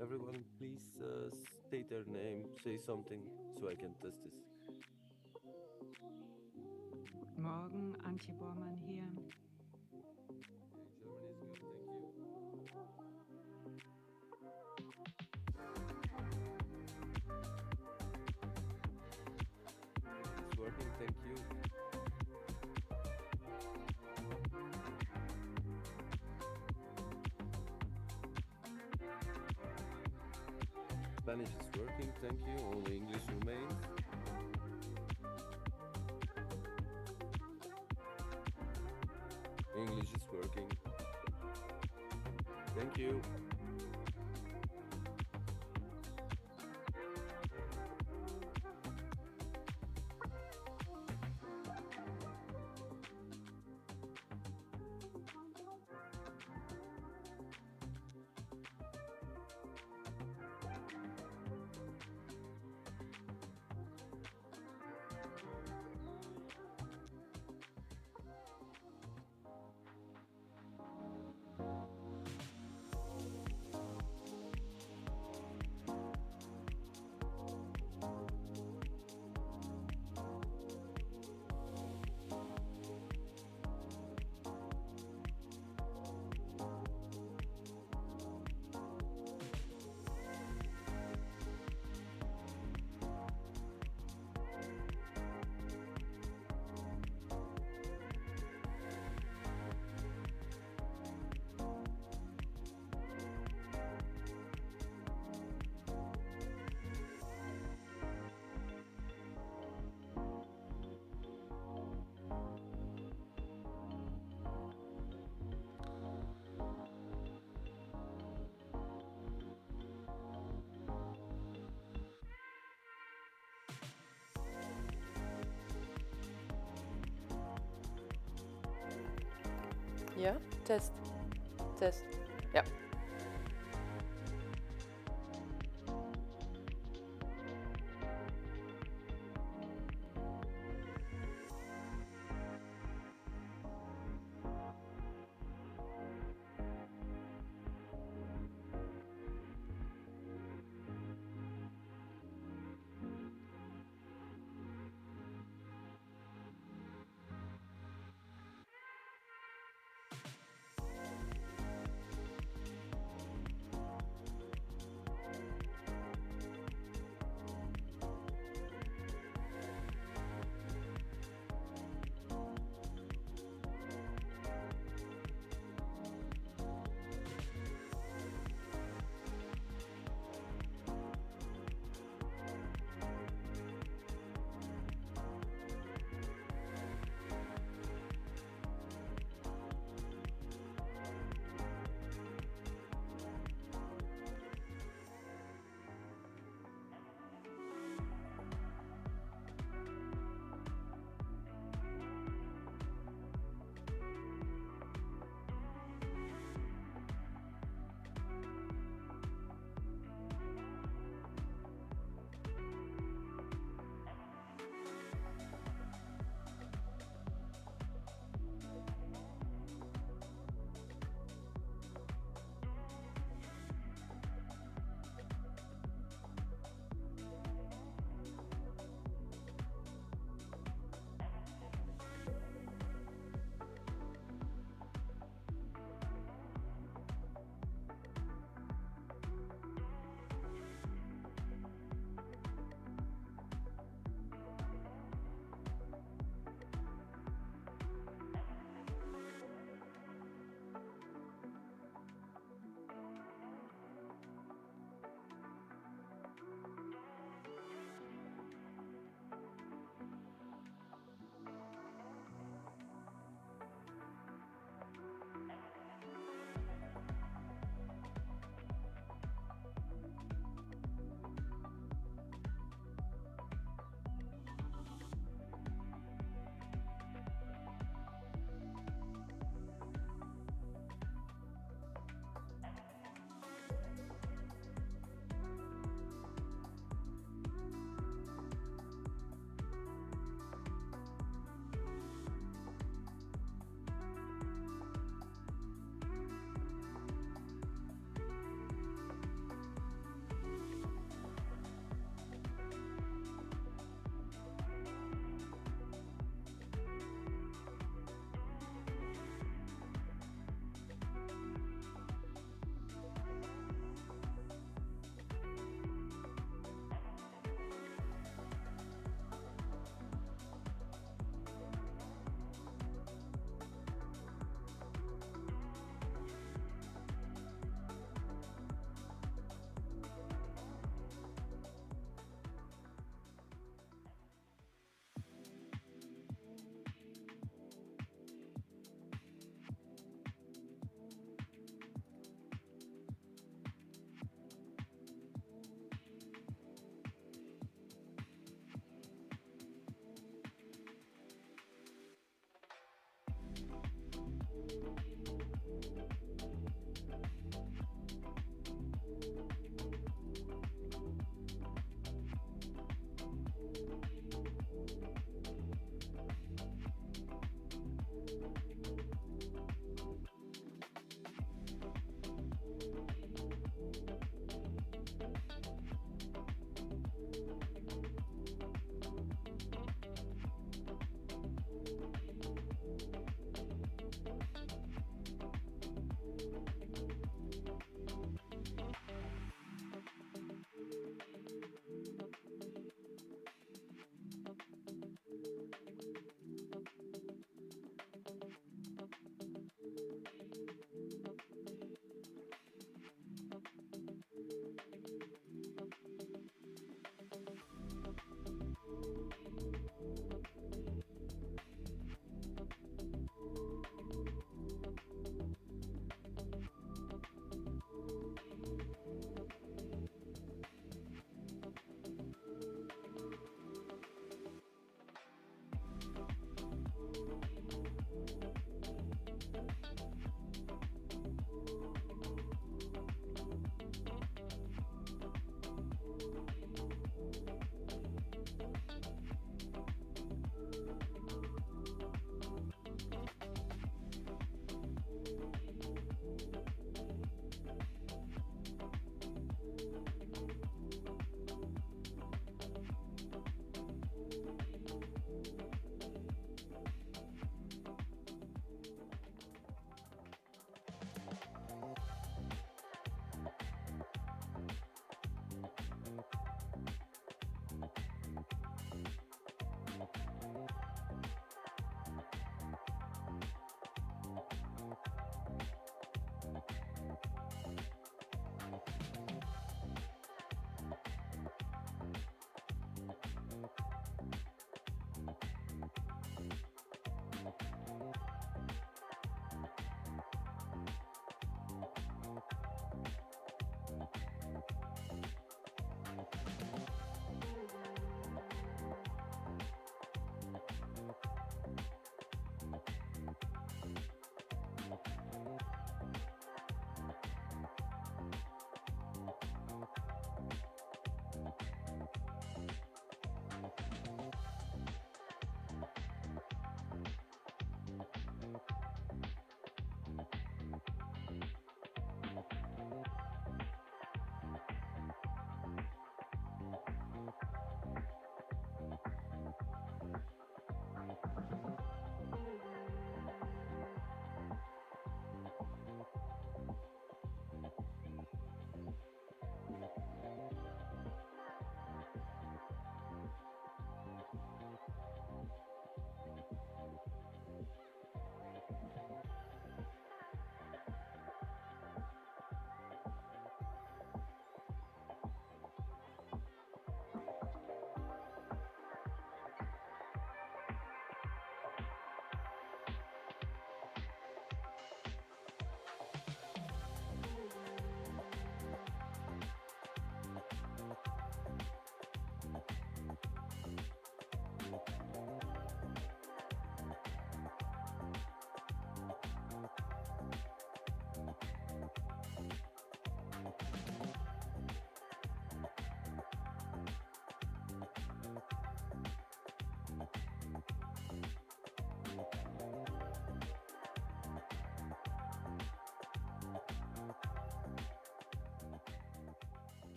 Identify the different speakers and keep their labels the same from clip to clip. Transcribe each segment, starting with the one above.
Speaker 1: Everyone, please state their name, say something, so I can test this.
Speaker 2: Guten Morgen, Antje Bormann hier.
Speaker 1: Germany is good, thank you. It's working, thank you. Spanish is working, thank you. Only English remains. English is working. Thank you.
Speaker 3: Ja, Test. Test. Ja.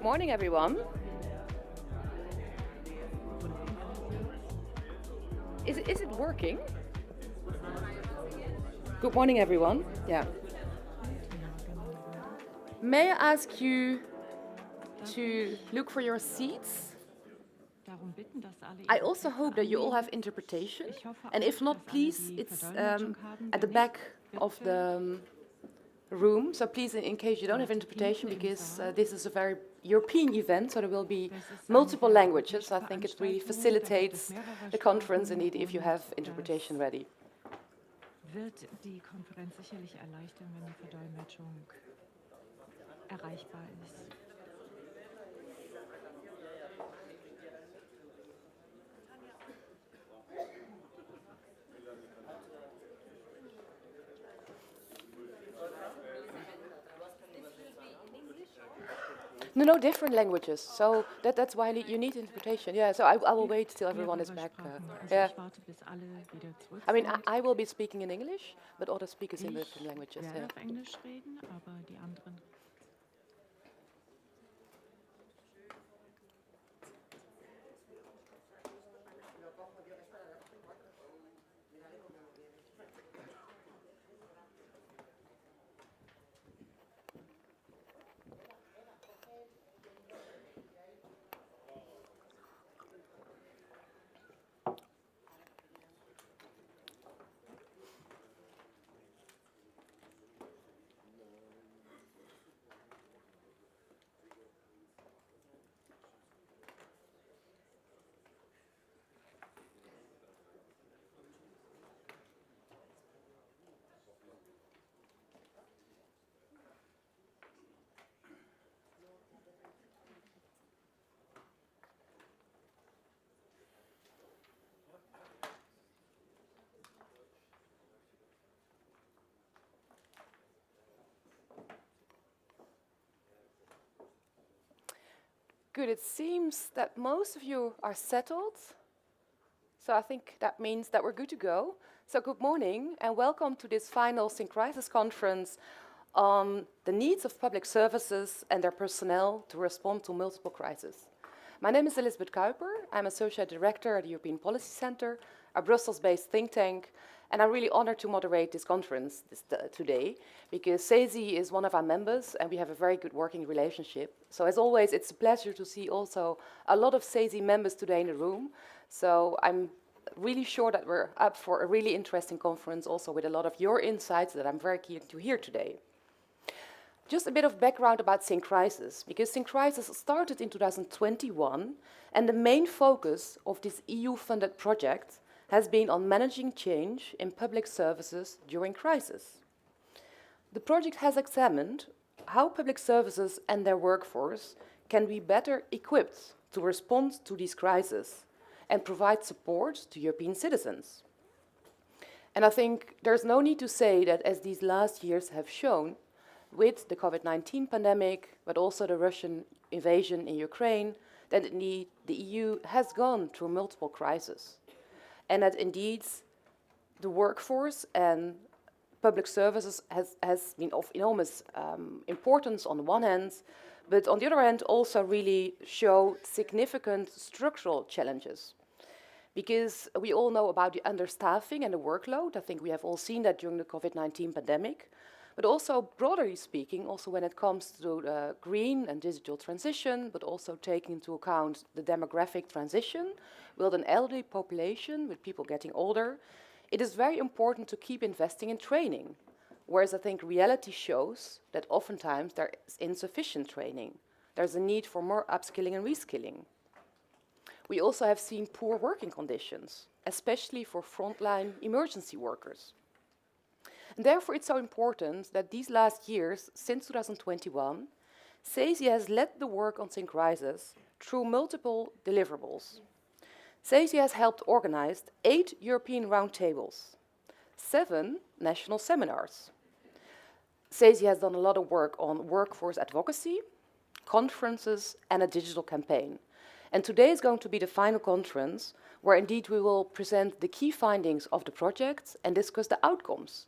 Speaker 3: morning, everyone. Is it working? Good morning, everyone. Yeah. May I ask you to look for your seats? I also hope that you all have interpretation. And if not, please, it's at the back of the room. So please, in case you don't have interpretation, because this is a very European event, so there will be multiple languages. I think it really facilitates the conference, indeed, if you have interpretation ready.
Speaker 2: Wird die Konferenz sicherlich erleichtern, wenn die Verdolmetschung erreichbar ist.
Speaker 3: No, different languages. So that's why you need interpretation. Yeah, so I will wait till everyone is back. Yeah. I mean, I will be speaking in English, but other speakers in different languages.
Speaker 2: Ich werde auf Englisch reden, aber die anderen.
Speaker 3: Good, it seems that most of you are settled. So I think that means that we're good to go. So good morning and welcome to this final SynCrisis conference on the needs of public services and their personnel to respond to multiple crises. My name is Elisabeth Kuiper. I'm Associate Director at the European Policy Center, a Brussels-based think tank, and I'm really honored to moderate this conference today because CESI is one of our members and we have a very good working relationship. So as always, it's a pleasure to see also a lot of CESI members today in the room. So I'm really sure that we're up for a really interesting conference also with a lot of your insights that I'm very keen to hear today. Just a bit of background about SynCrisis, because SynCrisis started in 2021 and the main focus of this EU-funded project has been on managing change in public services during crisis. The project has examined how public services and their workforce can be better equipped to respond to these crises and provide support to European citizens. And I think there's no need to say that as these last years have shown, with the COVID-19 pandemic, but also the Russian invasion in Ukraine, that indeed the EU has gone through multiple crises. And that indeed the workforce and public services has been of enormous importance on the one hand, but on the other hand also really show significant structural challenges. Because we all know about the understaffing and the workload. I think we have all seen that during the COVID-19 pandemic. But also, broadly speaking, also when it comes to the green and digital transition, but also taking into account the demographic transition with an elderly population, with people getting older, it is very important to keep investing in training. Whereas I think reality shows that oftentimes there is insufficient training. There's a need for more upskilling and reskilling. We also have seen poor working conditions, especially for frontline emergency workers. And therefore, it's so important that these last years, since 2021, CESI has led the work on SynCrisis through multiple deliverables. CESI has helped organize 8 European roundtables, 7 national seminars. CESI has done a lot of work on workforce advocacy, conferences, and a digital campaign. And today is going to be the final conference where indeed we will present the key findings of the project and discuss the outcomes.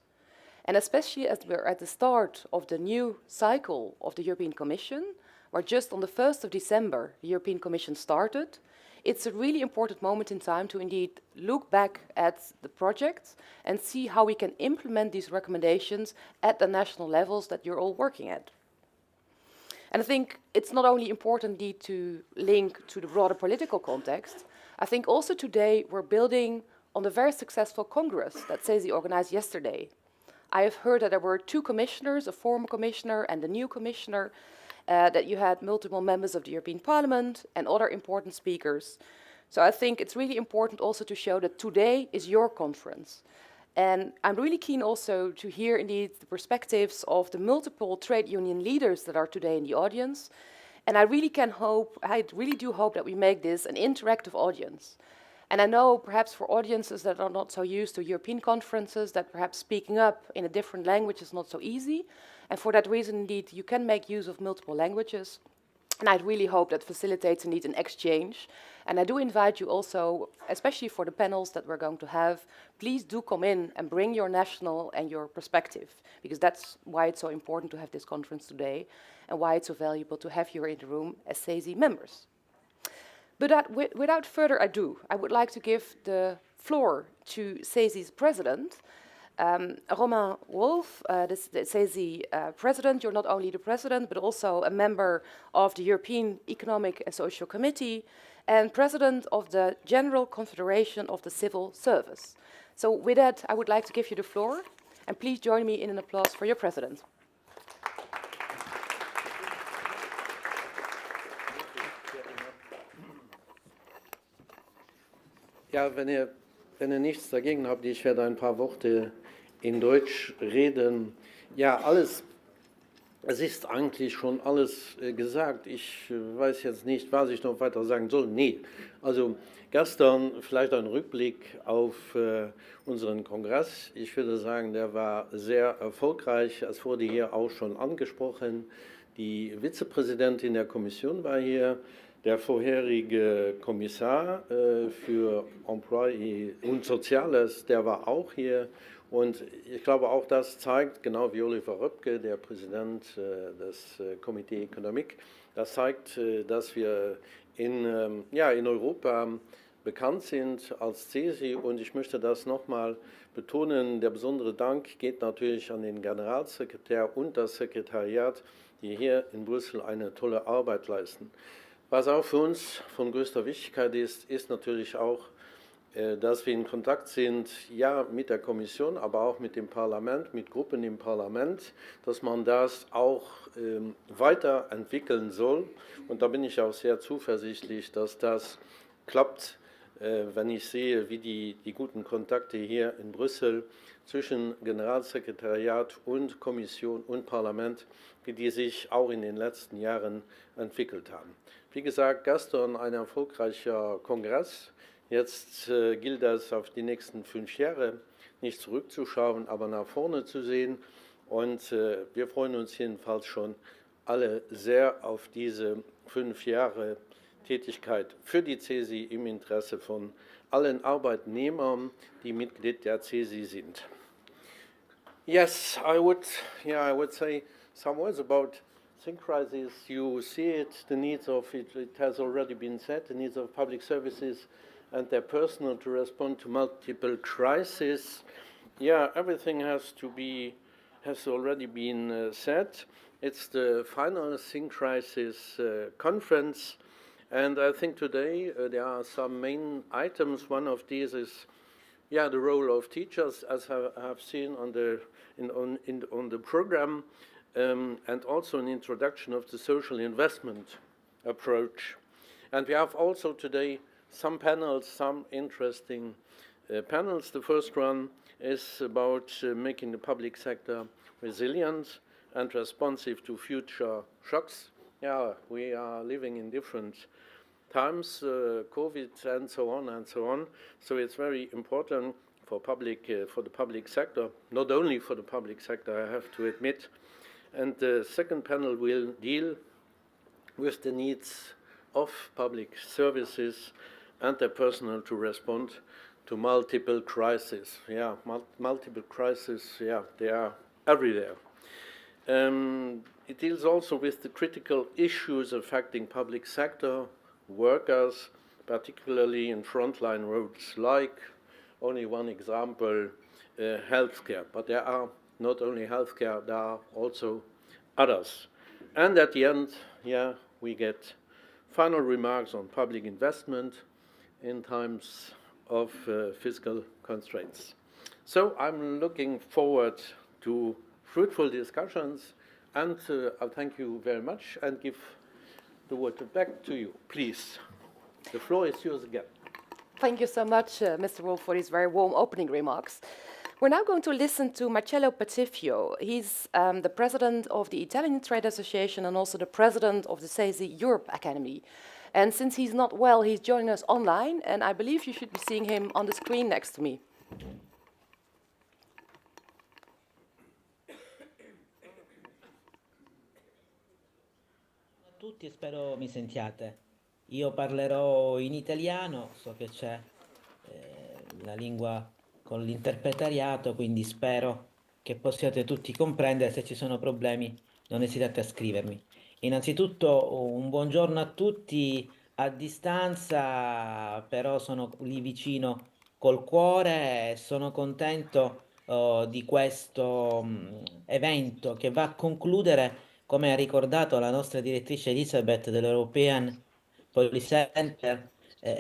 Speaker 3: And especially as we're at the start of the new cycle of the European Commission, where just on the 1st of December, the European Commission started, it's a really important moment in time to indeed look back at the project and see how we can implement these recommendations at the national levels that you're all working at. And I think it's not only important indeed to link to the broader political context, I think also today we're building on the very successful Congress that CESI organized yesterday. I have heard that there were 2 commissioners, a former commissioner and a new commissioner, that you had multiple members of the European Parliament and other important speakers. So I think it's really important also to show that today is your conference. And I'm really keen also to hear indeed the perspectives of the multiple trade union leaders that are today in the audience. And I really do hope that we make this an interactive audience. And I know perhaps for audiences that are not so used to European conferences, that perhaps speaking up in a different language is not so easy. And for that reason, indeed, you can make use of multiple languages. And I really hope that facilitates indeed an exchange. And I do invite you also, especially for the panels that we're going to have, please do come in and bring your national and your perspective, because that's why it's so important to have this conference today and why it's so valuable to have you in the room as CESI members. But without further ado, I would like to give the floor to CESI's president, Romain Wolf, the CESI president. You're not only the president, but also a member of the European Economic and Social Committee and president of the General Confederation of the Civil Service. So with that, I would like to give you the floor, and please join me in an applause for your president.
Speaker 4: Ja, wenn ihr nichts dagegen habt, ich werde ein paar Worte in Deutsch reden. Ja, es ist eigentlich schon alles gesagt. Ich weiß jetzt nicht, was ich noch weiter sagen soll. Nee, also gestern vielleicht ein Rückblick auf unseren Kongress. Ich würde sagen, der war sehr erfolgreich. Es wurde hier auch schon angesprochen. Die Vizepräsidentin der Kommission war hier. Der vorherige Kommissar für Emploi und Soziales, der war auch hier. Und ich glaube, auch das zeigt, genau wie Oliver Röpke, der Präsident des Komitee Ökonomik, das zeigt, dass wir in Europa bekannt sind als CESI. Und ich möchte das nochmal betonen, der besondere Dank geht natürlich an den Generalsekretär und das Sekretariat, die hier in Brüssel eine tolle Arbeit leisten. Was auch für uns von größter Wichtigkeit ist, ist natürlich auch, dass wir in Kontakt sind, ja, mit der Kommission, aber auch mit dem Parlament, mit Gruppen im Parlament, dass man das auch weiterentwickeln soll. Und da bin ich auch sehr zuversichtlich, dass das klappt, wenn ich sehe, wie die guten Kontakte hier in Brüssel zwischen Generalsekretariat und Kommission und Parlament, wie die sich auch in den letzten Jahren entwickelt haben. Wie gesagt, gestern ein erfolgreicher Kongress. Jetzt gilt es, auf die nächsten 5 Jahre nicht zurückzuschauen, aber nach vorne zu sehen. Und wir freuen uns jedenfalls schon alle sehr auf diese 5 Jahre Tätigkeit für die CESI im Interesse von allen Arbeitnehmern, die Mitglied der CESI sind. Yes, I would say some words about SynCrisis. You see it, the needs of it has already been said, the needs of public services and their personnel to respond to multiple crises. Yeah, everything has already been said. It's the final SynCrisis conference, and I think today there are some main items. One of these is, the role of teachers, as I have seen on the program. And also an introduction of the social investment approach. And we have also today some panels, some interesting panels. The first one is about making the public sector resilient and responsive to future shocks. Yeah, we are living in different times, COVID and so on. So it's very important for the public sector, not only for the public sector, I have to admit. And the second panel will deal with the needs of public services and their personnel to respond to multiple crises. Yeah, multiple crises, yeah, they are everywhere. it deals also with the critical issues affecting public sector workers, particularly in frontline roles, like, only one example, healthcare. But there are not only healthcare, there are also others. And at the end, yeah, we get final remarks on public investment in times of fiscal constraints. So I'm looking forward to fruitful discussions, and I'll thank you very much and give the word back to you, please. The floor is yours again.
Speaker 3: Thank you so much, Mr. Wolf, for these very warm opening remarks. We're now going to listen to Marcello Patifio. He's the president of the Italian Trade Association and also the president of the CESI Europe Academy. And since he's not well, he's joining us online, and I believe you should be seeing him on the screen next to me.
Speaker 5: Ciao a tutti, spero mi sentiate. Io parlerò in italiano, so che c'è la lingua con l'interpretariato, quindi spero che possiate tutti comprendere. Se ci sono problemi non esitate a scrivermi. Innanzitutto un buongiorno a tutti a distanza, però sono lì vicino col cuore e sono contento di questo evento che va a concludere, come ha ricordato la nostra direttrice Elizabeth dell'European Policy Center,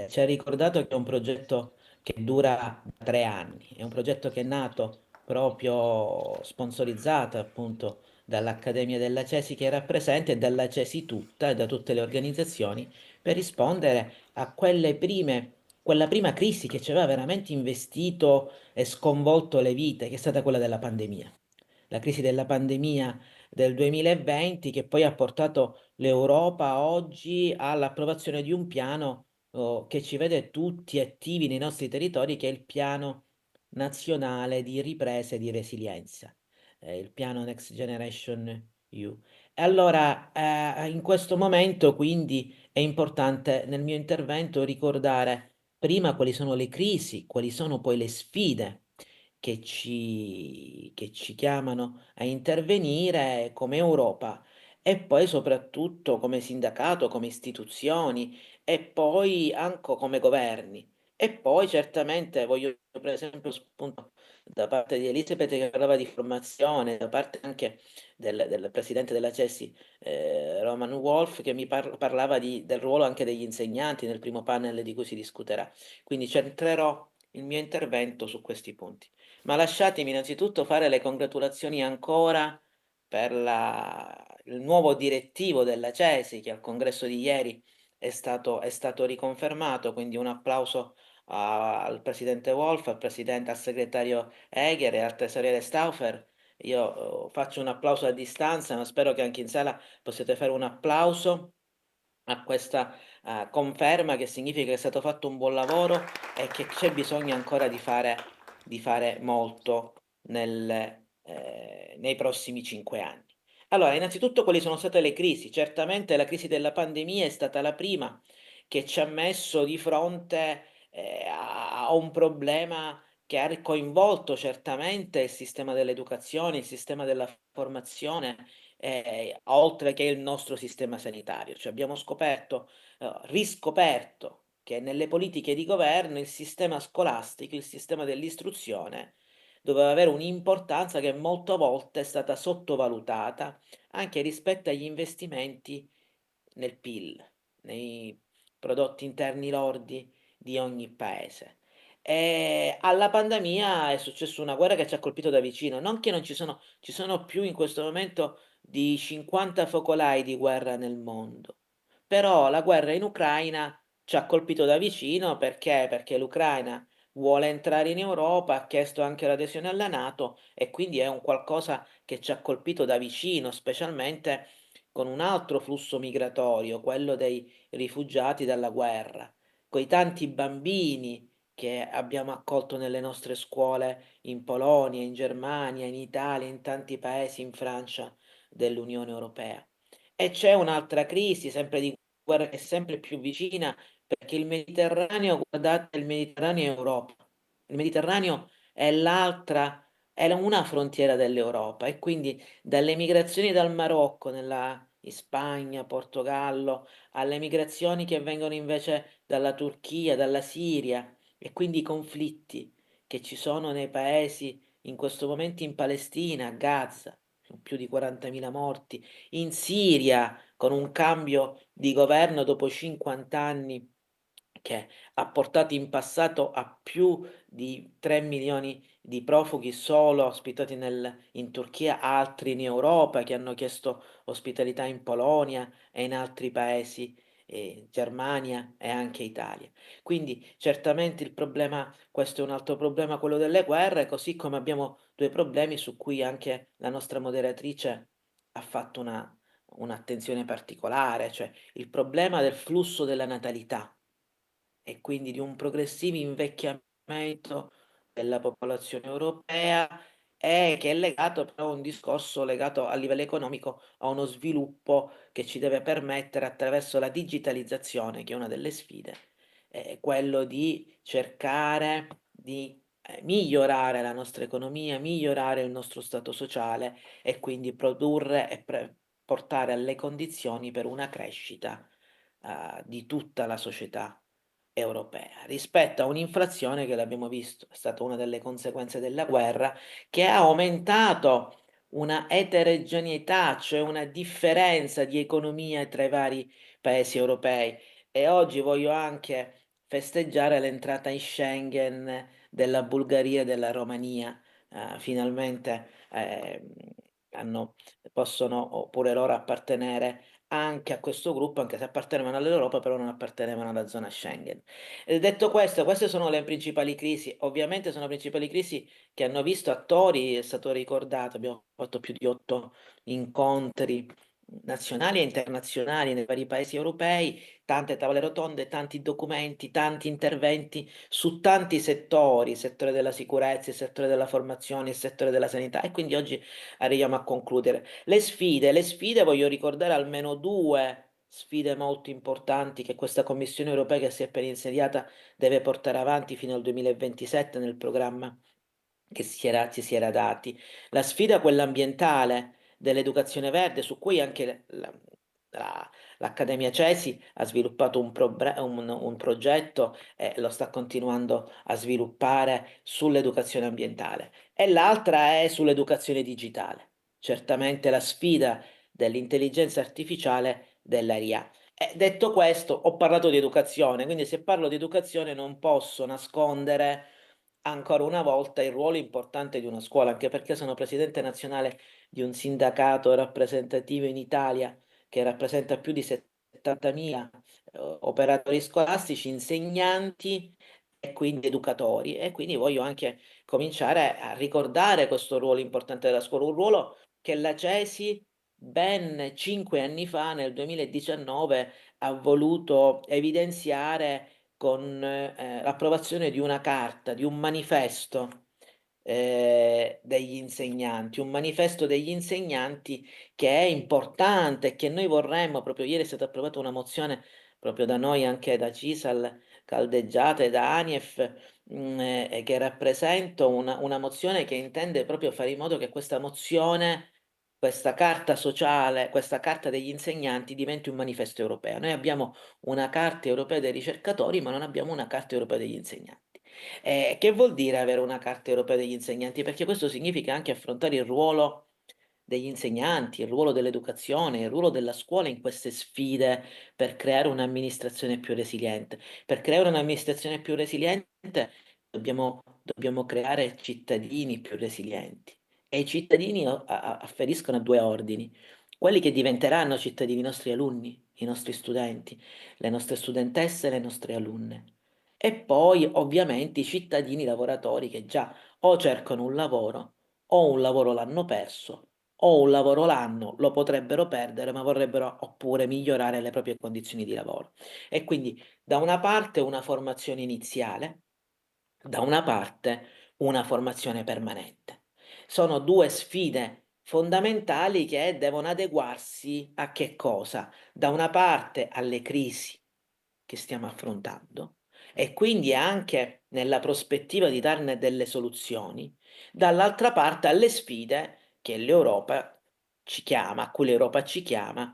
Speaker 5: ci ha ricordato che è un progetto che dura 3 anni, è un progetto che è nato proprio sponsorizzato appunto dall'Accademia della CESI che era presente e dalla CESI tutta e da tutte le organizzazioni per rispondere a quella prima crisi che ci aveva veramente investito e sconvolto le vite, che è stata quella della pandemia. La crisi della pandemia del 2020 che poi ha portato l'Europa oggi all'approvazione di un piano che ci vede tutti attivi nei nostri territori, che è il piano nazionale di ripresa e di resilienza, il piano Next Generation EU. E allora, in questo momento quindi è importante nel mio intervento ricordare prima quali sono le crisi, quali sono poi le sfide che ci chiamano a intervenire come Europa e poi soprattutto come sindacato, come istituzioni e poi anche come governi. E poi certamente voglio per esempio spunto da parte di Elisabeth che parlava di formazione, da parte anche del presidente della CESI, Roman Wolf, che mi parlava del ruolo anche degli insegnanti nel primo panel di cui si discuterà. Quindi centrerò il mio intervento su questi punti. Ma lasciatemi innanzitutto fare le congratulazioni ancora per il nuovo direttivo della CESI che al congresso di ieri è stato riconfermato, quindi un applauso al presidente Wolf, al segretario Egger e al tesoriere Stauffer. Io faccio un applauso a distanza, ma spero che anche in sala possiate fare un applauso a questa conferma, che significa che è stato fatto un buon lavoro e che c'è bisogno ancora di fare molto nei prossimi 5 anni. Allora, innanzitutto quali sono state le crisi? Certamente la crisi della pandemia è stata la prima che ci ha messo di fronte a un problema che ha coinvolto certamente il sistema dell'educazione, il sistema della formazione, oltre che il nostro sistema sanitario. Cioè abbiamo riscoperto che nelle politiche di governo il sistema scolastico, il sistema dell'istruzione, doveva avere un'importanza che molte volte è stata sottovalutata anche rispetto agli investimenti nel PIL, nei prodotti interni lordi di ogni paese. E alla pandemia è successa una guerra che ci ha colpito da vicino, non che non ci sono più in questo momento di 50 focolai di guerra nel mondo, però la guerra in Ucraina ci ha colpito da vicino perché l'Ucraina vuole entrare in Europa, ha chiesto anche l'adesione alla NATO e quindi è un qualcosa che ci ha colpito da vicino, specialmente con un altro flusso migratorio, quello dei rifugiati dalla guerra, coi tanti bambini che abbiamo accolto nelle nostre scuole in Polonia, in Germania, in Italia, in tanti paesi, in Francia dell'Unione Europea. E c'è un'altra crisi, sempre di guerra, che è sempre più vicina, perché il Mediterraneo, guardate, il Mediterraneo è Europa. Il Mediterraneo è l'altra è una frontiera dell'Europa e quindi dalle migrazioni dal Marocco, in Spagna, Portogallo, alle migrazioni che vengono invece dalla Turchia, dalla Siria e quindi i conflitti che ci sono nei paesi in questo momento in Palestina, a Gaza, con più di 40.000 morti, in Siria con un cambio di governo dopo 50 anni che ha portato in passato a più di 3 milioni di profughi solo ospitati in Turchia, altri in Europa che hanno chiesto ospitalità in Polonia e in altri paesi, Germania e anche Italia. Quindi certamente il problema, questo è un altro problema, quello delle guerre, così come abbiamo due problemi su cui anche la nostra moderatrice ha fatto un'attenzione particolare, cioè il problema del flusso della natalità e quindi di un progressivo invecchiamento della popolazione europea e che è legato però a un discorso legato a livello economico a uno sviluppo che ci deve permettere attraverso la digitalizzazione, che è una delle sfide, quello di cercare di migliorare la nostra economia, migliorare il nostro stato sociale e quindi produrre e portare alle condizioni per una crescita di tutta la società europea rispetto a un'inflazione che l'abbiamo visto, è stata una delle conseguenze della guerra, che ha aumentato una eterogeneità, cioè una differenza di economia tra i vari paesi europei. E oggi voglio anche festeggiare l'entrata in Schengen della Bulgaria e della Romania. Finalmente possono oppure loro appartenere anche a questo gruppo, anche se appartenevano all'Europa, però non appartenevano alla zona Schengen. Detto questo, queste sono le principali crisi. Ovviamente sono principali crisi che hanno visto attori, è stato ricordato, abbiamo fatto più di 8 incontri nazionali e internazionali nei vari paesi europei, tante tavole rotonde, tanti documenti, tanti interventi su tanti settori, il settore della sicurezza, il settore della formazione, il settore della sanità e quindi oggi arriviamo a concludere. Le sfide voglio ricordare almeno due sfide molto importanti che questa Commissione europea che si è appena insediata deve portare avanti fino al 2027 nel programma che ci si era dati. La sfida quella ambientale dell'educazione verde, su cui anche l'Accademia CESI ha sviluppato un progetto e lo sta continuando a sviluppare sull'educazione ambientale. E l'altra è sull'educazione digitale. Certamente la sfida dell'intelligenza artificiale della RIA. Detto questo, ho parlato di educazione, quindi se parlo di educazione non posso nascondere ancora una volta il ruolo importante di una scuola, anche perché sono presidente nazionale di un sindacato rappresentativo in Italia che rappresenta più di 70.000 operatori scolastici, insegnanti e quindi educatori. E quindi voglio anche cominciare a ricordare questo ruolo importante della scuola, un ruolo che la CESI ben 5 anni fa, nel 2019, ha voluto evidenziare con l'approvazione di una carta, di un manifesto un manifesto degli insegnanti che è importante e che noi vorremmo, proprio ieri è stata approvata una mozione proprio da noi, anche da CISAL, caldeggiata e da ANIEF, e che rappresenta una mozione che intende proprio fare in modo che questa mozione, questa carta sociale, questa carta degli insegnanti diventi un manifesto europeo. Noi abbiamo una carta europea dei ricercatori, ma non abbiamo una carta europea degli insegnanti. Che vuol dire avere una carta europea degli insegnanti? Perché questo significa anche affrontare il ruolo degli insegnanti, il ruolo dell'educazione, il ruolo della scuola in queste sfide per creare un'amministrazione più resiliente. Per creare un'amministrazione più resiliente dobbiamo creare cittadini più resilienti. E i cittadini afferiscono a due ordini. Quelli che diventeranno cittadini, i nostri alunni, i nostri studenti, le nostre studentesse e le nostre alunne. E poi ovviamente i cittadini lavoratori che già o cercano un lavoro o un lavoro l'hanno perso o un lavoro l'hanno, lo potrebbero perdere, ma vorrebbero oppure migliorare le proprie condizioni di lavoro. E quindi da una parte una formazione iniziale, da una parte una formazione permanente. Sono due sfide fondamentali che devono adeguarsi a che cosa? Da una parte alle crisi che stiamo affrontando e quindi anche nella prospettiva di darne delle soluzioni, dall'altra parte alle sfide che l'Europa ci chiama, a cui l'Europa ci chiama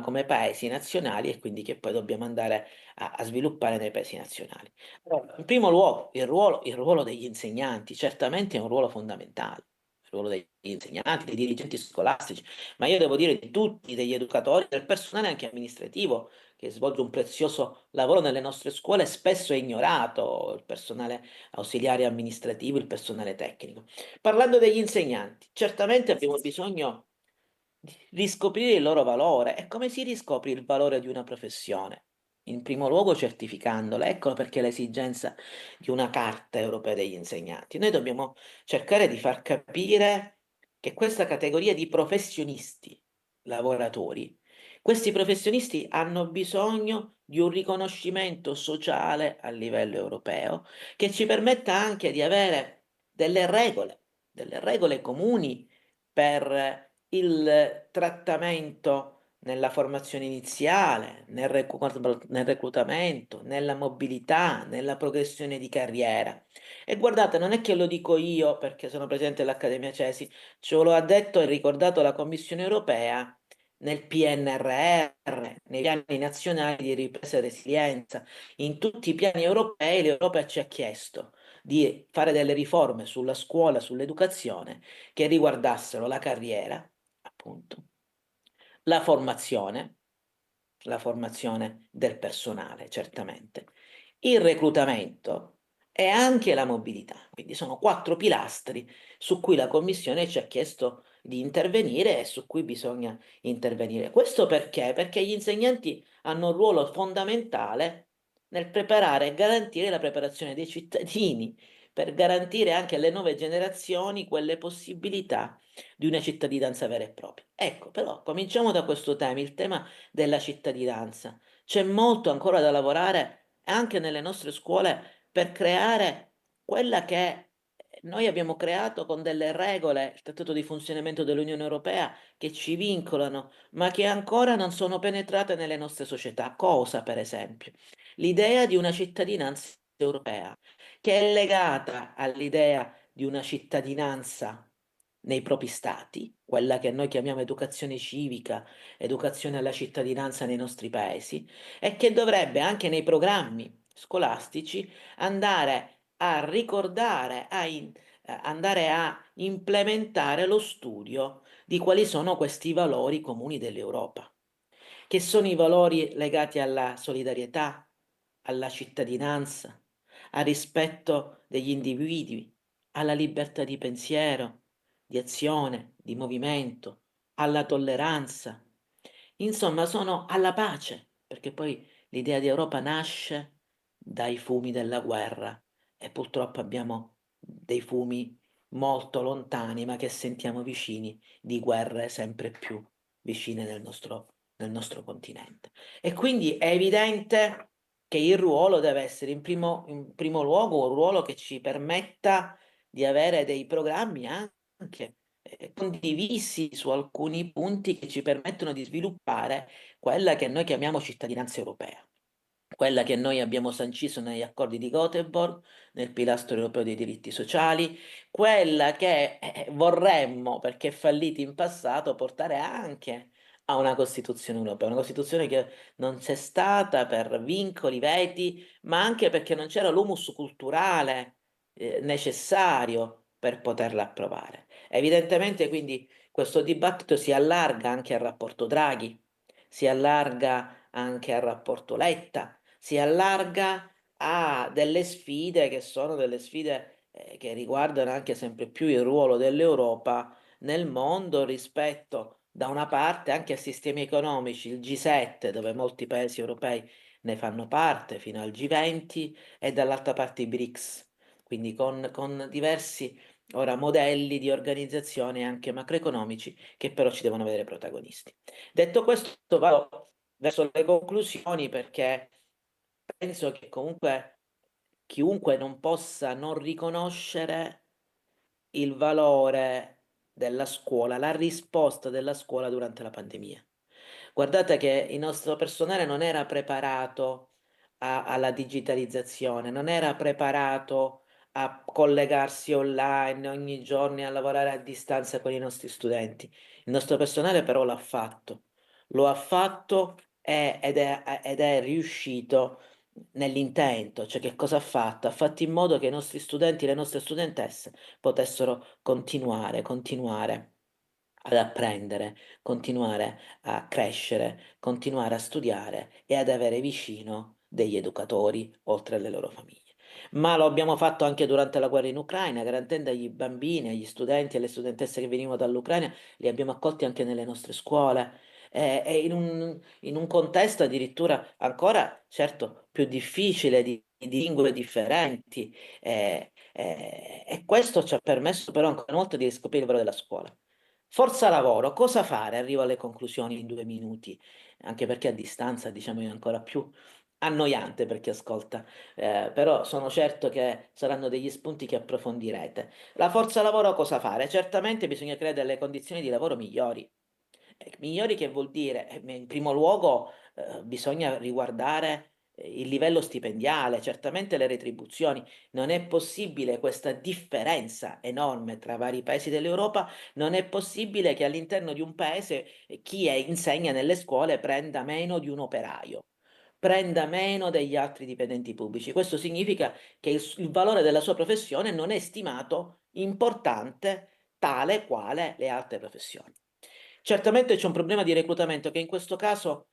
Speaker 5: come paesi nazionali e quindi che poi dobbiamo andare a sviluppare nei paesi nazionali. Allora, in primo luogo, il ruolo degli insegnanti certamente è un ruolo fondamentale, il ruolo degli insegnanti, dei dirigenti scolastici, ma io devo dire di tutti, degli educatori, del personale anche amministrativo che svolge un prezioso lavoro nelle nostre scuole, spesso è ignorato, il personale ausiliare amministrativo, il personale tecnico. Parlando degli insegnanti, certamente abbiamo bisogno di riscoprire il loro valore. E come si riscopre il valore di una professione? In primo luogo certificandola, eccolo perché l'esigenza di una carta europea degli insegnanti. Noi dobbiamo cercare di far capire che questa categoria di professionisti, lavoratori, questi professionisti hanno bisogno di un riconoscimento sociale a livello europeo che ci permetta anche di avere delle regole comuni per il trattamento nella formazione iniziale, nel reclutamento, nella mobilità, nella progressione di carriera. E guardate, non è che lo dico io perché sono presidente dell'Accademia CESI, ce lo ha detto e ricordato la Commissione europea nel PNRR, nei piani nazionali di ripresa e resilienza. In tutti i piani europei l'Europa ci ha chiesto di fare delle riforme sulla scuola, sull'educazione, che riguardassero la carriera, appunto, la formazione, la formazione del personale, certamente, il reclutamento e anche la mobilità. Quindi sono 4 pilastri su cui la Commissione ci ha chiesto di intervenire e su cui bisogna intervenire. Questo perché? Perché gli insegnanti hanno un ruolo fondamentale nel preparare e garantire la preparazione dei cittadini, per garantire anche alle nuove generazioni quelle possibilità di una cittadinanza vera e propria. Ecco, però, cominciamo da questo tema, il tema della cittadinanza. C'è molto ancora da lavorare anche nelle nostre scuole per creare quella che noi abbiamo creato con delle regole, il Trattato di funzionamento dell'Unione Europea, che ci vincolano, ma che ancora non sono penetrate nelle nostre società. Cosa, per esempio? L'idea di una cittadinanza europea, che è legata all'idea di una cittadinanza nei propri stati, quella che noi chiamiamo educazione civica, educazione alla cittadinanza nei nostri paesi, e che dovrebbe anche nei programmi scolastici andare a ricordare, andare a implementare lo studio di quali sono questi valori comuni dell'Europa, che sono i valori legati alla solidarietà, alla cittadinanza, al rispetto degli individui, alla libertà di pensiero, di azione, di movimento, alla tolleranza. Insomma, sono alla pace, perché poi l'idea di Europa nasce dai fumi della guerra e purtroppo abbiamo dei fumi molto lontani, ma che sentiamo vicini, di guerre sempre più vicine nel nostro continente. E quindi è evidente che il ruolo deve essere in primo luogo un ruolo che ci permetta di avere dei programmi anche condivisi su alcuni punti che ci permettono di sviluppare quella che noi chiamiamo cittadinanza europea, quella che noi abbiamo sancito negli accordi di Göteborg, nel pilastro europeo dei diritti sociali, quella che vorremmo, perché falliti in passato, portare anche a una Costituzione europea, una Costituzione che non c'è stata per vincoli, veti, ma anche perché non c'era l'humus culturale necessario per poterla approvare. Evidentemente quindi questo dibattito si allarga anche al rapporto Draghi, si allarga anche al rapporto Letta, si allarga a delle sfide che sono delle sfide che riguardano anche sempre più il ruolo dell'Europa nel mondo rispetto da una parte anche a sistemi economici, il G7, dove molti paesi europei ne fanno parte, fino al G20, e dall'altra parte i BRICS, quindi con diversi ora modelli di organizzazione anche macroeconomici che però ci devono vedere protagonisti. Detto questo, vado verso le conclusioni perché penso che comunque chiunque non possa non riconoscere il valore della scuola, la risposta della scuola durante la pandemia. Guardate che il nostro personale non era preparato alla digitalizzazione, non era preparato a collegarsi online ogni giorno e a lavorare a distanza con i nostri studenti. Il nostro personale però lo ha fatto ed è riuscito nell'intento, cioè che cosa ha fatto? Ha fatto in modo che i nostri studenti e le nostre studentesse potessero continuare ad apprendere, continuare a crescere, continuare a studiare e ad avere vicino degli educatori oltre alle loro famiglie. Ma lo abbiamo fatto anche durante la guerra in Ucraina, garantendo agli bambini, agli studenti e alle studentesse che venivano dall'Ucraina, li abbiamo accolti anche nelle nostre scuole. E in un contesto addirittura ancora, certo, più difficile di lingue differenti, e questo ci ha permesso però ancora una volta di riscoprire il valore della scuola. Forza lavoro, cosa fare? Arrivo alle conclusioni in 2 minuti, anche perché a distanza, diciamo, è ancora più annoiante per chi ascolta, però sono certo che saranno degli spunti che approfondirete. La forza lavoro cosa fare? Certamente bisogna creare delle condizioni di lavoro migliori. Migliori che vuol dire, in primo luogo, bisogna riguardare il livello stipendiale, certamente le retribuzioni. Non è possibile questa differenza enorme tra vari paesi dell'Europa, non è possibile che all'interno di un paese insegna nelle scuole prenda meno di un operaio, prenda meno degli altri dipendenti pubblici. Questo significa che il valore della sua professione non è stimato importante tale quale le altre professioni. Certamente c'è un problema di reclutamento che in questo caso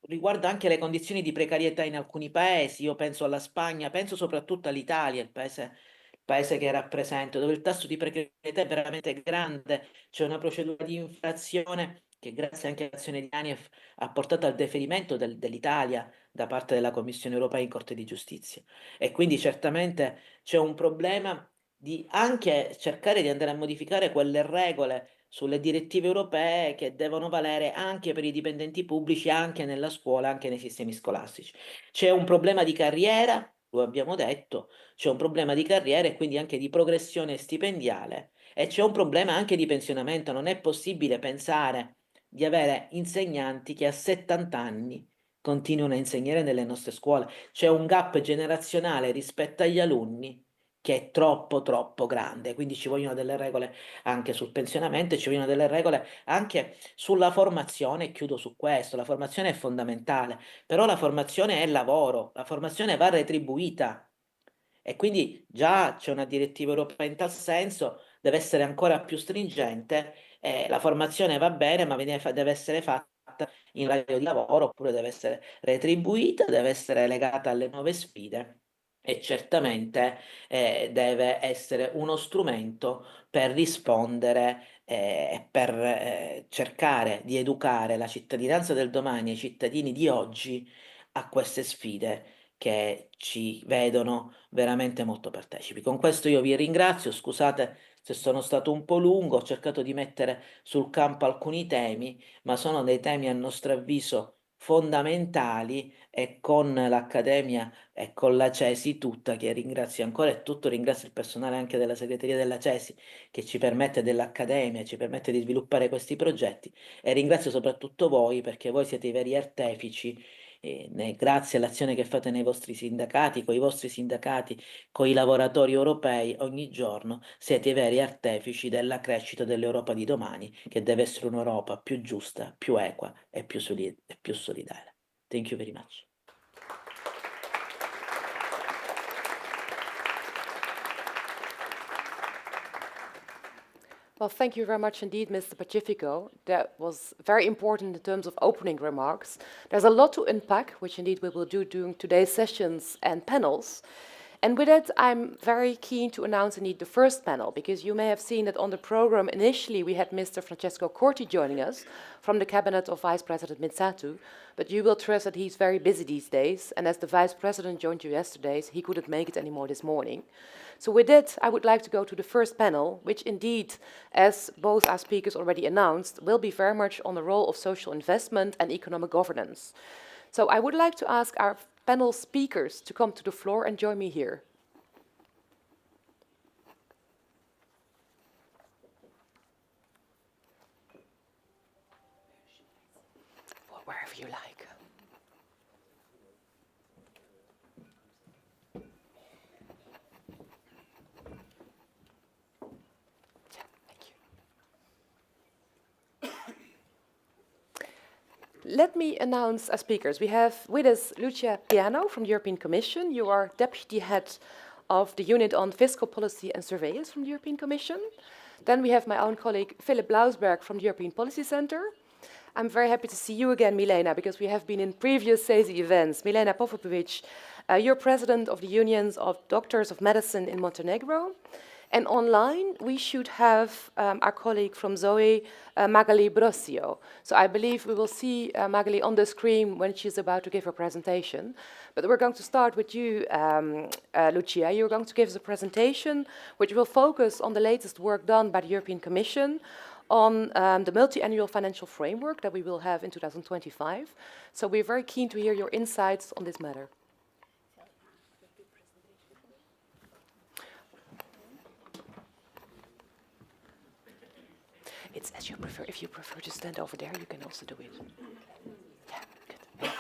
Speaker 5: riguarda anche le condizioni di precarietà in alcuni paesi. Io penso alla Spagna, penso soprattutto all'Italia, il paese che rappresento, dove il tasso di precarietà è veramente grande. C'è una procedura di infrazione che grazie anche all'azione di ANIEF ha portato al deferimento dell'Italia da parte della Commissione europea in Corte di Giustizia. E quindi certamente c'è un problema di anche cercare di andare a modificare quelle regole sulle direttive europee che devono valere anche per i dipendenti pubblici, anche nella scuola, anche nei sistemi scolastici. C'è un problema di carriera, lo abbiamo detto, c'è un problema di carriera e quindi anche di progressione stipendiale e c'è un problema anche di pensionamento. Non è possibile pensare di avere insegnanti che a 70 anni continuano a insegnare nelle nostre scuole. C'è un gap generazionale rispetto agli alunni che è troppo grande, quindi ci vogliono delle regole anche sul pensionamento e ci vogliono delle regole anche sulla formazione. Chiudo su questo, la formazione è fondamentale, però la formazione è lavoro, la formazione va retribuita e quindi già c'è una direttiva europea in tal senso, deve essere ancora più stringente, la formazione va bene, ma deve essere fatta in orario di lavoro oppure deve essere retribuita, deve essere legata alle nuove sfide e certamente deve essere uno strumento per rispondere e per cercare di educare la cittadinanza del domani e i cittadini di oggi a queste sfide che ci vedono veramente molto partecipi. Con questo io vi ringrazio, scusate se sono stato un po' lungo, ho cercato di mettere sul campo alcuni temi, ma sono dei temi a nostro avviso fondamentali e con l'Accademia e con la CESI tutta, che ringrazio ancora e tutto ringrazio il personale anche della segreteria della CESI che ci permette dell'Accademia, ci permette di sviluppare questi progetti e ringrazio soprattutto voi perché voi siete i veri artefici grazie all'azione che fate nei vostri sindacati, con i vostri sindacati, con i lavoratori europei ogni giorno, siete i veri artefici della crescita dell'Europa di domani, che deve essere un'Europa più giusta, più equa e più solidale. Thank you very much.
Speaker 3: Well, thank you very much indeed, Mr. Pacifico. That was very important in terms of opening remarks. There's a lot to unpack, which indeed we will do during today's sessions and panels. And with that, I'm very keen to announce indeed the first panel, because you may have seen that on the program initially we had Mr. Francesco Corti joining us from the cabinet of Vice President Mitsatu, but you will trust that he's very busy these days, and as the Vice President joined you yesterday, he couldn't make it anymore this morning. So with that, I would like to go to the first panel, which indeed, as both our speakers already announced, will be very much on the role of social investment and economic governance. So I would like to ask our panel speakers to come to the floor and join me here. Or wherever you like. let me announce our speakers. We have with us Lucia Piano from the European Commission. You are Deputy Head of the Unit on Fiscal Policy and Surveillance from the European Commission. Then we have my own colleague Philip Blausberg from the European Policy Center. I'm very happy to see you again, Milena, because we have been in previous CESI events. Milena Popovic, you're president of the Unions of Doctors of Medicine in Montenegro. And online, we should have our colleague from Zoe, Magali Brosio. So I believe we will see Magali on the screen when she's about to give her presentation. But we're going to start with you, Lucia. You're going to give us a presentation which will focus on the latest work done by the European Commission on the multi-annual financial framework that we will have in 2025. So we're very keen to hear your insights on this matter. It's as you prefer. If you prefer to stand over there, you can also do it. Yeah, good.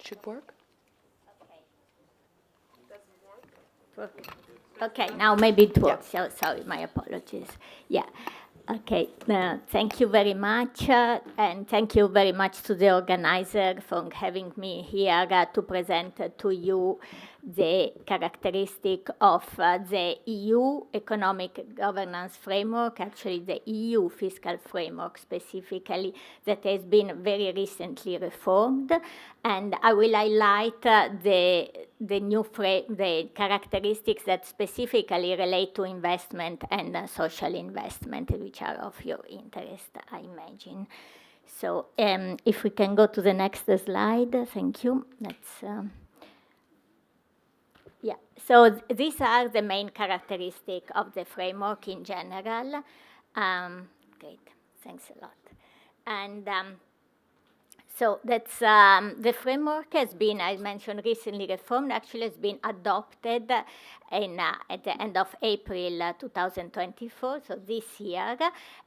Speaker 3: Should work.
Speaker 6: Okay, now maybe it works. Yeah. So, sorry, my apologies. Yeah. Okay, thank you very much, and thank you very much to the organizer for having me here to present to you the characteristic of the EU economic governance framework, actually the EU fiscal framework specifically, that has been very recently reformed. And I will highlight the the characteristics that specifically relate to investment and social investment, which are of your interest, I imagine. So if we can go to the next slide, thank you. Yeah, so these are the main characteristics of the framework in general. Great, thanks a lot. And so that's the framework has been, I mentioned, recently reformed. Actually, has been adopted at the end of April 2024, so this year,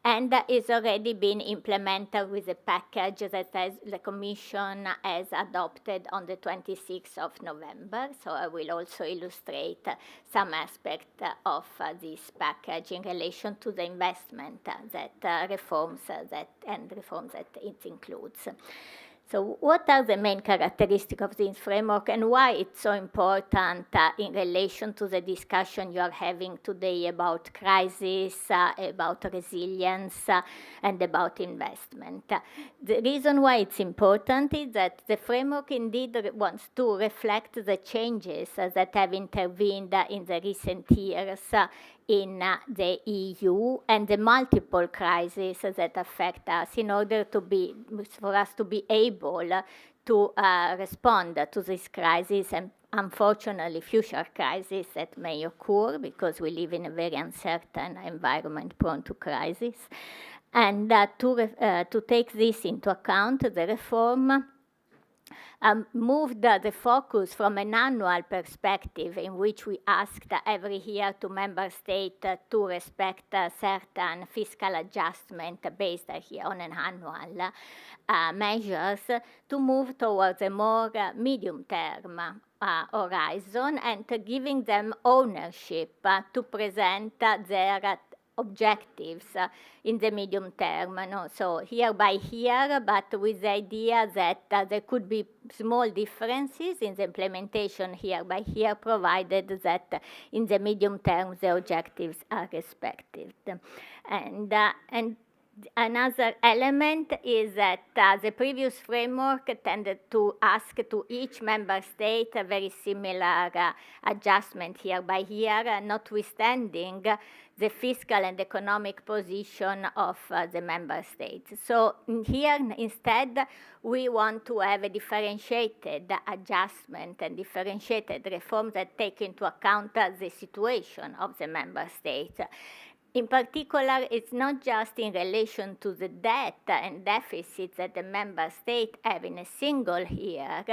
Speaker 6: and is already been implemented with a package that the Commission has adopted on the 26th of November. So I will also illustrate some aspect of this package in relation to the investment reforms that it includes. So what are the main characteristics of this framework and why it's so important in relation to the discussion you are having today about crisis, about resilience, and about investment? The reason why it's important is that the framework indeed wants to reflect the changes that have intervened in the recent years in the EU and the multiple crises that affect us in order for us to be able to respond to this crisis and unfortunately future crises that may occur because we live in a very uncertain environment prone to crisis. And to take this into account, the reform moved the focus from an annual perspective in which we asked every year to member states to respect certain fiscal adjustment based here on an annual measures to move towards a more medium-term horizon and giving them ownership to present their objectives in the medium term. No? So year by year, but with the idea that there could be small differences in the implementation year by year, provided that in the medium term the objectives are respected. And another element is that the previous framework tended to ask to each member state a very similar adjustment year by year, notwithstanding the fiscal and economic position of the member states. So here, instead, we want to have a differentiated adjustment and differentiated reforms that take into account the situation of the member states. In particular, it's not just in relation to the debt and deficits that the member states have in a single year,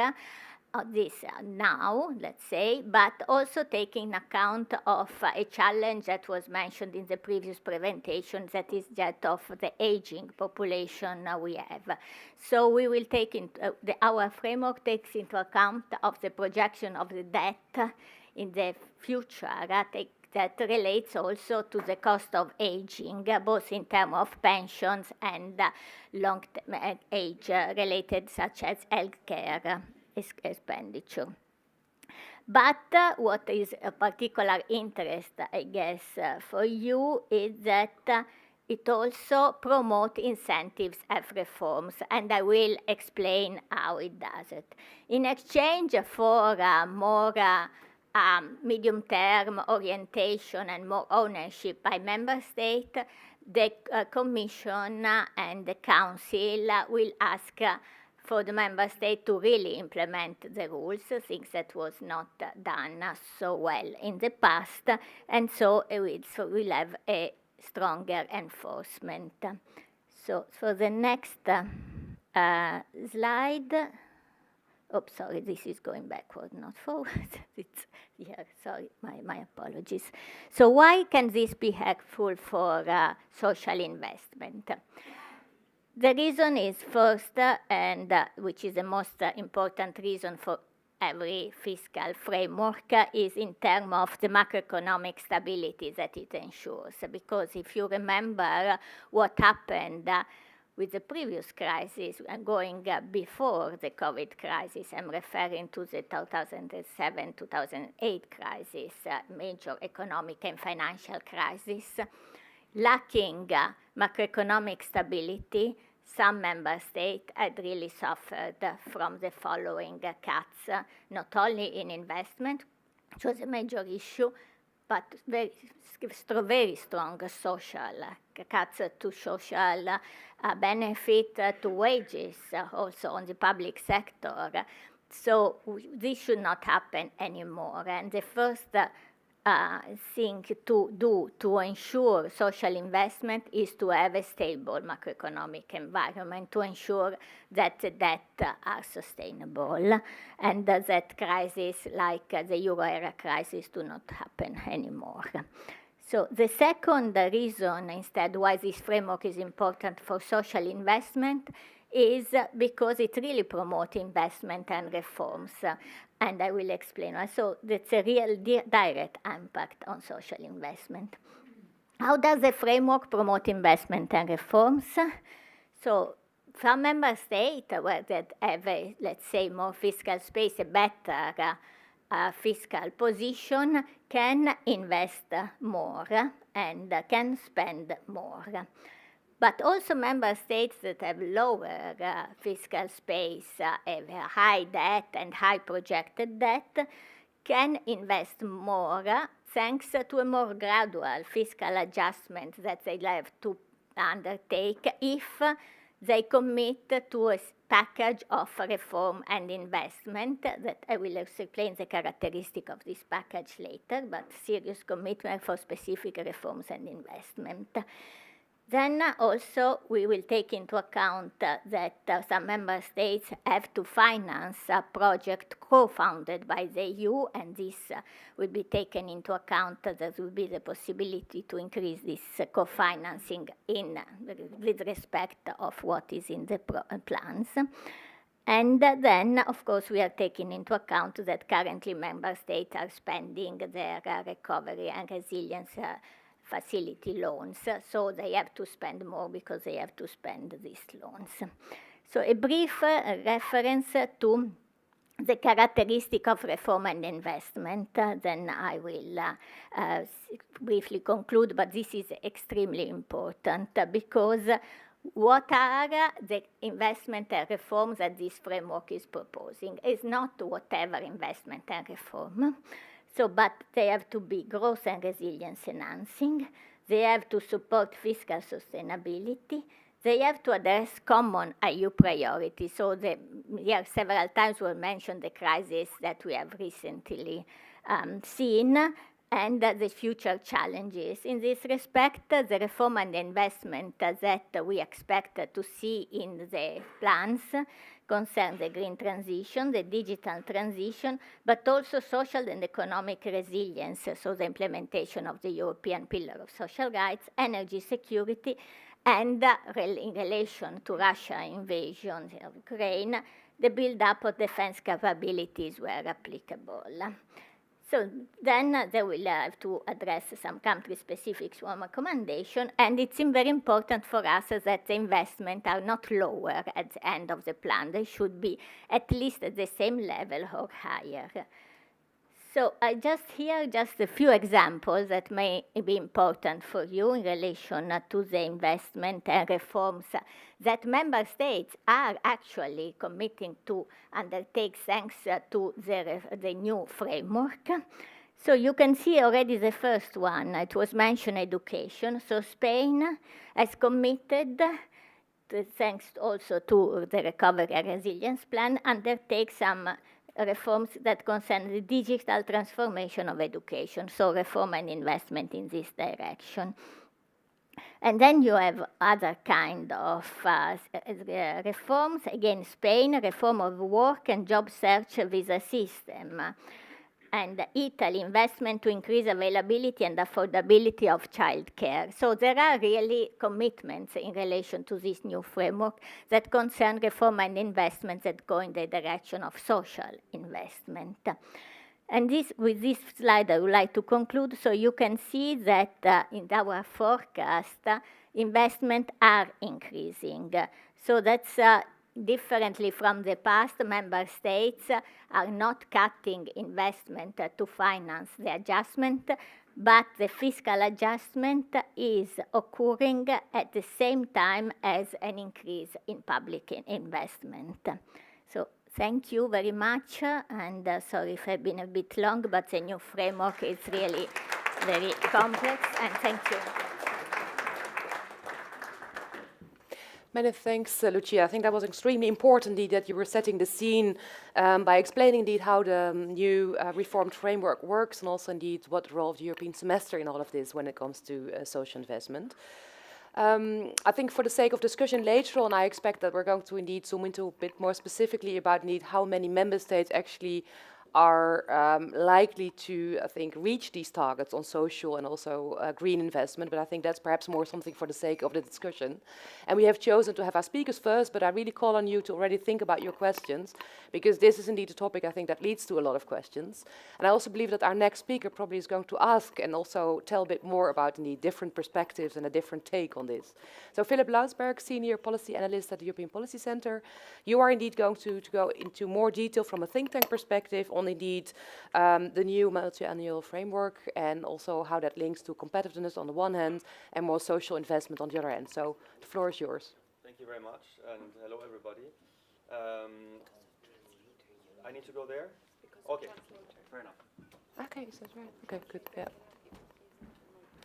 Speaker 6: this now, let's say, but also taking account of a challenge that was mentioned in the previous presentation, that is that of the aging population we have. So we will take into, our framework takes into account of the projection of the debt in the future, that relates also to the cost of aging, both in terms of pensions and long-term age-related, such as healthcare expenditure. But what is a particular interest, I guess, for you is that it also promotes incentives of reforms, and I will explain how it does it. In exchange for more medium-term orientation and more ownership by member state, the Commission and the Council will ask for the member state to really implement the rules, things that was not done so well in the past, and so we'll have a stronger enforcement. So for the next slide, oops, sorry, this is going backward, not forward. It's here, sorry, my apologies. So why can this be helpful for social investment? The reason is first, and which is the most important reason for every fiscal framework, is in terms of the macroeconomic stability that it ensures. Because if you remember what happened with the previous crisis, going before the COVID crisis, I'm referring to the 2007-2008 crisis, major economic and financial crisis, lacking macroeconomic stability, some member states had really suffered from the following cuts, not only in investment, which was a major issue, but very strong social cuts to social benefit, to wages, also on the public sector. So this should not happen anymore. And the first thing to do to ensure social investment is to have a stable macroeconomic environment, to ensure that the debt are sustainable and that crises like the euro area crisis do not happen anymore. So the second reason instead why this framework is important for social investment is because it really promotes investment and reforms. And I will explain. So that's a real direct impact on social investment. How does the framework promote investment and reforms? So some member states where that have, let's say, more fiscal space, a better fiscal position, can invest more and can spend more. But also member states that have lower fiscal space, have high debt and high projected debt, can invest more thanks to a more gradual fiscal adjustment that they have to undertake if they commit to a package of reform and investment that I will explain the characteristic of this package later, but serious commitment for specific reforms and investment. Then also we will take into account that some member states have to finance a project co-funded by the EU, and this will be taken into account. There will be the possibility to increase this co-financing with respect of what is in the plans. And then, of course, we are taking into account that currently member states are spending their recovery and resilience facility loans, so they have to spend more because they have to spend these loans. So a brief reference to the characteristic of reform and investment, then I will briefly conclude, but this is extremely important because what are the investment and reforms that this framework is proposing? It's not whatever investment and reform. So, but they have to be growth and resilience enhancing. They have to support fiscal sustainability. They have to address common EU priorities. So here several times were mentioned the crisis that we have recently seen and the future challenges. In this respect, the reform and investment that we expect to see in the plans concern the green transition, the digital transition, but also social and economic resilience, so the implementation of the European Pillar of Social Rights, energy security, and in relation to Russia invasion of Ukraine, the build-up of defense capabilities where applicable. So then they will have to address some country-specific swarm recommendation, and it's very important for us that the investments are not lower at the end of the plan. They should be at least at the same level or higher. So I just here just a few examples that may be important for you in relation to the investment and reforms that member states are actually committing to undertake thanks to the new framework. So you can see already the first one. It was mentioned education. So Spain has committed, thanks also to the Recovery and Resilience Plan, undertake some reforms that concern the digital transformation of education, so reform and investment in this direction. And then you have other kind of reforms. Again, Spain, reform of work and job search visa system. And Italy, investment to increase availability and affordability of childcare. So there are really commitments in relation to this new framework that concern reform and investments that go in the direction of social investment. And with this slide, I would like to conclude. So you can see that in our forecast, investment are increasing. So that's differently from the past, member states are not cutting investment to finance the adjustment, but the fiscal adjustment is occurring at the same time as an increase in public investment. So thank you very much, and sorry if I've been a bit long, but the new framework is really very complex, and thank you.
Speaker 3: Many thanks, Lucia. I think that was extremely important indeed that you were setting the scene by explaining indeed how the new reformed framework works, and also indeed what the role of the European semester in all of this when it comes to social investment. I think for the sake of discussion later on, I expect that we're going to indeed zoom into a bit more specifically about indeed how many member states actually are likely to, I think, reach these targets on social and also green investment, but I think that's perhaps more something for the sake of the discussion. And we have chosen to have our speakers first, but I really call on you to already think about your questions, because this is indeed a topic I think that leads to a lot of questions. And I also believe that our next speaker probably is going to ask and also tell a bit more about indeed different perspectives and a different take on this. So Philip Lausberg, Senior Policy Analyst at the European Policy Center, you are indeed going to go into more detail from a think tank perspective on indeed the new multi-annual framework and also how that links to competitiveness on the one hand and more social investment on the other hand. So the floor is yours.
Speaker 1: Thank you very much, and hello everybody. I need to go there? Okay, fair enough.
Speaker 3: Okay, is that right? Okay, good, yeah.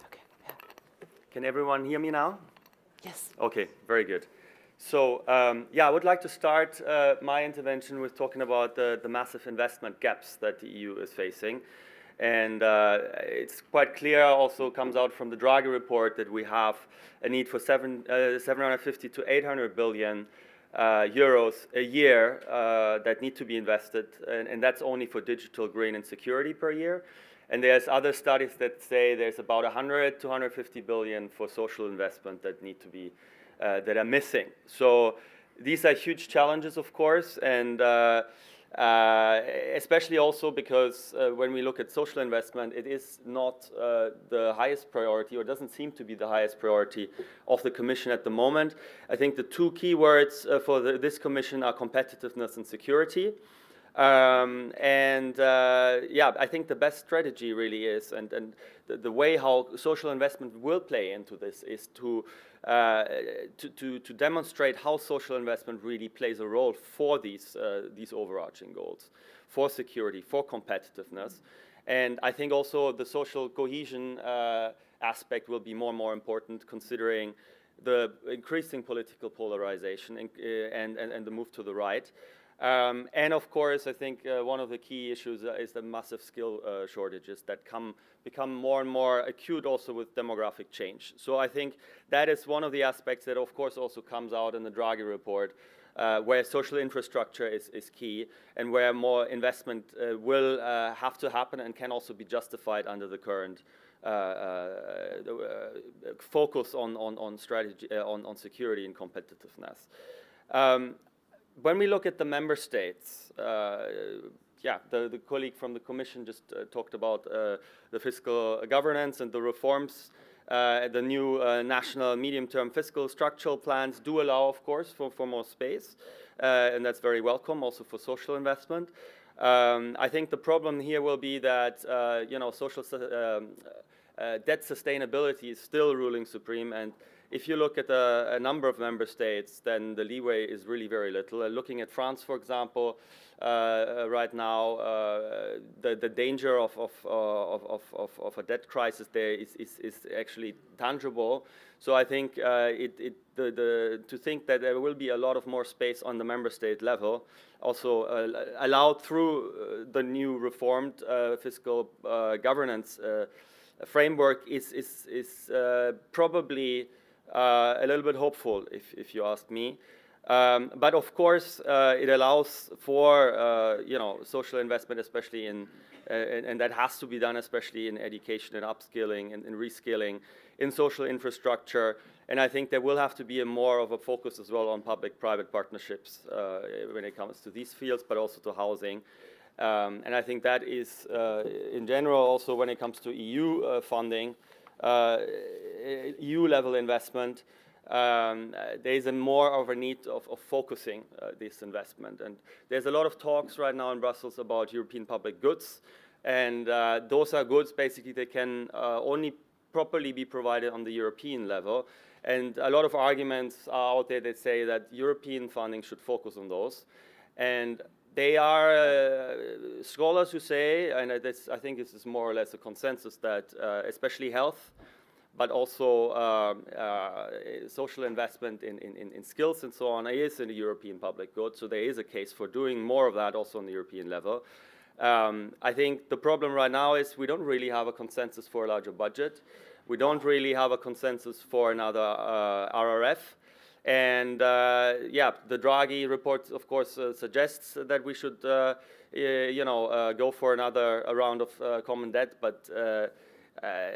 Speaker 3: Okay, yeah.
Speaker 1: Can everyone hear me now?
Speaker 3: Yes.
Speaker 1: Okay, very good. So, I would like to start my intervention with talking about the massive investment gaps that the EU is facing. And it's quite clear, also comes out from the Draghi report, that we have a need for 750 to 800 billion euros a year that need to be invested, and that's only for digital, green, and security per year. And there's other studies that say there's about 100 to 150 billion for social investment that need to be that are missing. So these are huge challenges, of course, and especially also because when we look at social investment, it is not the highest priority, or doesn't seem to be the highest priority of the Commission at the moment. I think the two key words for this Commission are competitiveness and security. I think the best strategy really is, and the way how social investment will play into this is to demonstrate how social investment really plays a role for these overarching goals, for security, for competitiveness. And I think also the social cohesion aspect will be more and more important, considering the increasing political polarization and the move to the right. And of course, I think one of the key issues is the massive skill shortages that become more and more acute also with demographic change. So I think that is one of the aspects that of course also comes out in the Draghi report, where social infrastructure is key, and where more investment will have to happen and can also be justified under the current focus on strategy, on security and competitiveness. When we look at the member states, yeah, the colleague from the Commission just talked about the fiscal governance and the reforms. The new national medium-term fiscal structural plans do allow, of course, for more space, and that's very welcome, also for social investment. I think the problem here will be that social debt sustainability is still ruling supreme, and if you look at a number of member states, then the leeway is really very little. Looking at France, for example, right now, the danger of a debt crisis there is actually tangible. So I think to think that there will be a lot of more space on the member state level, also allowed through the new reformed fiscal governance framework is probably a little bit hopeful, if you ask me. But of course, it allows for social investment, especially in, and that has to be done, especially in education and upskilling and reskilling, in social infrastructure. And I think there will have to be more of a focus as well on public-private partnerships when it comes to these fields, but also to housing. And I think that is, in general, also when it comes to EU funding, EU-level investment, there is more of a need of focusing this investment. And there's a lot of talks right now in Brussels about European public goods. And those are goods, basically, that can only properly be provided on the European level. And a lot of arguments are out there that say that European funding should focus on those. And they are scholars who say, and I think this is more or less a consensus, that especially health, but also social investment in skills and so on is in the European public good. So there is a case for doing more of that also on the European level. I think the problem right now is we don't really have a consensus for a larger budget. We don't really have a consensus for another RRF. And yeah, the Draghi report, of course, suggests that we should, go for another round of common debt. But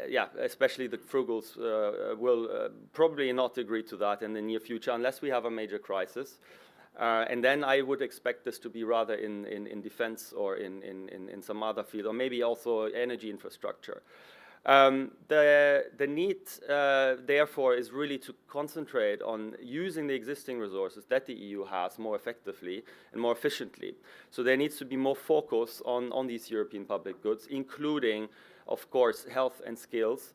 Speaker 1: yeah, especially the frugals will probably not agree to that in the near future unless we have a major crisis. And then I would expect this to be rather in defense or in some other field, or maybe also energy infrastructure. The need, therefore, is really to concentrate on using the existing resources that the EU has more effectively and more efficiently. So there needs to be more focus on these European public goods, including, of course, health and skills.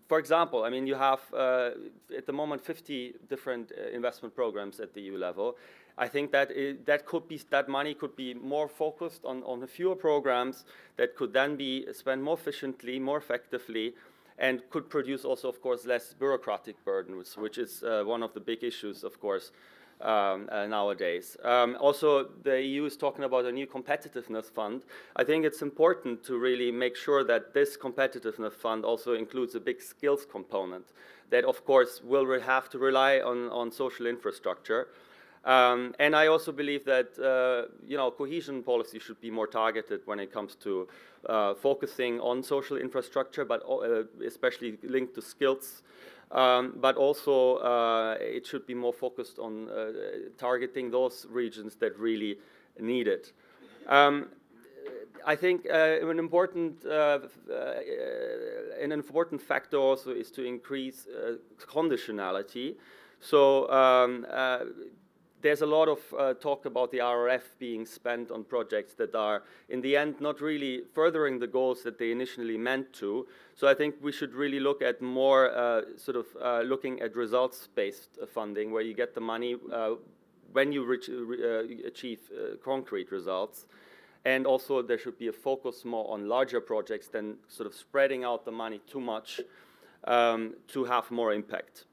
Speaker 1: For example, I mean, you have at the moment 50 different investment programs at the EU level. I think that that money could be more focused on the fewer programs that could then be spent more efficiently, more effectively, and could produce also, of course, less bureaucratic burdens, which is one of the big issues, of course, nowadays. Also, the EU is talking about a new competitiveness fund. I think it's important to really make sure that this competitiveness fund also includes a big skills component that, of course, will have to rely on social infrastructure. And I also believe that cohesion policy should be more targeted when it comes to focusing on social infrastructure, but especially linked to skills. But also it should be more focused on targeting those regions that really need it. I think an important factor also is to increase conditionality. So there's a lot of talk about the RRF being spent on projects that are, in the end, not really furthering the goals that they initially meant to. So I think we should really look at more looking at results-based funding, where you get the money when you achieve concrete results. And also there should be a focus more on larger projects than sort of spreading out the money too much to have more impact.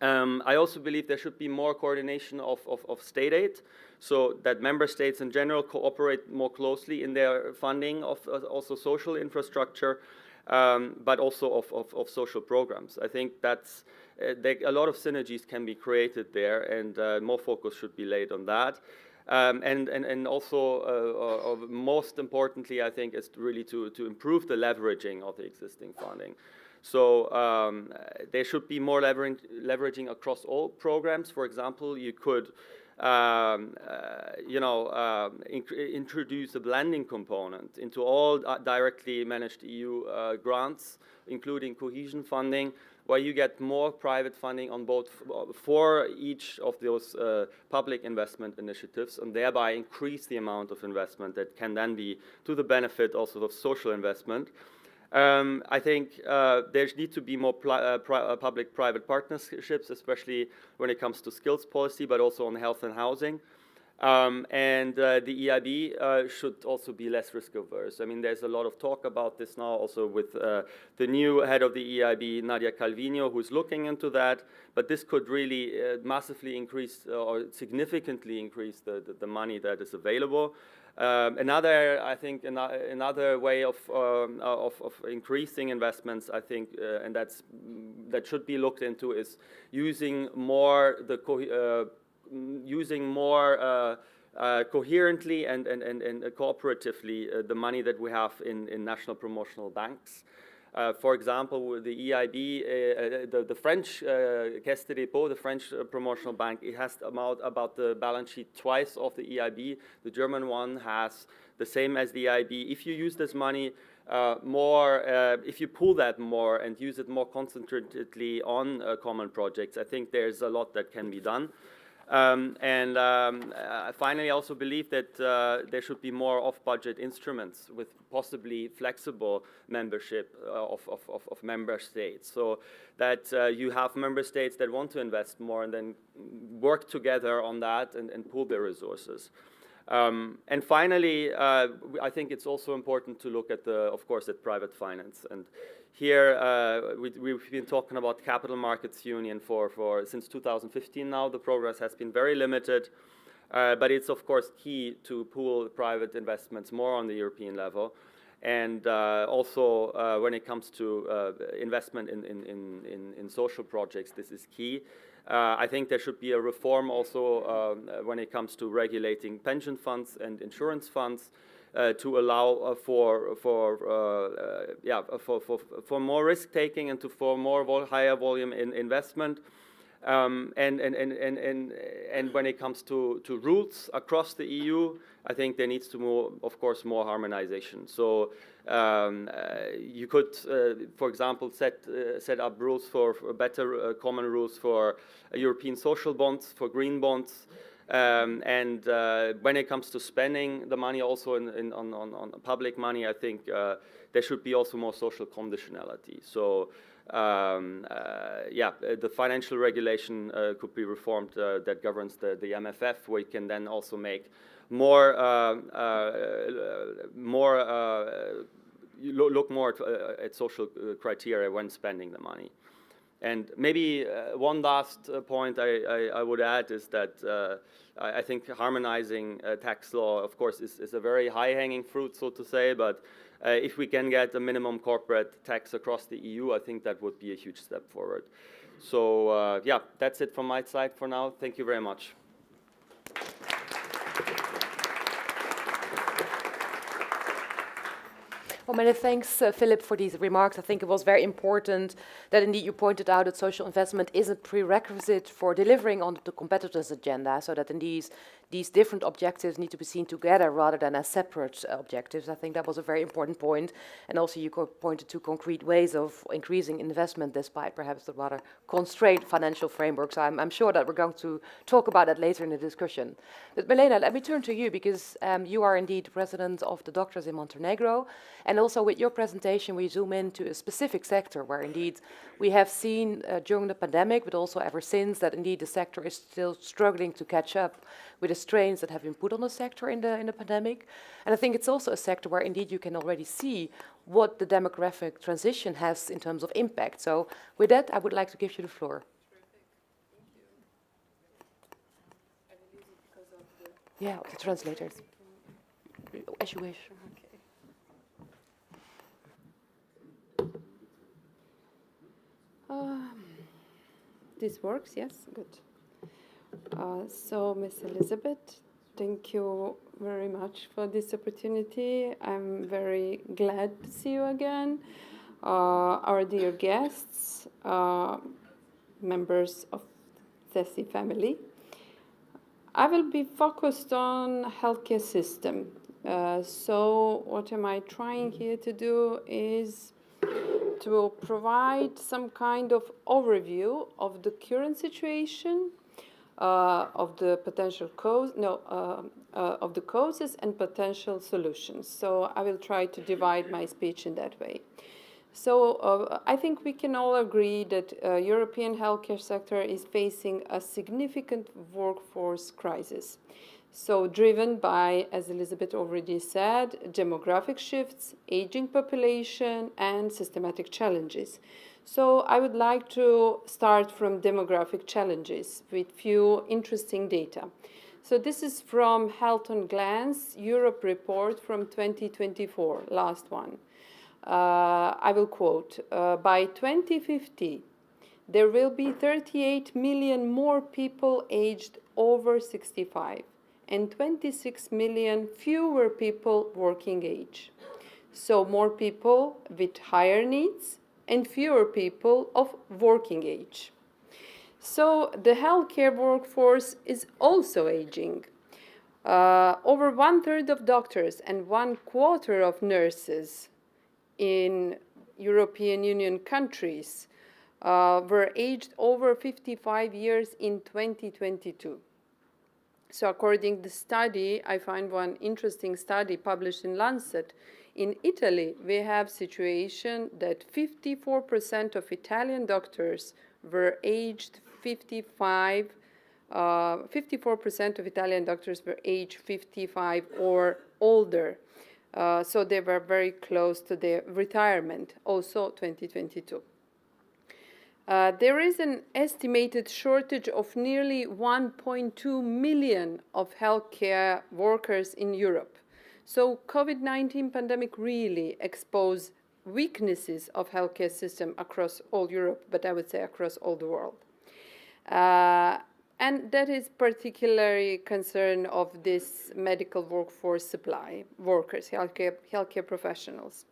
Speaker 1: I also believe there should be more coordination of state aid, so that member states in general cooperate more closely in their funding of also social infrastructure, but also of social programs. I think that's a lot of synergies can be created there, and more focus should be laid on that. And also, most importantly, I think, is really to improve the leveraging of the existing funding. So there should be more leveraging across all programs. For example, you could introduce a blending component into all directly managed EU grants, including cohesion funding, where you get more private funding on both for each of those public investment initiatives, and thereby increase the amount of investment that can then be to the benefit also of social investment. I think there need to be more public-private partnerships, especially when it comes to skills policy, but also on health and housing. And the EIB should also be less risk-averse. I mean, there's a lot of talk about this now, also with the new head of the EIB, Nadia Calvino, who's looking into that. But this could really massively increase or significantly increase the money that is available. I think another way of increasing investments, I think, and that should be looked into, is using more coherently and cooperatively the money that we have in national promotional banks. For example, the EIB, the French Caisse de dépôt, the French promotional bank, it has about the balance sheet twice of the EIB. The German one has the same as the EIB. If you use this money if you pool that more and use it more concentratedly on common projects, I think there's a lot that can be done. Finally, I also believe that there should be more off-budget instruments with possibly flexible membership of member states, so that you have member states that want to invest more and then work together on that and pool their resources. And finally, I think it's also important to look at of course, at private finance. And here, we've been talking about capital markets union since 2015 now. The progress has been very limited, but it's of course key to pool private investments more on the European level. And also when it comes to investment in social projects, this is key. I think there should be a reform also when it comes to regulating pension funds and insurance funds, to allow for more risk taking and for more higher volume in investment, and when it comes to rules across the EU, I think there needs to more harmonization. So you could, for example, set up rules for better common rules for European social bonds, for green bonds. And when it comes to spending the money also on public money, I think there should be also more social conditionality. So the financial regulation could be reformed that governs the MFF, where you can then also make look more at social criteria when spending the money. And maybe one last point I would add is that I think harmonizing tax law, of course, is a very high-hanging fruit, so to say, but if we can get a minimum corporate tax across the EU, I think that would be a huge step forward. So that's it from my side for now. Thank you very much.
Speaker 3: Well, many thanks, Philip, for these remarks. I think it was very important that indeed you pointed out that social investment is a prerequisite for delivering on the competitiveness agenda, so that indeed these different objectives need to be seen together rather than as separate objectives. I think that was a very important point. And also you pointed to concrete ways of increasing investment despite perhaps the rather constrained financial frameworks. I'm sure that we're going to talk about that later in the discussion. But Milena, let me turn to you, because you are indeed president of the doctors in Montenegro. And also with your presentation, we zoom into a specific sector where indeed we have seen during the pandemic, but also ever since, that indeed the sector is still struggling to catch up with the strains that have been put on the sector in the pandemic. And I think it's also a sector where indeed you can already see what the demographic transition has in terms of impact. So with that, I would like to give you the floor. Yeah, the translators. As you wish.
Speaker 7: This works, yes? Good. So, Ms. Elizabeth, thank you very much for this opportunity. I'm very glad to see you again. Our dear guests, members of CESI family. I will be focused on healthcare system. So what am I trying here to do is to provide some kind of overview of the current situation, of the potential of the causes and potential solutions. So I will try to divide my speech in that way. So I think we can all agree that European healthcare sector is facing a significant workforce crisis. So driven by, as Elizabeth already said, demographic shifts, aging population, and systematic challenges. So I would like to start from demographic challenges with few interesting data. So this is from Health on Glance Europe report from 2024, last one. I will quote, by 2050, there will be 38 million more people aged over 65 and 26 million fewer people working age. So more people with higher needs and fewer people of working age. So the healthcare workforce is also aging. Over 1/3 of doctors and 1/4 of nurses in European Union countries were aged over 55 years in 2022. So according to the study, I find one interesting study published in Lancet. In Italy, we have situation that 54% of Italian doctors were aged 55, 54% of Italian doctors were aged 55 or older. So they were very close to their retirement, also 2022. There is an estimated shortage of nearly 1.2 million of healthcare workers in Europe. So COVID-19 pandemic really exposed weaknesses of healthcare system across all Europe, but I would say across all the world. And that is particularly concern of this medical workforce supply, workers, healthcare professionals.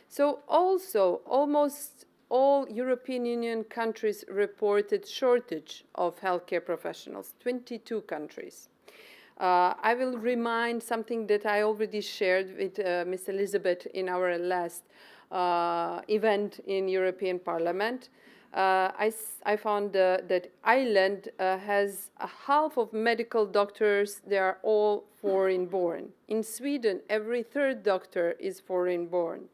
Speaker 7: So also almost all European Union countries reported shortage of healthcare professionals, 22 countries. I will remind something that I already shared with Ms. Elizabeth in our last event in European Parliament. I found that Ireland has a half of medical doctors, they are all foreign born. In Sweden, every third doctor is foreign born.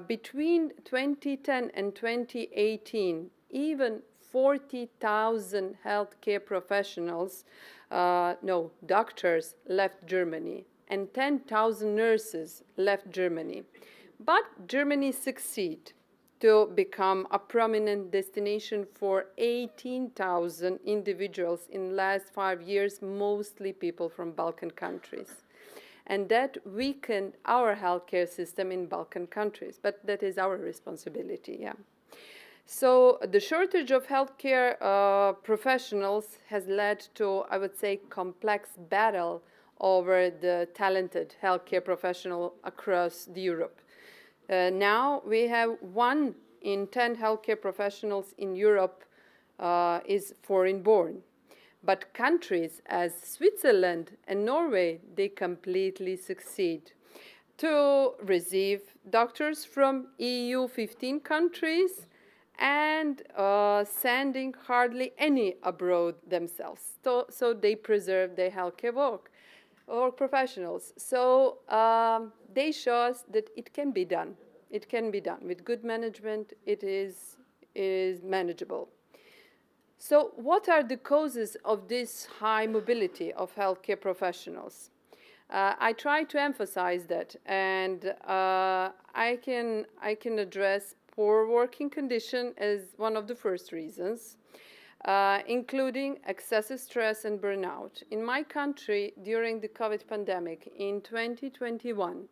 Speaker 7: Between 2010 and 2018, even 40,000 healthcare professionals, doctors left Germany, and 10,000 nurses left Germany. But Germany succeeded to become a prominent destination for 18,000 individuals in the last 5 years, mostly people from Balkan countries. And that weakened our healthcare system in Balkan countries, but that is our responsibility, yeah. So the shortage of healthcare professionals has led to, I would say, complex battle over the talented healthcare professional across Europe. Now we have 1 in 10 healthcare professionals in Europe is foreign born. But countries as Switzerland and Norway, they completely succeed to receive doctors from EU 15 countries and sending hardly any abroad themselves. So they preserve their healthcare work professionals. So they show us that it can be done. It can be done. With good management, it is manageable. So what are the causes of this high mobility of healthcare professionals? I try to emphasize that, and I can address poor working condition as one of the first reasons, including excessive stress and burnout. In my country, during the COVID pandemic in 2021,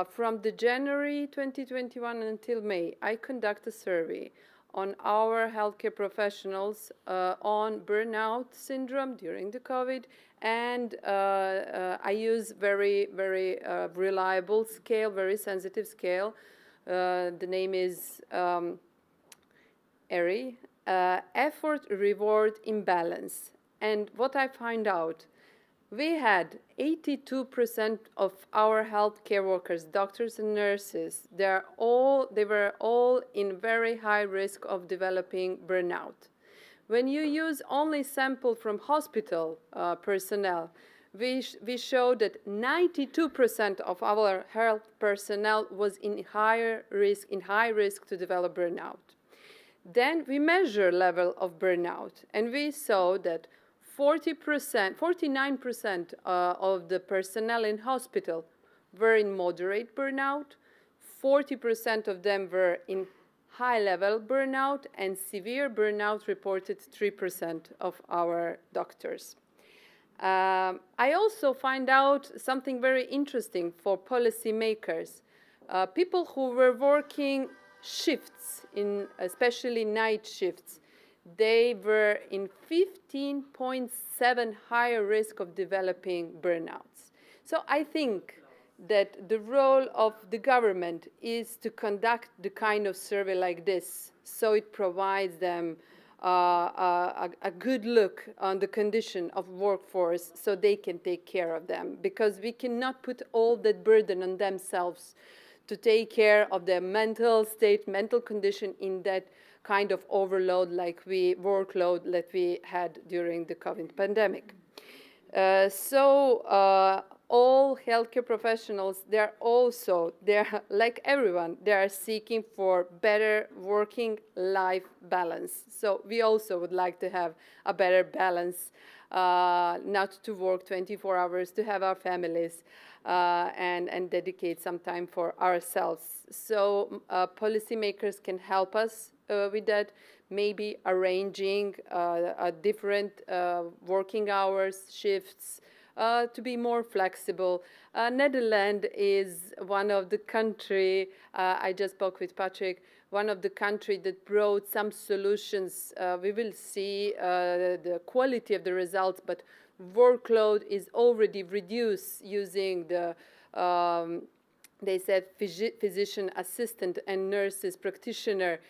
Speaker 7: from the January 2021 until May, I conduct a survey on our healthcare professionals on burnout syndrome during the COVID, and I use very reliable scale, very sensitive scale. The name is ERI, effort reward imbalance, And what I find out, we had 82% of our healthcare workers, doctors and nurses, they were all in very high risk of developing burnout. When you use only sample from hospital personnel, we show that 92% of our health personnel was in high risk to develop burnout. Then we measure level of burnout, and we saw that 49% of the personnel in hospital were in moderate burnout, 40% of them were in high-level burnout, and severe burnout reported 3% of our doctors. I also find out something very interesting for policymakers. People who were working shifts, especially night shifts, they were in 15.7 higher risk of developing burnouts. So I think that the role of the government is to conduct the kind of survey like this, so it provides them a good look on the condition of workforce so they can take care of them, because we cannot put all that burden on themselves to take care of their mental state, mental condition in that kind of overload workload that we had during the COVID pandemic. All healthcare professionals, they're like everyone, they are seeking for better working-life balance. So we also would like to have a better balance, not to work 24 hours, to have our families, and dedicate some time for ourselves. So policymakers can help us with that, maybe arranging different working hours, shifts, to be more flexible. Netherlands is one of the country, I just spoke with Patrick, one of the country that brought some solutions. We will see the quality of the results, but workload is already reduced using the, they said, physician assistant and nurses practitioner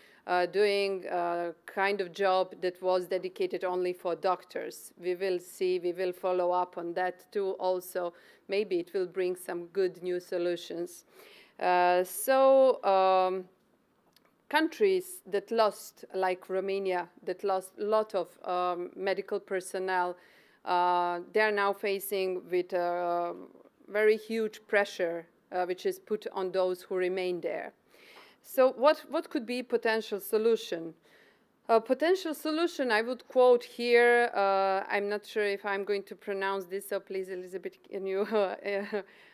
Speaker 7: doing a kind of job that was dedicated only for doctors. We will see, we will follow up on that too also. Maybe it will bring some good new solutions. Countries that lost, like Romania, that lost a lot of medical personnel, they are now facing with very huge pressure which is put on those who remain there. So what could be potential solution? A potential solution, I would quote here, I'm not sure if I'm going to pronounce this, so please, Elizabeth, can you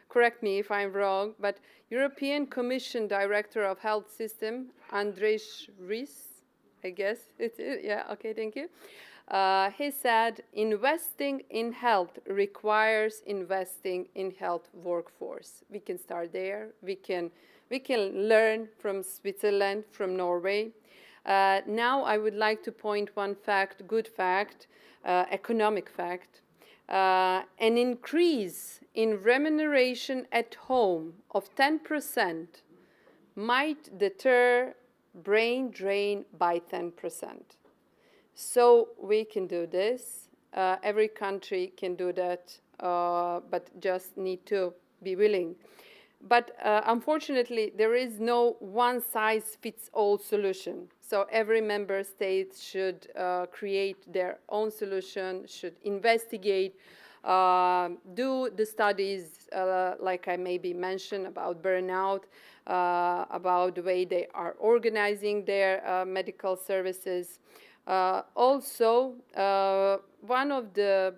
Speaker 7: correct me if I'm wrong, but European Commission Director of Health System, Andrés Ries, I guess, yeah, okay, thank you. He said, investing in health requires investing in health workforce. We can start there. We can learn from Switzerland, from Norway. Now I would like to point one fact, good fact, economic fact. An increase in remuneration at home of 10% might deter brain drain by 10%. So we can do this. Every country can do that, but just need to be willing. But unfortunately, there is no one-size-fits-all solution. So every member state should create their own solution, should investigate, do the studies, like I maybe mentioned, about burnout, about the way they are organizing their medical services. Also, one of the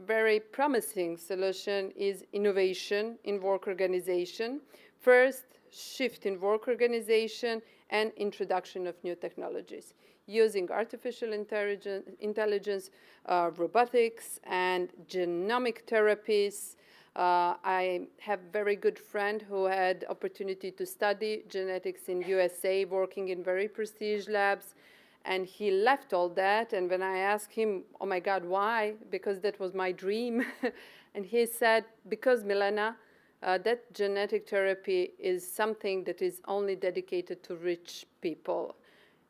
Speaker 7: very promising solution is innovation in work organization. First, shift in work organization and introduction of new technologies using artificial intelligence, robotics, and genomic therapies. I have a very good friend who had opportunity to study genetics in USA, working in very prestigious labs. And he left all that, and when I asked him, oh my God, why? Because that was my dream. And he said, because Milena, that genetic therapy is something that is only dedicated to rich people.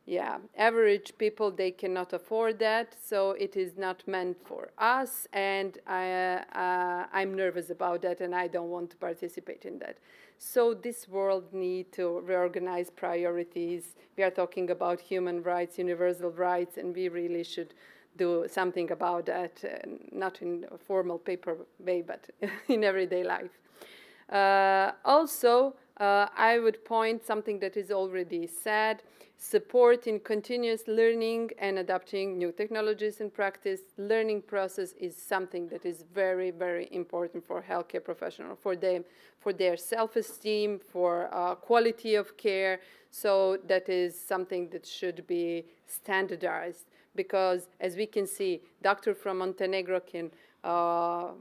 Speaker 7: Yeah, average people, they cannot afford that, so it is not meant for us, and I'm nervous about that, and I don't want to participate in that. So this world need to reorganize priorities. We are talking about human rights, universal rights, and we really should do something about that, not in a formal paper way, but in everyday life. Also, I would point something that is already said, support in continuous learning and adapting new technologies in practice. Learning process is something that is very, very important for healthcare professionals, for them, for their self-esteem, for quality of care. So that is something that should be standardized, because as we can see, doctor from Montenegro can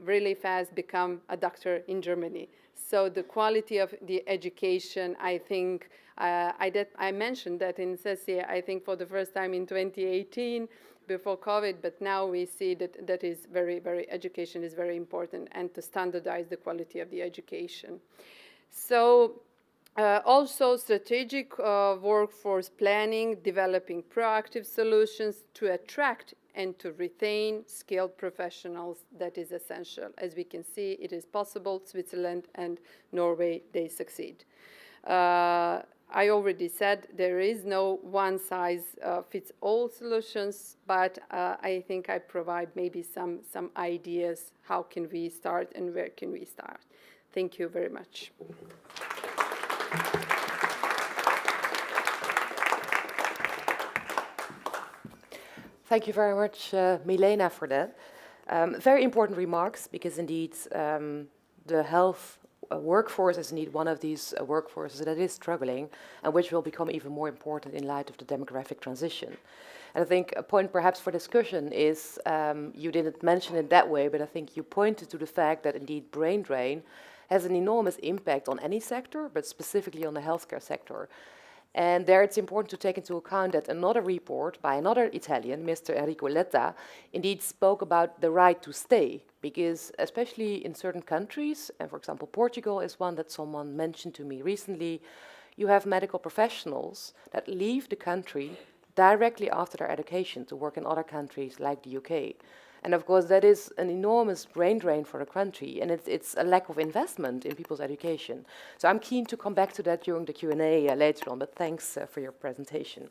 Speaker 7: really fast become a doctor in Germany. So the quality of the education, I think, I mentioned that in CESI, I think for the first time in 2018, before COVID, but now we see that that is very, very, education is very important, and to standardize the quality of the education. So also strategic workforce planning, developing proactive solutions to attract and to retain skilled professionals, that is essential. As we can see, it is possible. Switzerland and Norway, they succeed. I already said there is no one-size-fits-all solutions, but I think I provide maybe some ideas how can we start and where can we start. Thank you very much.
Speaker 3: Thank you very much, Milena, for that. Very important remarks, because indeed the health workforce is indeed one of these workforces that is struggling, and which will become even more important in light of the demographic transition. And I think a point perhaps for discussion is, you didn't mention it that way, but I think you pointed to the fact that indeed brain drain has an enormous impact on any sector, but specifically on the healthcare sector. And there it's important to take into account that another report by another Italian, Mr. Enrico Letta, indeed spoke about the right to stay, because especially in certain countries, and for example Portugal is one that someone mentioned to me recently, you have medical professionals that leave the country directly after their education to work in other countries like the UK. And of course, that is an enormous brain drain for the country, and it's a lack of investment in people's education. So I'm keen to come back to that during the Q&A later on, but thanks for your presentation.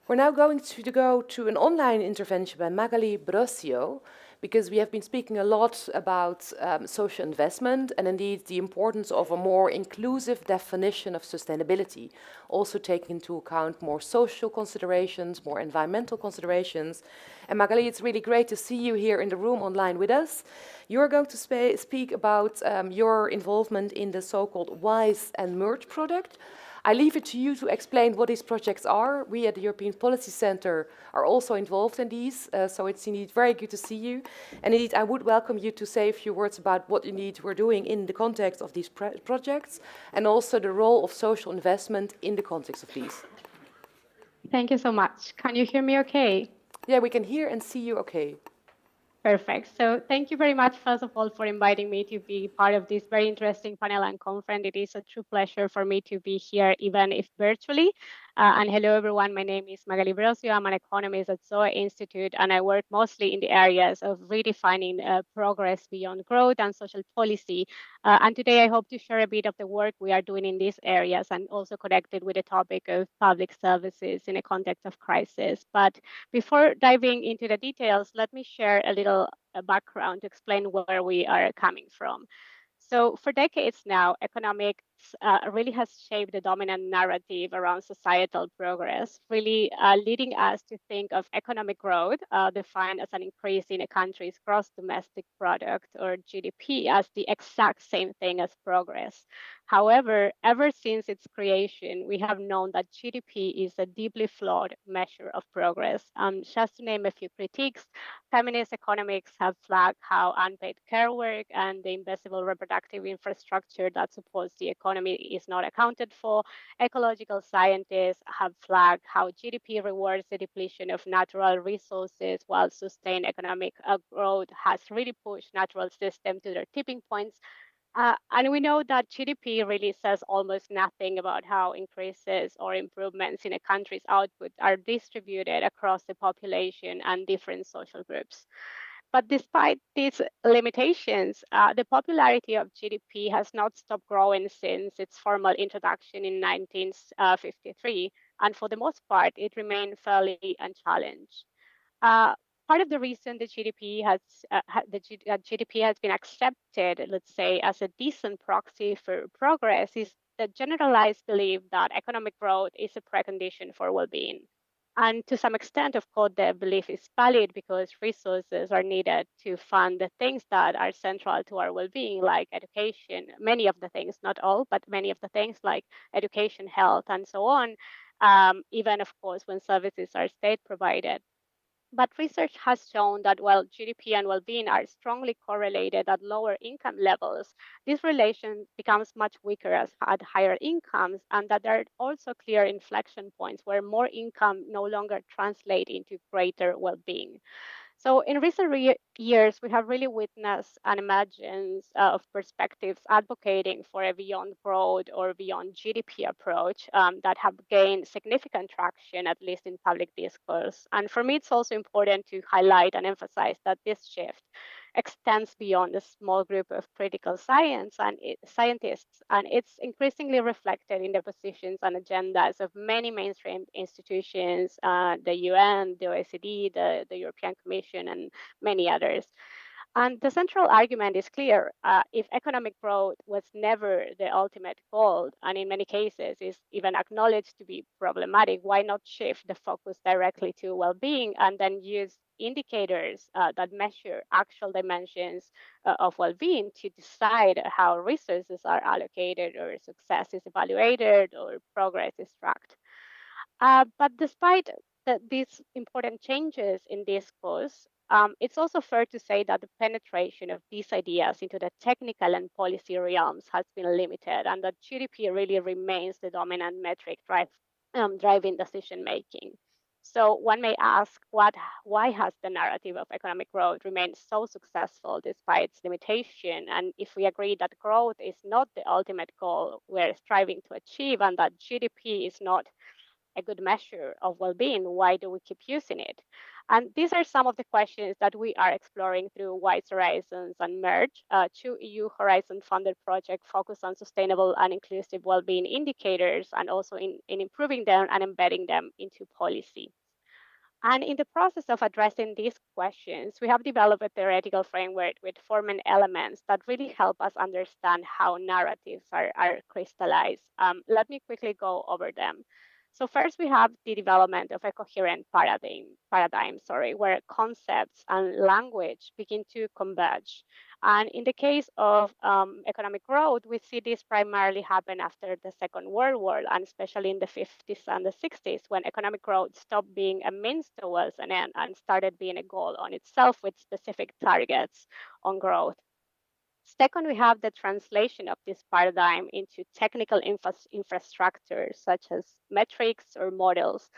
Speaker 3: We're now going to go to an online intervention by Magali Brosio, because we have been speaking a lot about social investment and indeed the importance of a more inclusive definition of sustainability, also taking into account more social considerations, more environmental considerations. And Magali, it's really great to see you here in the room online with us. You're going to speak about your involvement in the so-called WISE and MERGE project. I leave it to you to explain what these projects are. We at the European Policy Center are also involved in these, so it's indeed very good to see you. And indeed, I would welcome you to say a few words about what indeed we're doing in the context of these projects, and also the role of social investment in the context of these.
Speaker 8: Thank you so much. Can you hear me okay?
Speaker 3: Yeah, we can hear and see you okay.
Speaker 8: Perfect. So thank you very much, first of all, for inviting me to be part of this very interesting panel and conference. It is a true pleasure for me to be here, even if virtually. And hello, everyone. My name is Magali Brosio. I'm an economist at SOA Institute, and I work mostly in the areas of redefining progress beyond growth and social policy. And today, I hope to share a bit of the work we are doing in these areas, and also connected with the topic of public services in a context of crisis. But before diving into the details, let me share a little background to explain where we are coming from. So for decades now, economics really has shaped the dominant narrative around societal progress, really leading us to think of economic growth, defined as an increase in a country's gross domestic product, or GDP, as the exact same thing as progress. However, ever since its creation, we have known that GDP is a deeply flawed measure of progress. Just to name a few critiques, feminist economics have flagged how unpaid care work and the invisible reproductive infrastructure that supports the economy is not accounted for. Ecological scientists have flagged how GDP rewards the depletion of natural resources, while sustained economic growth has really pushed natural systems to their tipping points. And we know that GDP really says almost nothing about how increases or improvements in a country's output are distributed across the population and different social groups. But despite these limitations, the popularity of GDP has not stopped growing since its formal introduction in 1953, and for the most part, it remained fairly unchallenged. Uh, Part of the reason the GDP GDP has been accepted, let's say, as a decent proxy for progress is the generalized belief that economic growth is a precondition for well-being. And to some extent, of course, the belief is valid because resources are needed to fund the things that are central to our well-being, like education, many of the things, not all, but many of the things like education, health, and so on, even, of course, when services are state provided. But research has shown that while GDP and well-being are strongly correlated at lower income levels, this relation becomes much weaker at higher incomes, and that there are also clear inflection points where more income no longer translate into greater well-being. So in recent years, we have really witnessed an emergence of perspectives advocating for a beyond growth or beyond GDP approach that have gained significant traction, at least in public discourse. And for me, it's also important to highlight and emphasize that this shift extends beyond a small group of critical scientists, and it's increasingly reflected in the positions and agendas of many mainstream institutions, the UN, the OECD, the European Commission, and many others. And the central argument is clear. If economic growth was never the ultimate goal, and in many cases is even acknowledged to be problematic, why not shift the focus directly to well-being and then use indicators that measure actual dimensions of well-being to decide how resources are allocated or success is evaluated or progress is tracked. But despite these important changes in discourse, it's also fair to say that the penetration of these ideas into the technical and policy realms has been limited, and that GDP really remains the dominant metric driving decision making. So one may ask, why has the narrative of economic growth remained so successful despite its limitation? And if we agree that growth is not the ultimate goal we're striving to achieve, and that GDP is not a good measure of well-being, why do we keep using it? And these are some of the questions that we are exploring through Wise Horizons and Merge, two EU Horizon-funded projects focused on sustainable and inclusive well-being indicators, and also in improving them and embedding them into policy. And in the process of addressing these questions, we have developed a theoretical framework with four main elements that really help us understand how narratives are crystallized. Let me quickly go over them. So first, we have the development of a coherent paradigm, where concepts and language begin to converge. And in the case of economic growth, we see this primarily happen after the Second World War, and especially in the 50s and the 60s, when economic growth stopped being a means towards an end and started being a goal on itself with specific targets on growth. Second, we have the translation of this paradigm into technical infrastructure, such as metrics or models.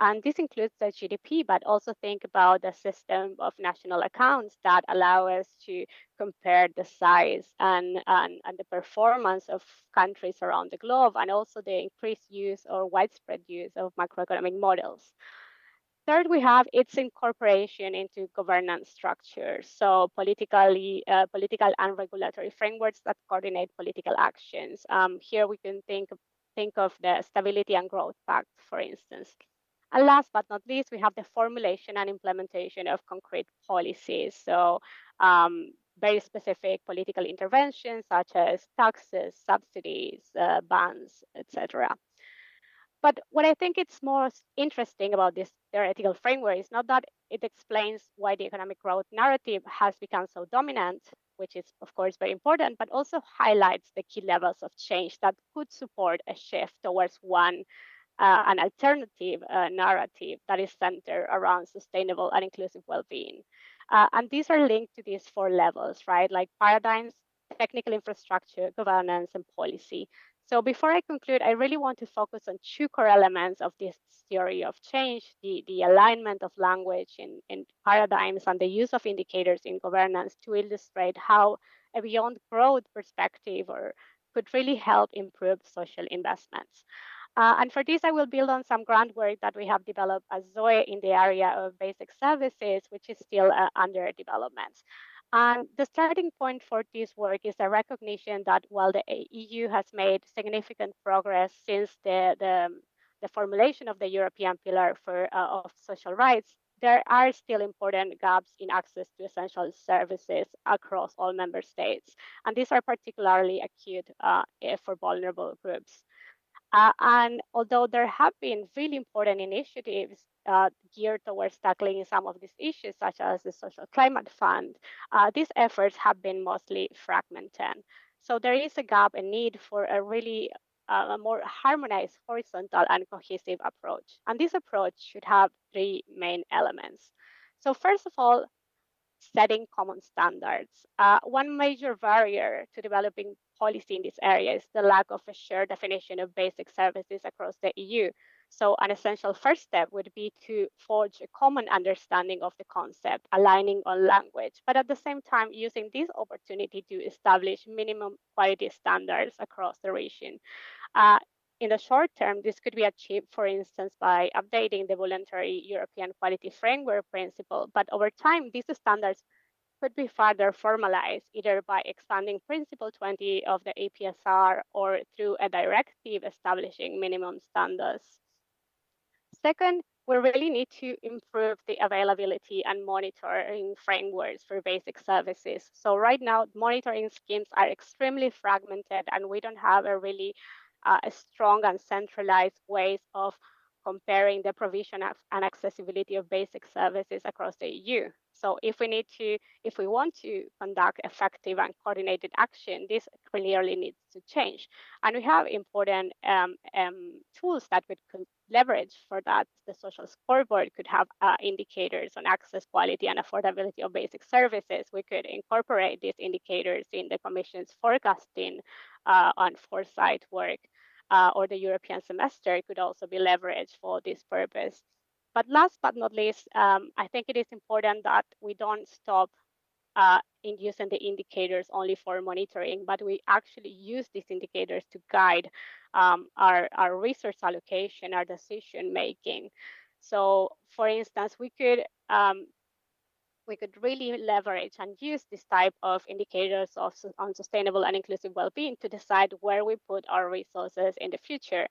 Speaker 8: And this includes the GDP, but also think about the system of national accounts that allow us to compare the size and the performance of countries around the globe, and also the increased use or widespread use of macroeconomic models. Third, we have its incorporation into governance structures, so political and regulatory frameworks that coordinate political actions. Here we can think of the Stability and Growth Pact, for instance. And last but not least, we have the formulation and implementation of concrete policies. So very specific political interventions such as taxes, subsidies, bans, etc. But what I think it's most interesting about this theoretical framework is not that it explains why the economic growth narrative has become so dominant, which is of course very important, but also highlights the key levels of change that could support a shift towards an alternative narrative that is centered around sustainable and inclusive well-being. And these are linked to these four levels, right? Like paradigms, technical infrastructure, governance, and policy. So before I conclude, I really want to focus on two core elements of this theory of change, the alignment of language in paradigms and the use of indicators in governance to illustrate how a beyond growth perspective or could really help improve social investments. And for this, I will build on some groundwork that we have developed as Zoe in the area of basic services, which is still under development. And the starting point for this work is a recognition that while the EU has made significant progress since the formulation of the European Pillar of Social Rights, there are still important gaps in access to essential services across all member states. And these are particularly acute for vulnerable groups. And although there have been really important initiatives geared towards tackling some of these issues, such as the Social Climate Fund, these efforts have been mostly fragmented. So there is a gap and need for a really a more harmonized, horizontal, and cohesive approach. And this approach should have three main elements. So first of all, setting common standards. One major barrier to developing policy in this area is the lack of a shared definition of basic services across the EU. So an essential first step would be to forge a common understanding of the concept, aligning on language, but at the same time using this opportunity to establish minimum quality standards across the region. In the short term, this could be achieved, for instance, by updating the voluntary European Quality Framework principle. But over time, these standards could be further formalized, either by expanding Principle 20 of the APSR or through a directive establishing minimum standards. Second, we really need to improve the availability and monitoring frameworks for basic services. So right now, monitoring schemes are extremely fragmented, and we don't have a really a strong and centralized ways of comparing the provision of and accessibility of basic services across the EU. So if we want to conduct effective and coordinated action, this clearly needs to change. And we have important tools that we could leverage for that. The social scoreboard could have indicators on access, quality, and affordability of basic services. We could incorporate these indicators in the Commission's forecasting on foresight work, or the European semester could also be leveraged for this purpose. But last but not least, I think it is important that we don't stop in using the indicators only for monitoring, but we actually use these indicators to guide our resource allocation, our decision making. So, for instance, we could really leverage and use this type of indicators on sustainable and inclusive well-being to decide where we put our resources in the future.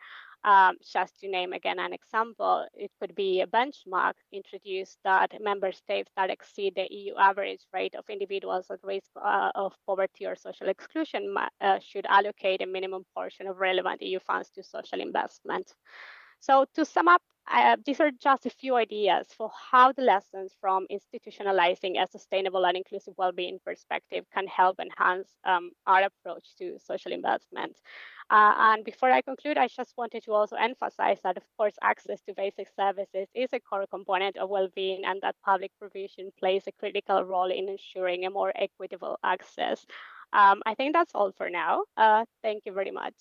Speaker 8: Just to name again an example, it could be a benchmark introduced that member states that exceed the EU average rate of individuals at risk of poverty or social exclusion should allocate a minimum portion of relevant EU funds to social investment. So to sum up, these are just a few ideas for how the lessons from institutionalizing a sustainable and inclusive well-being perspective can help enhance our approach to social investment. And before I conclude, I just wanted to also emphasize that, of course, access to basic services is a core component of well-being, and that public provision plays a critical role in ensuring a more equitable access. I think that's all for now. Thank you very much.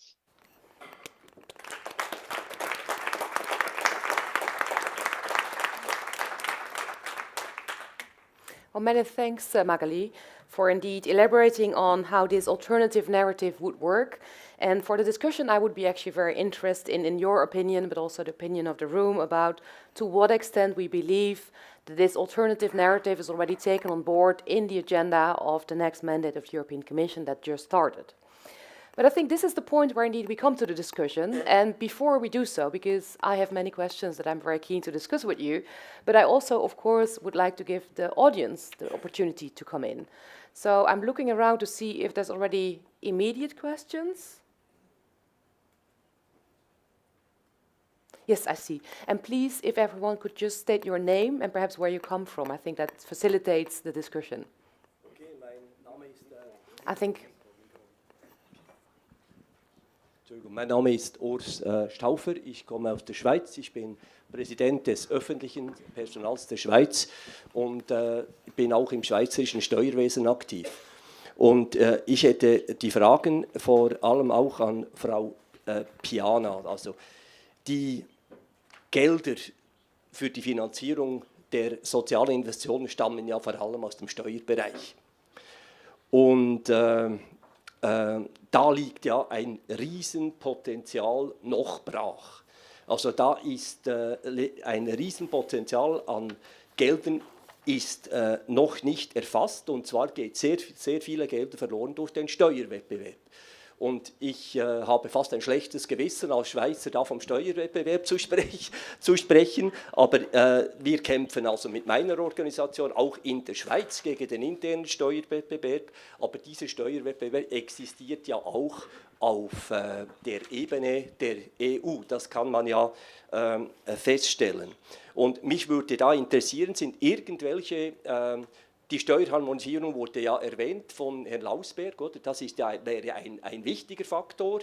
Speaker 3: Well, many thanks, Magali, for indeed elaborating on how this alternative narrative would work. And for the discussion, I would be actually very interested in your opinion, but also the opinion of the room about to what extent we believe that this alternative narrative is already taken on board in the agenda of the next mandate of the European Commission that just started. But I think this is the point where indeed we come to the discussion. And before we do so, because I have many questions that I'm very keen to discuss with you, but I also, of course, would like to give the audience the opportunity to come in. So I'm looking around to see if there's already immediate questions. Yes, I see. And please, if everyone could just state your name and perhaps where you come from. I think that facilitates the discussion.
Speaker 9: Okay, mein Name ist...
Speaker 3: I think...
Speaker 9: Mein Name ist Urs Stauffer, ich komme aus der Schweiz, ich bin Präsident des öffentlichen Personals der Schweiz und bin auch im schweizerischen Steuerwesen aktiv. Und ich hätte die Fragen vor allem auch an Frau Piana. Also die Gelder für die Finanzierung der sozialen Investitionen stammen ja vor allem aus dem Steuerbereich. Und da liegt ja ein Riesenpotenzial noch brach. Also da ist ein Riesenpotenzial an Geldern ist noch nicht erfasst, und zwar geht sehr viele Gelder verloren durch den Steuerwettbewerb. Und ich habe fast ein schlechtes Gewissen als Schweizer, da vom Steuerwettbewerb zu sprechen. Aber wir kämpfen also mit meiner Organisation auch in der Schweiz gegen den internen Steuerwettbewerb. Aber dieser Steuerwettbewerb existiert ja auch auf der Ebene der EU. Das kann man ja feststellen. Und mich würde da interessieren, sind irgendwelche... Die Steuerharmonisierung wurde ja erwähnt von Herrn Lausberg, oder? Das ist ja, wäre ein wichtiger Faktor.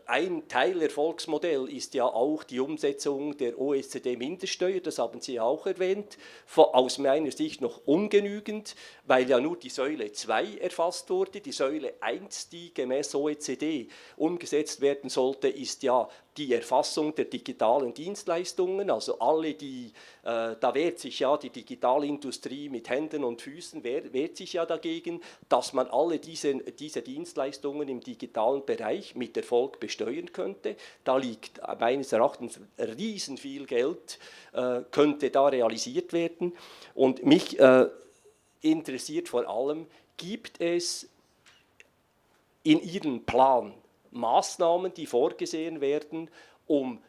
Speaker 9: Ein Teilerfolgsmodell ist ja auch die Umsetzung der OECD-Mindeststeuer, das haben Sie ja auch erwähnt, aus meiner Sicht noch ungenügend, weil ja nur die Säule 2 erfasst wurde. Die Säule 1, die gemäß OECD umgesetzt werden sollte, ist ja die Erfassung der digitalen Dienstleistungen, also alle die, da wehrt sich ja die Digitalindustrie mit Händen und Füßen, wehrt sich ja dagegen, dass man alle diese Dienstleistungen im digitalen Bereich mit Erfolg besteuern könnte. Da liegt meines Erachtens riesen viel Geld, könnte da realisiert werden. Und mich interessiert vor allem, gibt es in Ihrem Plan Maßnahmen, die vorgesehen werden, um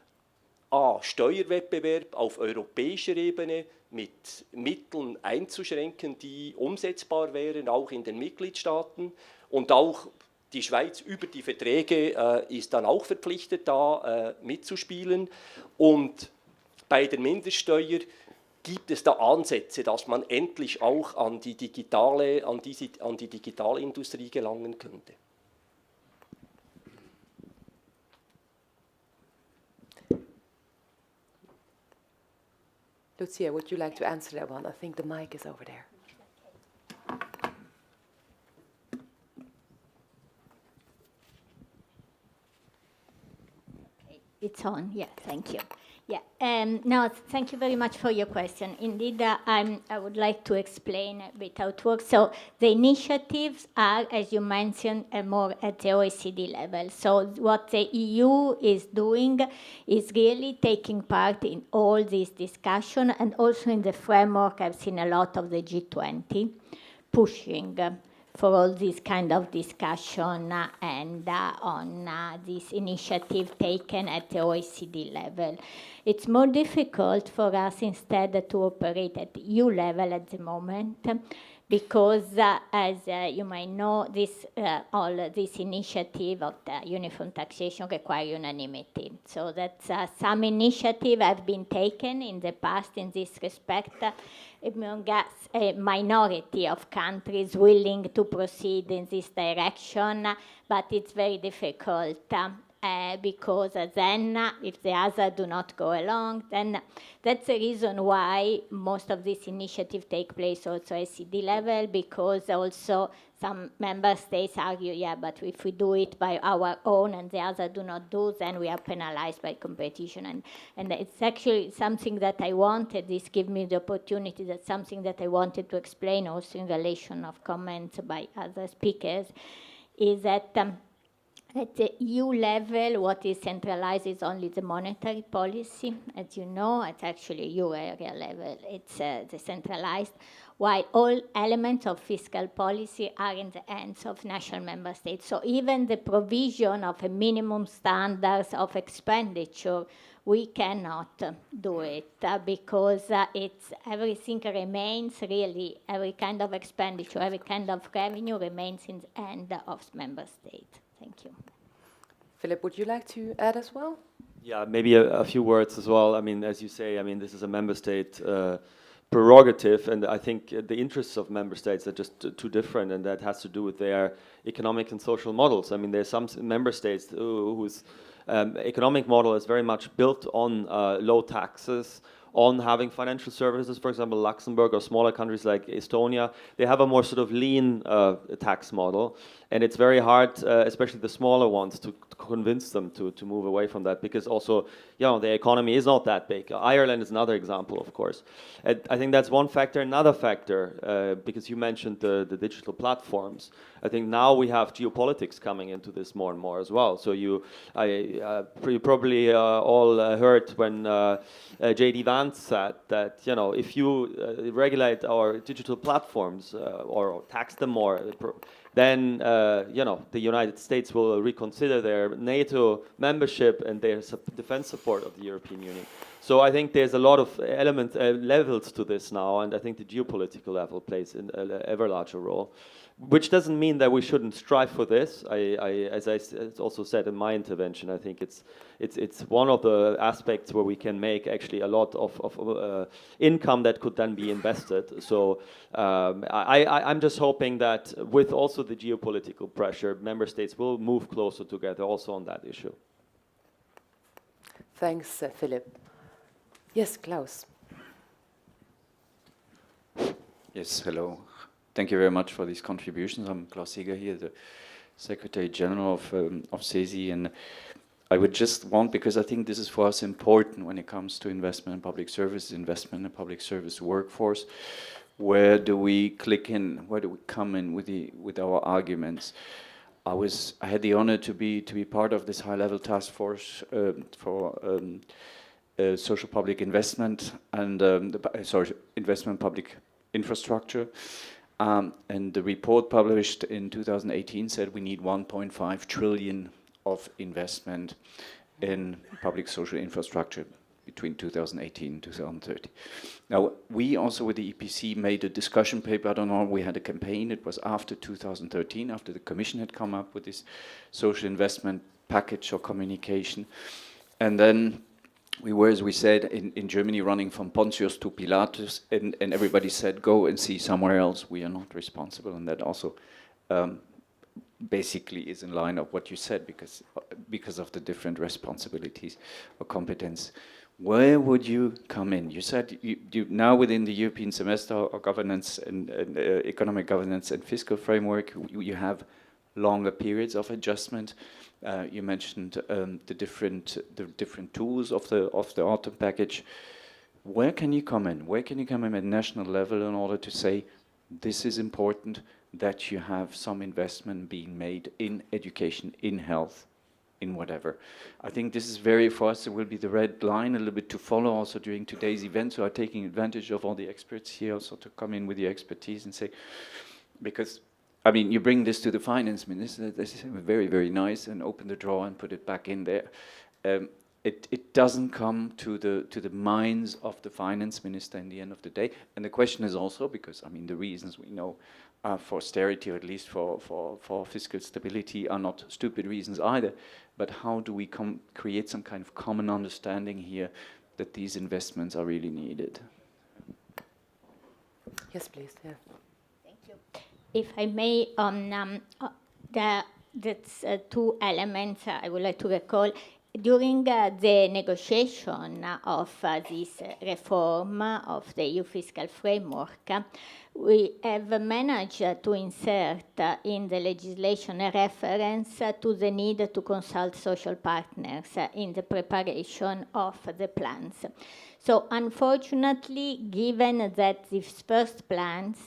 Speaker 9: Steuerwettbewerb auf europäischer Ebene mit Mitteln einzuschränken, die umsetzbar wären, auch in den Mitgliedstaaten, und auch die Schweiz über die Verträge ist dann auch verpflichtet, da mitzuspielen. Und bei der Mindeststeuer gibt es da Ansätze, dass man endlich auch an die Digitalindustrie gelangen könnte.
Speaker 3: Lucia, would you like to answer that one? I think the mic is over there.
Speaker 6: It's on, yeah, thank you. Yeah, no, thank you very much for your question. Indeed, I would like to explain a bit how it works. So the initiatives are, as you mentioned, more at the OECD level. So what the EU is doing is really taking part in all this discussion, and also in the framework, I've seen a lot of the G20 pushing for all this kind of discussion and on this initiative taken at the OECD level. It's more difficult for us instead to operate at EU level at the moment, because as you might know, all this initiative of the uniform taxation require unanimity. So that some initiatives have been taken in the past in this respect, among a minority of countries willing to proceed in this direction, but it's very difficult because then if the others do not go along, then that's the reason why most of these initiatives take place also at CD level, because also some member states argue, yeah, but if we do it by our own and the others do not do, then we are penalized by competition. And it's actually something that I wanted, this gives me the opportunity, that's something that I wanted to explain also in relation of comments by other speakers, is that at the EU level, what is centralized is only the monetary policy. As you know, it's actually EU area level, it's decentralized, while all elements of fiscal policy are in the hands of national member states. So even the provision of a minimum standards of expenditure, we cannot do it because everything remains really, every kind of expenditure, every kind of revenue remains in the hand of member states. Thank you.
Speaker 3: Philip, would you like to add as well?
Speaker 1: Yeah, maybe a few words as well. I mean, as you say, I mean, this is a member state prerogative, and I think the interests of member states are just too different, and that has to do with their economic and social models. I mean, there's some member states whose economic model is very much built on low taxes, on having financial services. For example, Luxembourg or smaller countries like Estonia, they have a more sort of lean tax model. And it's very hard, especially the smaller ones, to convince them to move away from that, because also, the economy is not that big. Ireland is another example, of course. And I think that's one factor. Another factor, because you mentioned the digital platforms, I think now we have geopolitics coming into this more and more as well. So you probably all heard when J.D. Vance said that, if you regulate our digital platforms or tax them more, then the United States will reconsider their NATO membership and their defense support of the European Union. So I think there's a lot of levels to this now, and I think the geopolitical level plays an ever larger role, which doesn't mean that we shouldn't strive for this. As I also said in my intervention, I think it's one of the aspects where we can make actually a lot of income that could then be invested. So I'm just hoping that with also the geopolitical pressure, member states will move closer together also on that issue.
Speaker 3: Thanks, Philip. Yes, Klaus.
Speaker 10: Yes, hello. Thank you very much for these contributions. I'm Klaus Seeger here, the Secretary General of CESI, and I would just want, because I think this is for us important when it comes to investment in public services, investment in public service workforce, where do we click in, where do we come in with our arguments? I had the honor to be part of this high-level task force for social public investment and investment public infrastructure. And the report published in 2018 said we need 1.5 trillion of investment in public social infrastructure between 2018 and 2030. Now, we also with the EPC made a discussion paper. I don't know, we had a campaign. It was after 2013, after the Commission had come up with this social investment package or communication. And then we were, as we said, in Germany running from Pontius to Pilatus, and everybody said, go and see somewhere else. We are not responsible. And that also basically is in line of what you said, because of the different responsibilities or competence. Where would you come in? You said you now within the European semester or governance and economic governance and fiscal framework, you have longer periods of adjustment. You mentioned the different tools of the autumn package. Where can you come in? Where can you come in at national level in order to say this is important, that you have some investment being made in education, in health, in whatever? I think this is very, for us, it will be the red line a little bit to follow also during today's event. So I'm taking advantage of all the experts here also to come in with your expertise and say, because I mean, you bring this to the finance minister, this is very, very nice, and open the drawer and put it back in there. It doesn't come to the minds of the finance minister in the end of the day. And the question is also, because I mean, the reasons we know for austerity, or at least for fiscal stability, are not stupid reasons either. But how do we create some kind of common understanding here that these investments are really needed?
Speaker 3: Yes, please. Yeah.
Speaker 6: Thank you. If I may, on that's two elements I would like to recall. During the negotiation of this reform of the EU fiscal framework, we have managed to insert in the legislation a reference to the need to consult social partners in the preparation of the plans. So unfortunately, given that these first plans,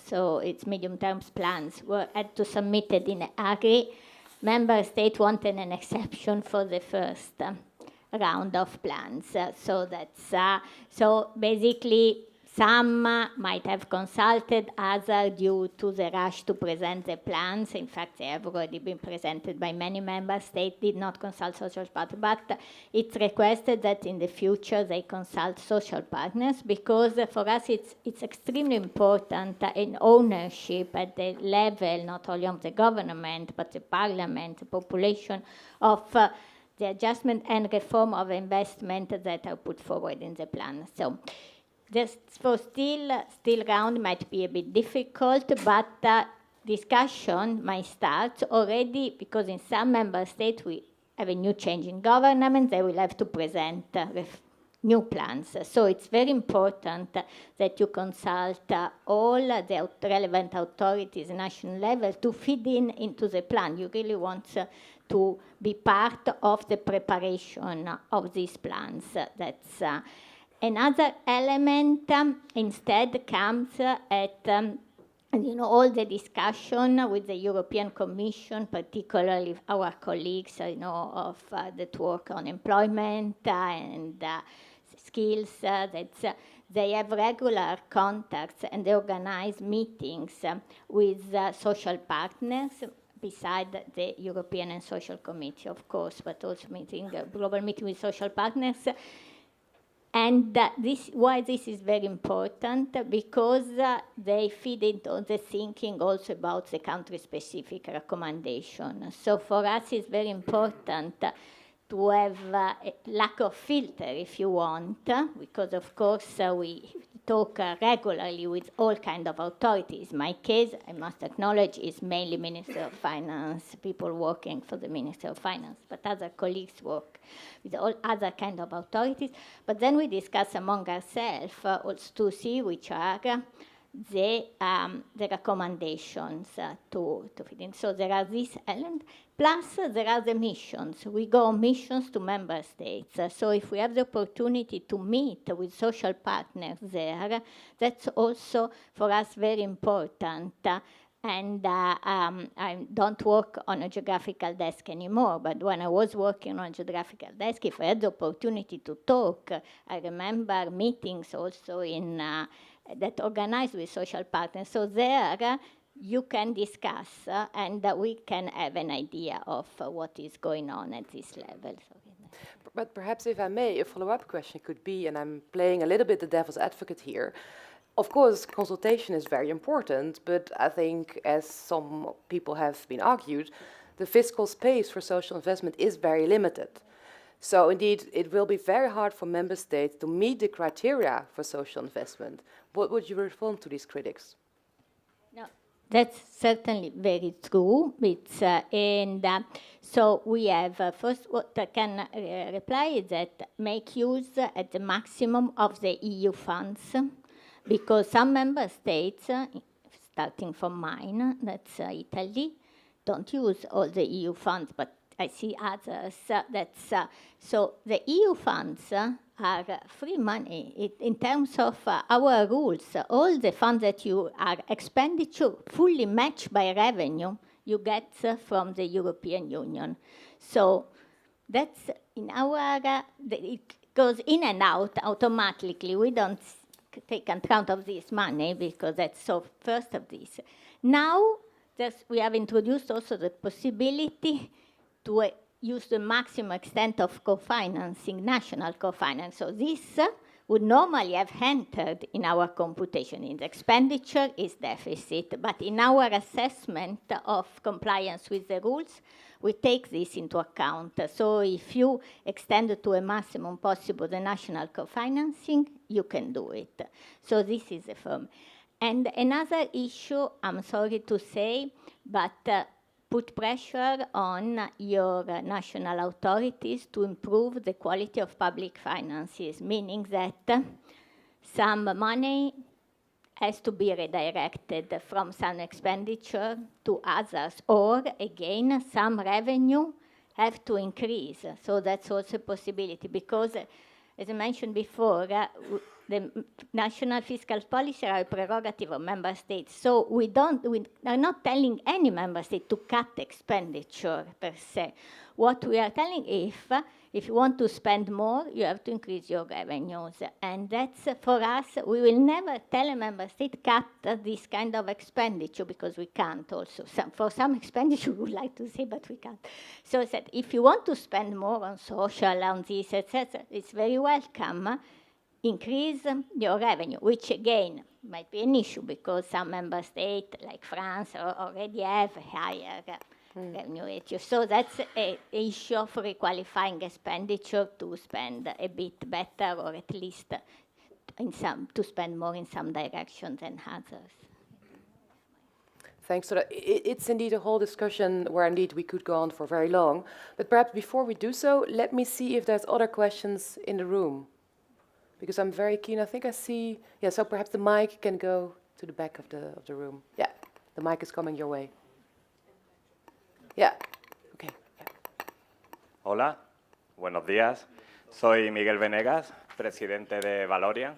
Speaker 6: so its medium-term plans, had to submit it in Agri, member states wanted an exception for the first round of plans. So that's so basically some might have consulted, others due to the rush to present the plans. In fact, they have already been presented by many member states, did not consult social partners. But it's requested that in the future they consult social partners, because for us it's extremely important in ownership at the level not only of the government, but the parliament, the population, of the adjustment and reform of investment that are put forward in the plan. So just for still round might be a bit difficult, but discussion might start already, because in some member states we have a new change in government. They will have to present new plans. So it's very important that you consult all the relevant authorities, national level, to feed into the plan. You really want to be part of the preparation of these plans. That's another element. Instead comes at all the discussion with the European Commission, particularly our colleagues, of that work on employment and skills. They have regular contacts and they organize meetings with social partners, beside the European and Social Committee, of course, but also global meeting with social partners. And why this is very important, because they feed into the thinking also about the country-specific recommendation. So for us, it's very important to have a lack of filter, if you want, because of course we talk regularly with all kinds of authorities. My case, I must acknowledge, is mainly Minister of Finance, people working for the Minister of Finance, but other colleagues work with all other kinds of authorities. But then we discuss among ourselves also to see which are the recommendations to fit in. So there are these elements, plus there are the missions. We go on missions to member states. So if we have the opportunity to meet with social partners there, that's also for us very important. And I don't work on a geographical desk anymore, but when I was working on a geographical desk, if I had the opportunity to talk, I remember meetings also in that organized with social partners. So there you can discuss and we can have an idea of what is going on at this level.
Speaker 3: But perhaps if I may, a follow-up question could be, and I'm playing a little bit the devil's advocate here, of course, consultation is very important, but I think, as some people have been argued, the fiscal space for social investment is very limited. So indeed, it will be very hard for member states to meet the criteria for social investment. What would you respond to these critics?
Speaker 6: No, that's certainly very true. So we have, first what I can reply is that make use at the maximum of the EU funds, because some member states, starting from mine, that's Italy, don't use all the EU funds, but I see others. So the EU funds are free money. In terms of our rules, all the funds that you are expenditure fully matched by revenue, you get from the European Union. So that's in our, it goes in and out automatically. We don't take account of this money because that's so first of this. Now we have introduced also the possibility to use the maximum extent of co-financing, national co-finance. So this would normally have entered in our computation. In the expenditure is deficit, but in our assessment of compliance with the rules, we take this into account. So if you extend to a maximum possible the national co-financing, you can do it. So this is a firm. And another issue, I'm sorry to say, but put pressure on your national authorities to improve the quality of public finances, meaning that some money has to be redirected from some expenditure to others, or again, some revenue have to increase. So that's also a possibility, because as I mentioned before, the national fiscal policy are a prerogative of member states. So we are not telling any member state to cut expenditure per se. What we are telling, if you want to spend more, you have to increase your revenues. And that's, for us, we will never tell a member state cut this kind of expenditure, because we can't also. For some expenditure, we would like to say, but we can't. So it's that if you want to spend more on social, on this, etc., it's very welcome. Increase your revenue, which again might be an issue because some member states, like France, already have higher revenue ratio. So that's an issue of requalifying expenditure to spend a bit better, or at least to spend more in some directions than others.
Speaker 3: Thanks for that. It's indeed a whole discussion where indeed we could go on for very long. But perhaps before we do so, let me see if there's other questions in the room. Because I'm very keen. I think I see. Yeah, so perhaps the mic can go to the back of the room. Yeah, the mic is coming your way. Yeah. Okay. Yeah.
Speaker 11: Hola, buenos días. Soy Miguel Venegas, presidente de Valorian,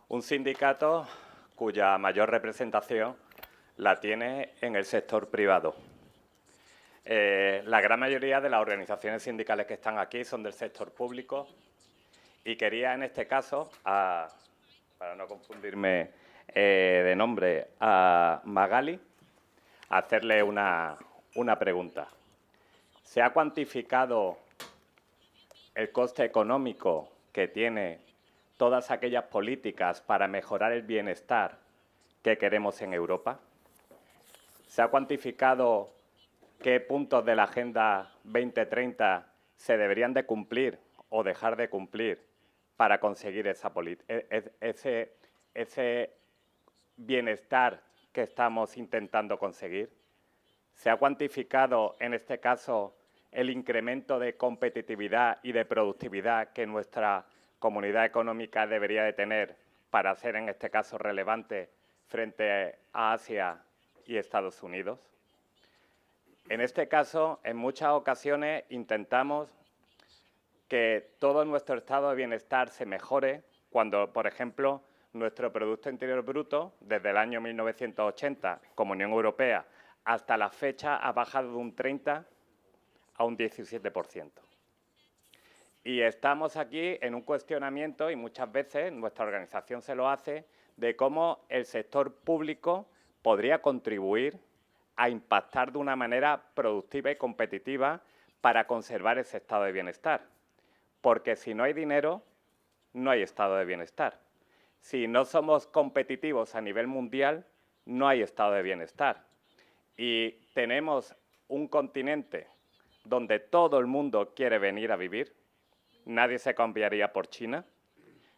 Speaker 11: un sindicato cuya mayor representación la tiene en el sector privado. La gran mayoría de las organizaciones sindicales que están aquí son del sector público y quería en este caso, para no confundirme de nombre, a Magali, hacerle una pregunta. ¿Se ha cuantificado el coste económico que tiene todas aquellas políticas para mejorar el bienestar que queremos en Europa? ¿Se ha cuantificado qué puntos de la Agenda 2030 se deberían de cumplir o dejar de cumplir para conseguir ese bienestar que estamos intentando conseguir? ¿Se ha cuantificado, en este caso, el incremento de competitividad y de productividad que nuestra comunidad económica debería de tener para ser, en este caso, relevante frente a Asia y Estados Unidos? En este caso, en muchas ocasiones intentamos que todo nuestro estado de bienestar se mejore cuando, por ejemplo, nuestro Producto Interior Bruto, desde el año 1980, como Unión Europea, hasta la fecha ha bajado de un 30% a un 17%. Y estamos aquí en un cuestionamiento, y muchas veces nuestra organización se lo hace, de cómo el sector público podría contribuir a impactar de una manera productiva y competitiva para conservar ese estado de bienestar. Porque si no hay dinero, no hay estado de bienestar. Si no somos competitivos a nivel mundial, no hay estado de bienestar. Y tenemos un continente donde todo el mundo quiere venir a vivir. Nadie se cambiaría por China.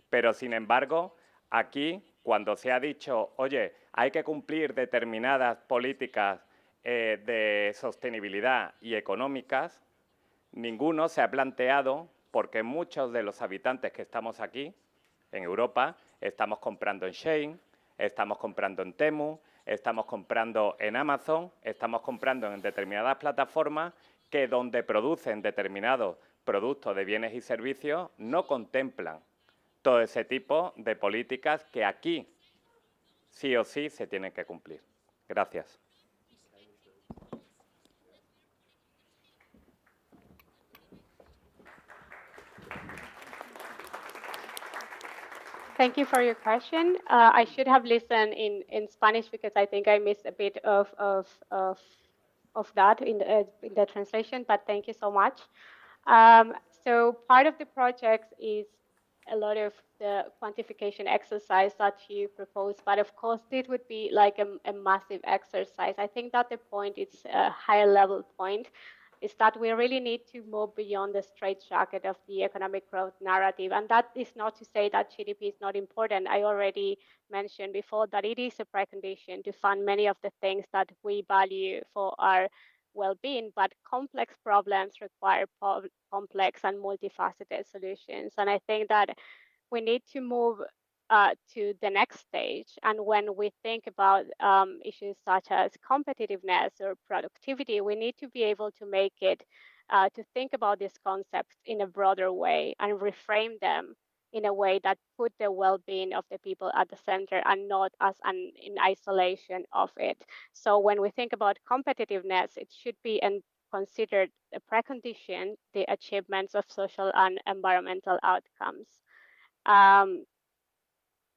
Speaker 11: Pero, sin embargo, aquí, cuando se ha dicho, oye, hay que cumplir determinadas políticas de sostenibilidad y económicas, ninguno se ha planteado, porque muchos de los habitantes que estamos aquí, en Europa, estamos comprando en Shein, estamos comprando en Temu, estamos comprando en Amazon, estamos comprando en determinadas plataformas que donde producen determinados productos de bienes y servicios no contemplan todo ese tipo de políticas que aquí sí o sí se tienen que cumplir. Gracias.
Speaker 8: Thank you for your question. I should have listened in Spanish because I think I missed a bit of that in the translation, but thank you so much. So part of the project is a lot of the quantification exercise that you propose, but of course it would be like a massive exercise. I think that the point is a higher level point, is that we really need to move beyond the straitjacket of the economic growth narrative. And that is not to say that GDP is not important. I already mentioned before that it is a precondition to fund many of the things that we value for our well-being, but complex problems require complex and multifaceted solutions. And I think that we need to move to the next stage. And when we think about issues such as competitiveness or productivity, we need to be able to make it, to think about these concepts in a broader way and reframe them in a way that put the well-being of the people at the center and not as in isolation of it. So when we think about competitiveness, it should be considered a precondition, the achievements of social and environmental outcomes.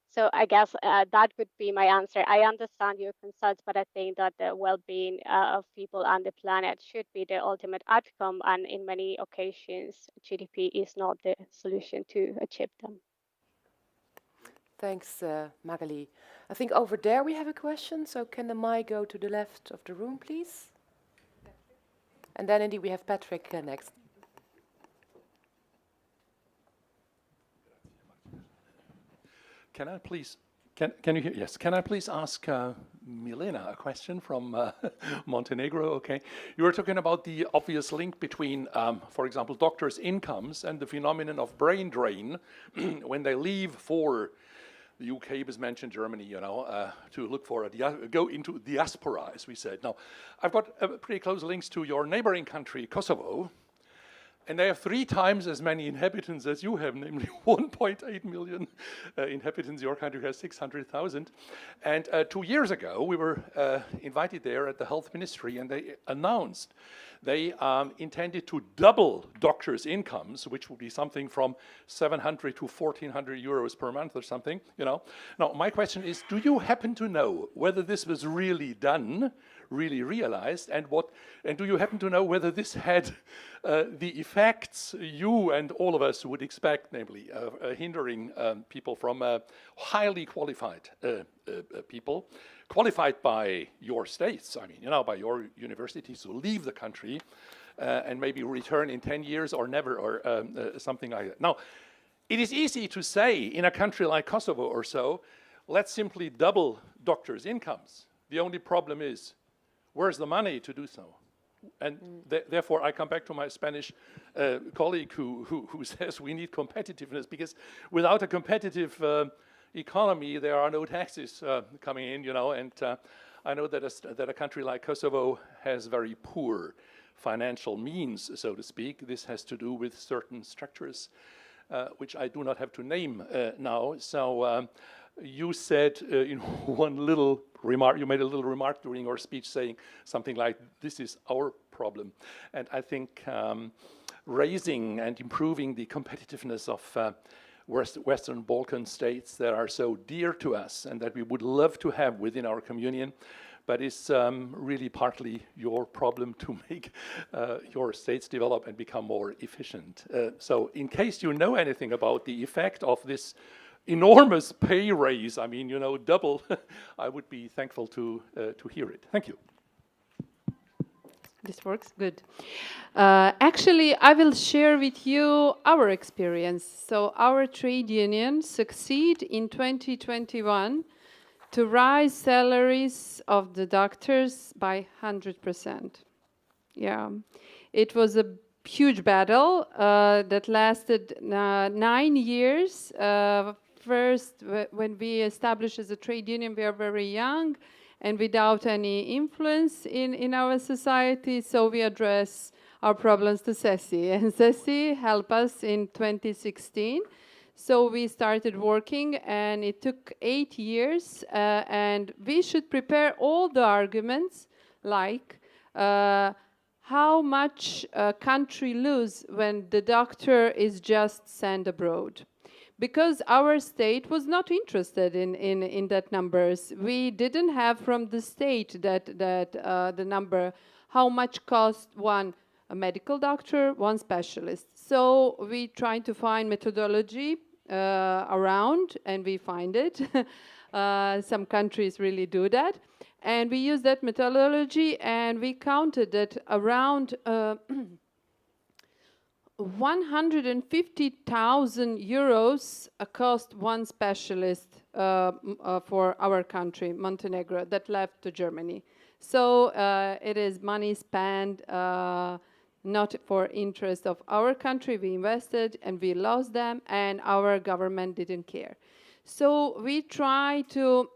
Speaker 8: So I guess that would be my answer. I understand your concerns, but I think that the well-being of people and the planet should be the ultimate outcome. And in many occasions, GDP is not the solution to achieve them.
Speaker 3: Thanks, Magali. I think over there we have a question. So can the mic go to the left of the room, please? And then indeed we have Patrick next.
Speaker 12: Can I please Can you hear? Yes. Can I please ask Milena a question from Montenegro? Okay. You were talking about the obvious link between, for example, doctors' incomes and the phenomenon of brain drain when they leave for the UK was mentioned, Germany, you know, to look for go into diaspora, as we said. Now, I've got pretty close links to your neighboring country, Kosovo, and they have 3 times as many inhabitants as you have, namely 1.8 million inhabitants. Your country has 600,000. And 2 years ago, we were invited there at the health ministry, and they announced they intended to double doctors' incomes, which would be something from 700 to 1,400 euros per month or something, you know. Now, my question is, do you happen to know whether this was really done, really realized, and do you happen to know whether this had the effects you and all of us would expect, namely hindering people from highly qualified people, qualified by your states, I mean, you know, by your universities, to leave the country and maybe return in 10 years or never, or something like that. Now, it is easy to say in a country like Kosovo or so, let's simply double doctors' incomes. The only problem is, where's the money to do so? And therefore, I come back to my Spanish colleague who says we need competitiveness, because without a competitive economy, there are no taxes coming in, you know. And I know that a country like Kosovo has very poor financial means, so to speak. This has to do with certain structures, which I do not have to name now. So you said in one little remark, you made a little remark during your speech saying something like, this is our problem. And I think raising and improving the competitiveness of Western Balkan states that are so dear to us and that we would love to have within our communion, but it's really partly your problem to make your states develop and become more efficient. So in case you know anything about the effect of this enormous pay raise, I mean, you know, double, I would be thankful to hear it. Thank you.
Speaker 7: This works good. Actually, I will share with you our experience. So our trade union succeed in 2021 to rise salaries of the doctors by 100%. Yeah, it was a huge battle that lasted 9 years. First, when we established as a trade union, we are very young and without any influence in our society, so we address our problems to CESI. And CESI helped us in 2016. So we started working, and it took 8 years, and we should prepare all the arguments, like how much a country lose when the doctor is just sent abroad. Because our state was not interested in that numbers. We didn't have from the state that the number, how much cost a medical doctor, one specialist. So we tried to find methodology around, and we find it. Some countries really do that. And we use that methodology, and we counted that around 150,000 euros cost one specialist for our country, Montenegro, that left to Germany. So it is money spent not for interest of our country. We invested and we lost them, and our government didn't care. So we try to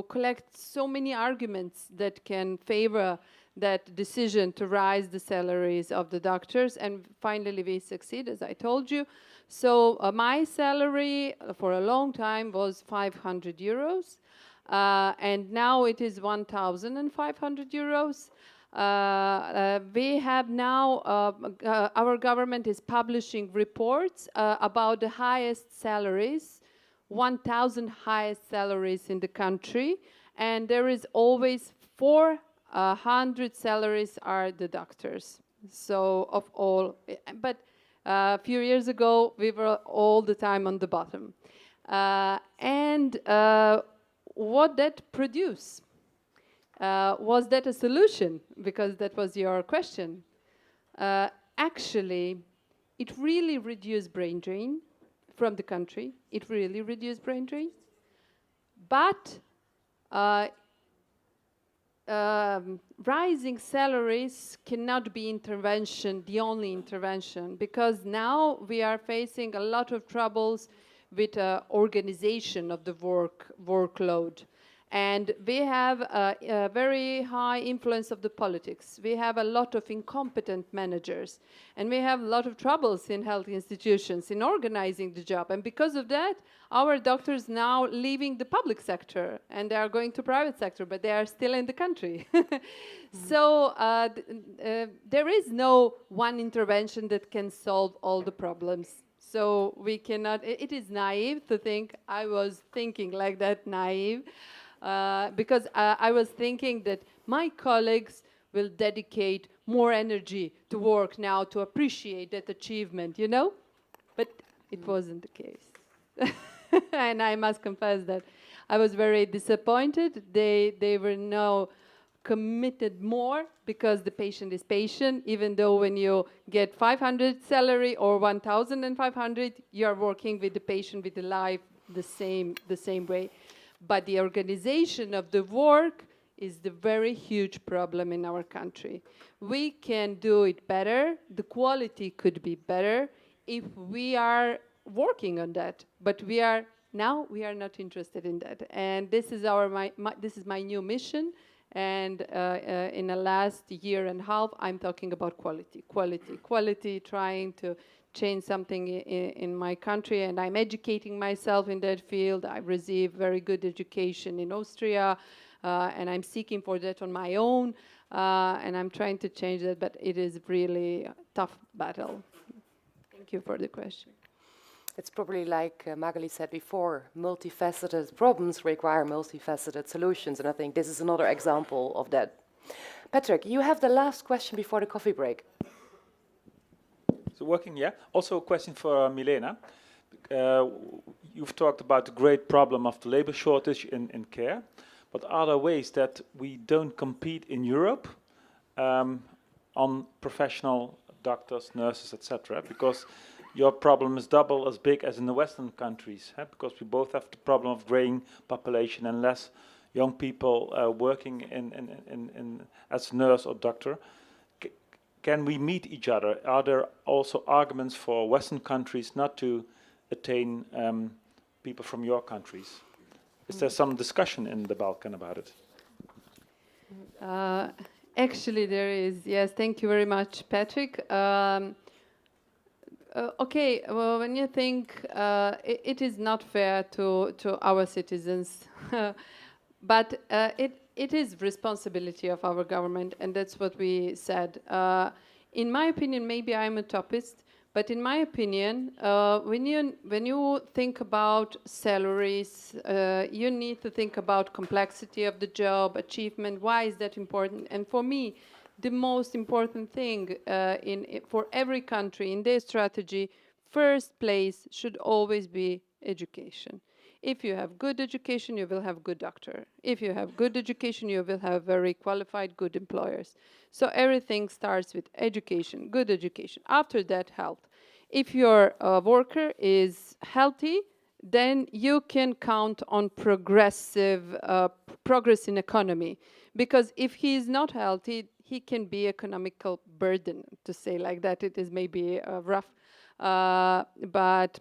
Speaker 7: collect so many arguments that can favor that decision to rise the salaries of the doctors, and finally we succeed, as I told you. So my salary for a long time was 500 euros, and now it is 1,500 euros. We have now, our government is publishing reports about the highest salaries, 1,000 highest salaries in the country, and there is always 400 salaries are the doctors. So of all, but a few years ago we were all the time on the bottom. And what that produce? Was that a solution? Because that was your question. Actually, it really reduced brain drain. from the country. It really reduced brain drain. But rising salaries cannot be the only intervention, because now we are facing a lot of troubles with organization of the workload. And we have a very high influence of the politics. We have a lot of incompetent managers. And we have a lot of troubles in health institutions in organizing the job. And because of that, our doctors now leaving the public sector and they are going to private sector, but they are still in the country. So there is no one intervention that can solve all the problems. So we cannot, it is naive to think, I was thinking like that, naive. Because I was thinking that my colleagues will dedicate more energy to work now to appreciate that achievement, you know? But it wasn't the case. And I must confess that I was very disappointed. They were now committed more, because the patient is patient, even though when you get 500 salary or 1,500, you are working with the patient, with the life, the same way. But the organization of the work is the very huge problem in our country. We can do it better. The quality could be better if we are working on that. But we are not interested in that. And this is this is my new mission. And in the last year and a half, I'm talking about quality, trying to change something in my country, and I'm educating myself in that field. I received very good education in Austria, and I'm seeking for that on my own, and I'm trying to change that, but it is really a tough battle. Thank you for the question.
Speaker 3: It's probably like Magali said before, multifaceted problems require multifaceted solutions, and I think this is another example of that. Patrick, you have the last question before the coffee break.
Speaker 13: So working, yeah. Also a question for Milena. You've talked about the great problem of the labor shortage in care, but are there ways that we don't compete in Europe on professional doctors, nurses, etc.? Because your problem is double as big as in the Western countries, because we both have the problem of graying population and less young people working in as nurse or doctor. Can we meet each other? Are there also arguments for Western countries not to attain people from your countries? Is there some discussion in the Balkan about it?
Speaker 7: Actually, there is. Yes, thank you very much, Patrick. Okay, well, when you think it is not fair to our citizens, but it is responsibility of our government, and that's what we said. In my opinion, maybe I'm a topist, but in my opinion, when you think about salaries, you need to think about complexity of the job, achievement. Why is that important? And for me, the most important thing for every country in their strategy, first place should always be education. If you have good education, you will have good doctor. If you have good education, you will have very qualified, good employers. So everything starts with education, good education. After that, health. If your worker is healthy, then you can count on progress in economy. Because if he is not healthy, he can be economical burden, to say like that. It is maybe rough, but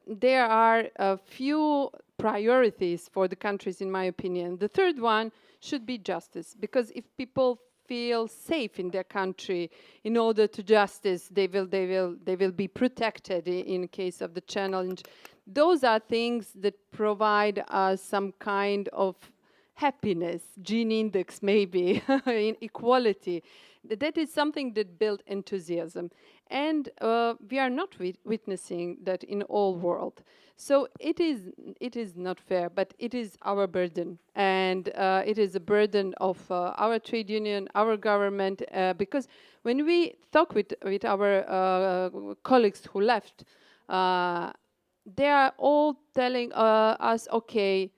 Speaker 7: there are a few priorities for the countries, in my opinion. The third one should be justice, because if people feel safe in their country, in order to justice, they will be protected in case of the challenge. Those are things that provide us some kind of happiness, Gini index maybe, in equality. That is something that builds enthusiasm. And we are not witnessing that in all world. So it is not fair, but it is our burden. And it is a burden of our trade union, our government, because when we talk with our colleagues who left, they are all telling us, okay,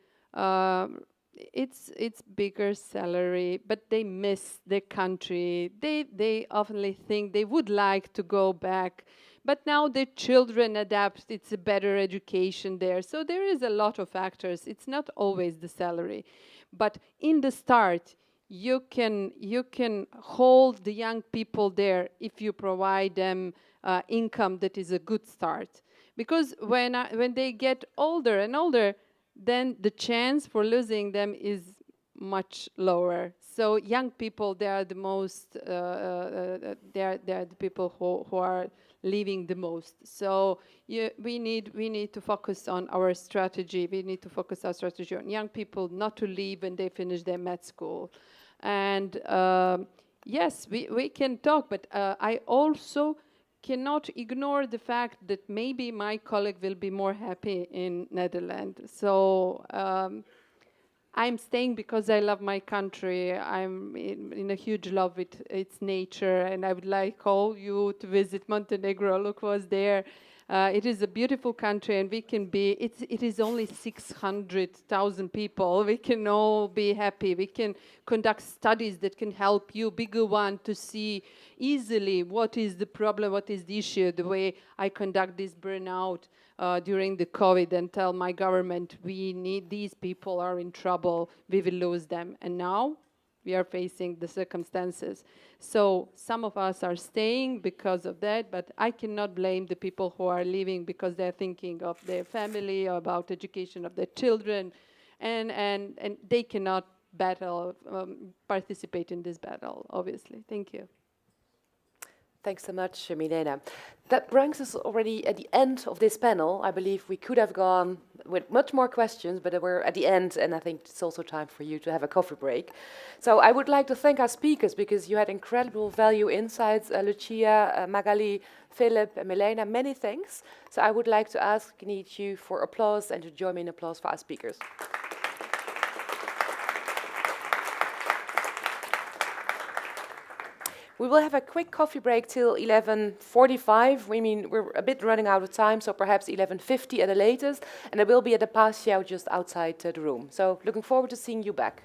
Speaker 7: it's bigger salary, but they miss their country. They often think they would like to go back but now the children adapt, it's a better education there. So there is a lot of factors. It's not always the salary. But in the start, you can hold the young people there if you provide them income that is a good start. Because when they get older and older, then the chance for losing them is much lower. So young people, they are the most, they are the people who are leaving the most. So we need to focus on our strategy. We need to focus our strategy on young people not to leave when they finish their med school. And yes, we can talk, but I also cannot ignore the fact that maybe my colleague will be more happy in Netherlands. So I'm staying because I love my country. I'm in a huge love with its nature, and I would like all you to visit Montenegro. Look what's there. It is a beautiful country, and we can be, it is only 600,000 people. We can all be happy. We can conduct studies that can help you, bigger one, to see easily what is the problem, what is the issue, the way I conduct this burnout during the COVID and tell my government, we need, these people are in trouble, we will lose them. And now we are facing the circumstances. So some of us are staying because of that, but I cannot blame the people who are leaving because they're thinking of their family or about education of their children, and they cannot participate in this battle, obviously. Thank you.
Speaker 3: Thanks so much, Milena. That brings us already at the end of this panel. I believe we could have gone with much more questions, but we're at the end, and I think it's also time for you to have a coffee break. So I would like to thank our speakers because you had incredible value insights, Lucia, Magali, Philip, and Milena, many thanks. So I would like to ask you for applause and to join me in applause for our speakers. We will have a quick coffee break till 11:45. I mean, we're a bit running out of time, so perhaps 11:50 at the latest. And it will be at the patio just outside the room. So looking forward to seeing you back.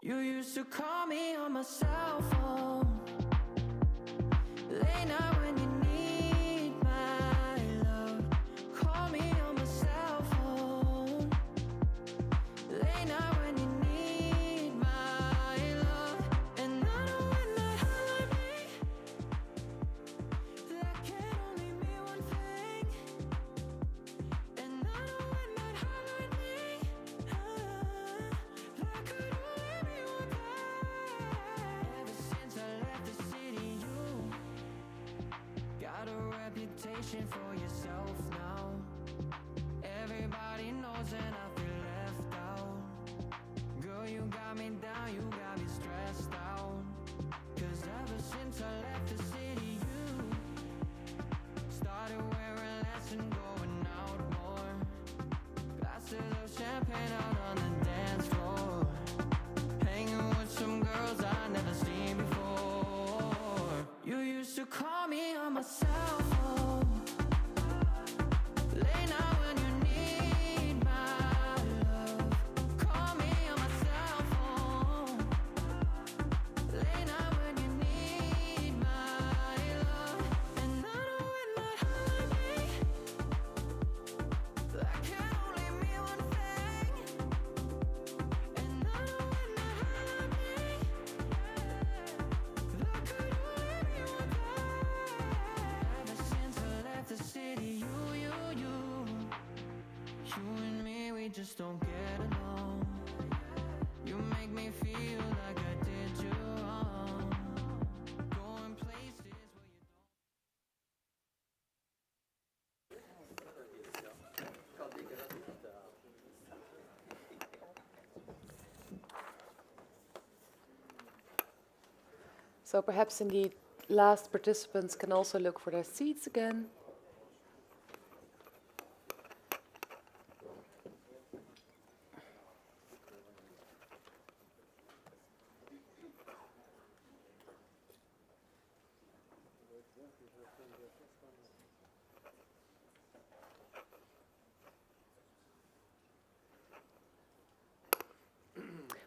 Speaker 14: You used to call me on my cell phone, late night when you need my love. Call me on my cell phone, late night when you need my love. And I know when that hurt me, that can only mean one thing. And I know when that hurt me, that could only mean one thing. Ever since I left the city, you got a reputation for yourself now. Everybody knows and I feel left out. Girl, you got me down, you got me stressed out. 'Cause ever since I left the city, you started wearing less and going out more. Glasses of champagne out on the dance floor, hanging with some girls I've never seen before. You used to call me on my cell phone, late night when you need my love. Call me on my cell phone, late night when you need my love. And I know when that hurt me, that can only mean one thing. And I know when that hurt me, that could only mean one thing. Ever since I left the city, you and me, we just don't get along. You make me feel like I did you wrong, going places where you don't.
Speaker 3: So perhaps indeed last participants can also look for their seats again.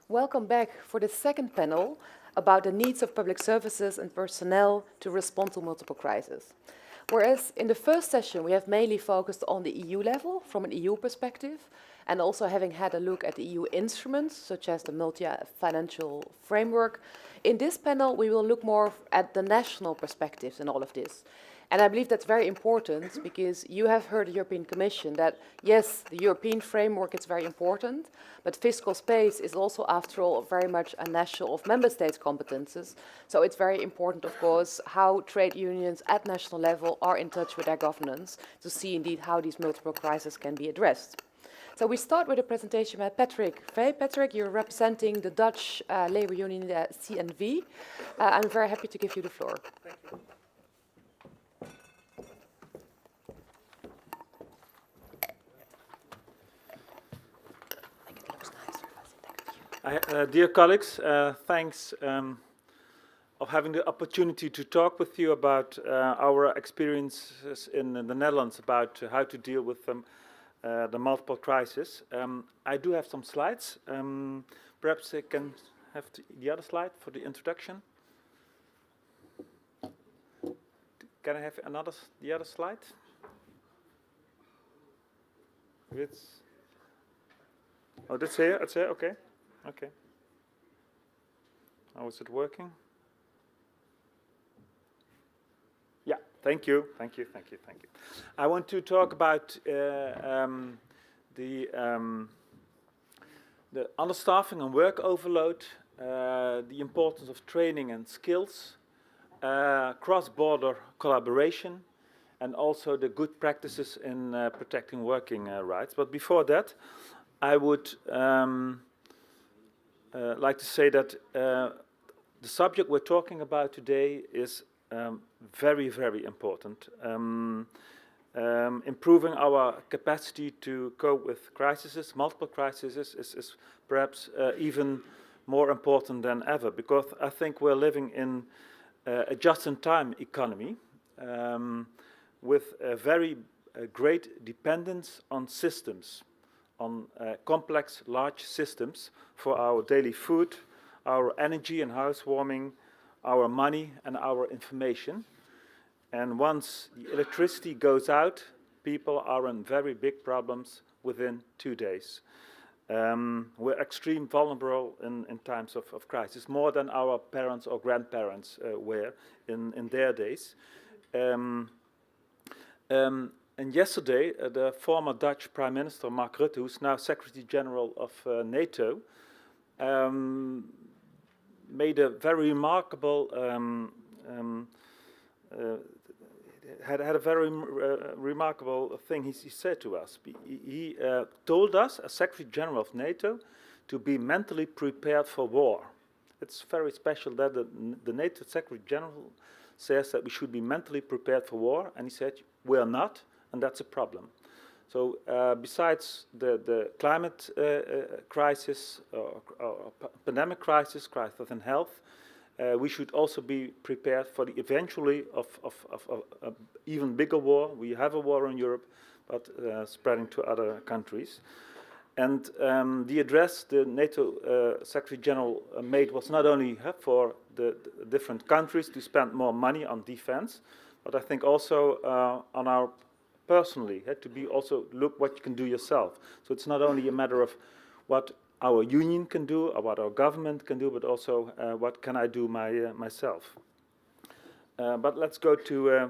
Speaker 3: Welcome back for the second panel about the needs of public services and personnel to respond to multiple crises. Whereas in the first session we have mainly focused on the EU level from an EU perspective, and also having had a look at the EU instruments such as the multi-financial framework, in this panel we will look more at the national perspectives in all of this. And I believe that's very important because you have heard the European Commission that, yes, the European framework is very important, but fiscal space is also, after all, very much a national of member states' competences. So it's very important, of course, how trade unions at national level are in touch with their governance to see indeed how these multiple crises can be addressed. So we start with a presentation by Patrick Vey. Patrick, you're representing the Dutch labor union CNV. I'm very happy to give you the floor.
Speaker 12: Thank you.
Speaker 13: Dear colleagues, thanks of having the opportunity to talk with you about our experiences in the Netherlands about how to deal with the multiple crises. I do have some slides. Perhaps I can have the other slide for the introduction. Can I have the other slide? Oh, that's here. That's here. Okay. Okay. How is it working? Yeah, thank you. Thank you, thank you, thank you. I want to talk about the understaffing and work overload, the importance of training and skills, cross-border collaboration, and also the good practices in protecting working rights. But before that, I would like to say that the subject we're talking about today is very, very important. Improving our capacity to cope with crises, multiple crises, is perhaps even more important than ever, because I think we're living in a just-in-time economy with a very great dependence on systems, on complex, large systems for our daily food, our energy and housewarming, our money and our information. And once the electricity goes out, people are in very big problems within 2 days. We're extremely vulnerable in times of crisis, more than our parents or grandparents were in their days. And yesterday, the former Dutch Prime Minister, Mark Rutte, who's now Secretary General of NATO, made a very remarkable, had a very remarkable thing he said to us. He told us, as Secretary General of NATO, to be mentally prepared for war. It's very special that the NATO Secretary General says that we should be mentally prepared for war, and he said, we are not, and that's a problem. So besides the climate crisis, or pandemic crisis in health, we should also be prepared for the eventually of even bigger war. We have a war in Europe, but spreading to other countries. And the address the NATO Secretary General made was not only for the different countries to spend more money on defense, but I think also on our personally, to be also look what you can do yourself. So it's not only a matter of what our union can do or what our government can do, but also what can I do myself. But let's go to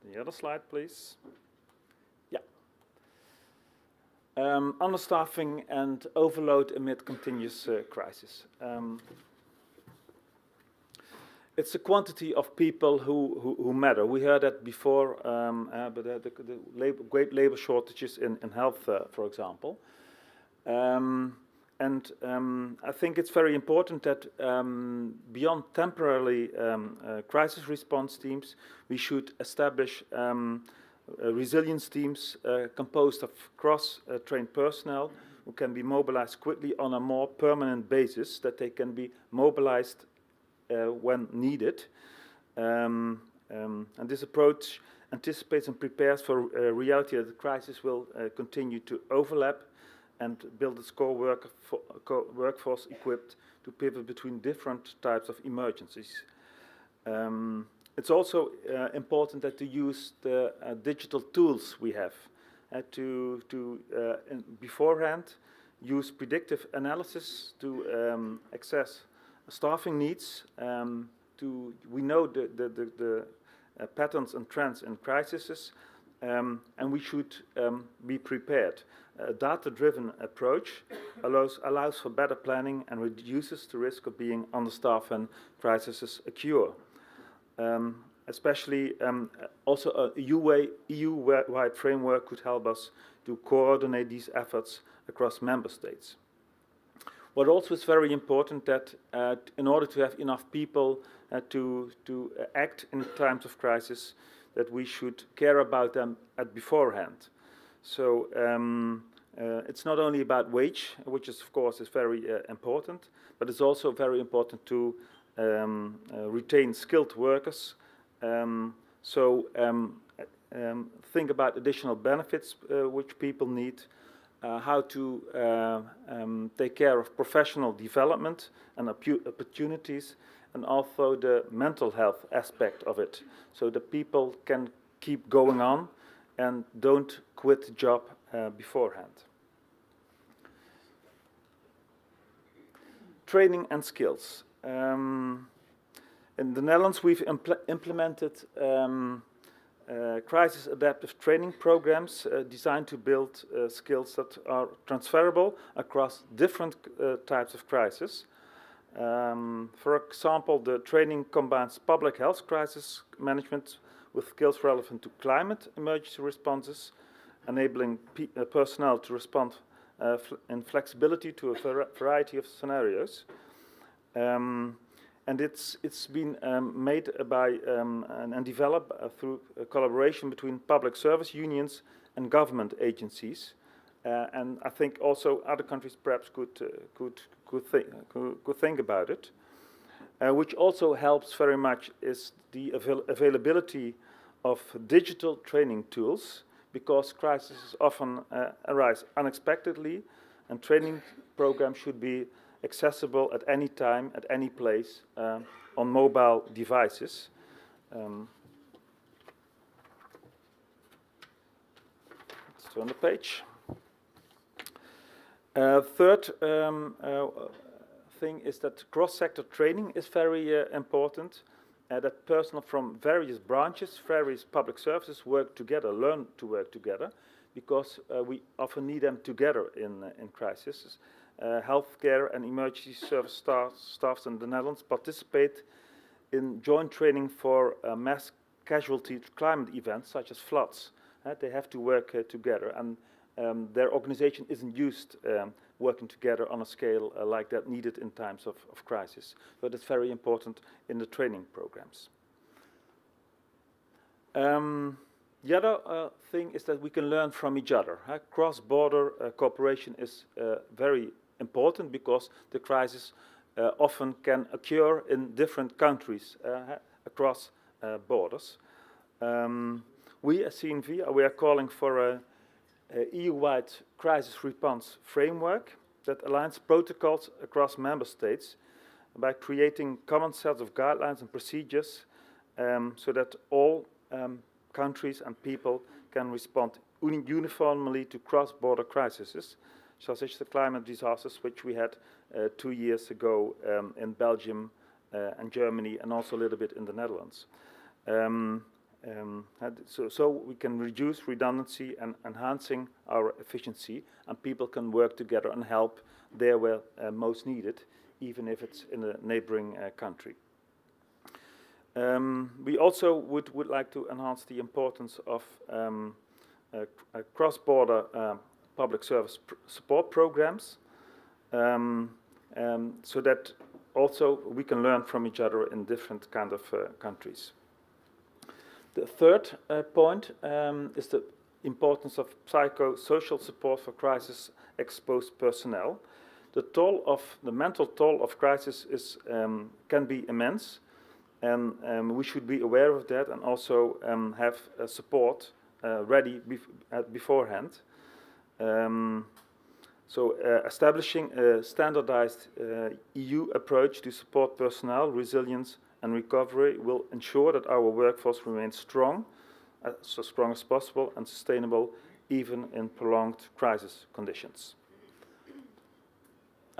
Speaker 13: the other slide, please. Yeah. Understaffing and overload amid continuous crisis. It's the quantity of people who matter. We heard that before, but the great labor shortages in health, for example. And I think it's very important that beyond temporarily crisis response teams, we should establish resilience teams composed of cross-trained personnel who can be mobilized quickly on a more permanent basis, that they can be mobilized when needed. And this approach anticipates and prepares for a reality that the crisis will continue to overlap and build a core workforce equipped to pivot between different types of emergencies. It's also important that to use the digital tools we have to beforehand use predictive analysis to access staffing needs. We know the patterns and trends in crises, and we should be prepared. A data-driven approach allows for better planning and reduces the risk of being understaffed when crises occur. Especially also a EU-wide framework could help us to coordinate these efforts across member states. What also is very important that in order to have enough people to act in times of crisis, that we should care about them beforehand. So it's not only about wage, which is of course is very important, but it's also very important to retain skilled workers. Think about additional benefits which people need, how to take care of professional development and opportunities, and also the mental health aspect of it, so that people can keep going on and don't quit the job beforehand. Training and skills. In the Netherlands, we've implemented crisis adaptive training programs designed to build skills that are transferable across different types of crisis. For example, the training combines public health crisis management with skills relevant to climate emergency responses, enabling personnel to respond in flexibility to a variety of scenarios. And it's been made by and developed through a collaboration between public service unions and government agencies. And I think also other countries perhaps could think about it. Which also helps very much is the availability of digital training tools, because crises often arise unexpectedly, and training programs should be accessible at any time, at any place, on mobile devices. Let's turn the page. Third thing is that cross-sector training is very important, that personnel from various branches, various public services work together, learn to work together, because we often need them together in crises. Healthcare and emergency service staffs in the Netherlands participate in joint training for mass casualty climate events such as floods. They have to work together, and their organization isn't used working together on a scale like that needed in times of crisis. But it's very important in the training programs. The other thing is that we can learn from each other. Cross-border cooperation is very important because the crisis often can occur in different countries across borders. We at CNV we are calling for a EU-wide crisis response framework that aligns protocols across member states by creating common sets of guidelines and procedures so that all countries and people can respond uniformly to cross-border crises, such as the climate disasters which we had 2 years ago in Belgium and Germany, and also a little bit in the Netherlands. So we can reduce redundancy and enhancing our efficiency, and people can work together and help there where most needed, even if it's in a neighboring country. We also would like to enhance the importance of cross-border public service support programs, so that also we can learn from each other in different kind of countries. The third point is the importance of psychosocial support for crisis-exposed personnel. The mental toll of crisis can be immense, and we should be aware of that and also have support ready beforehand. Establishing a standardized EU approach to support personnel, resilience and recovery will ensure that our workforce remains strong, as strong as possible, and sustainable even in prolonged crisis conditions.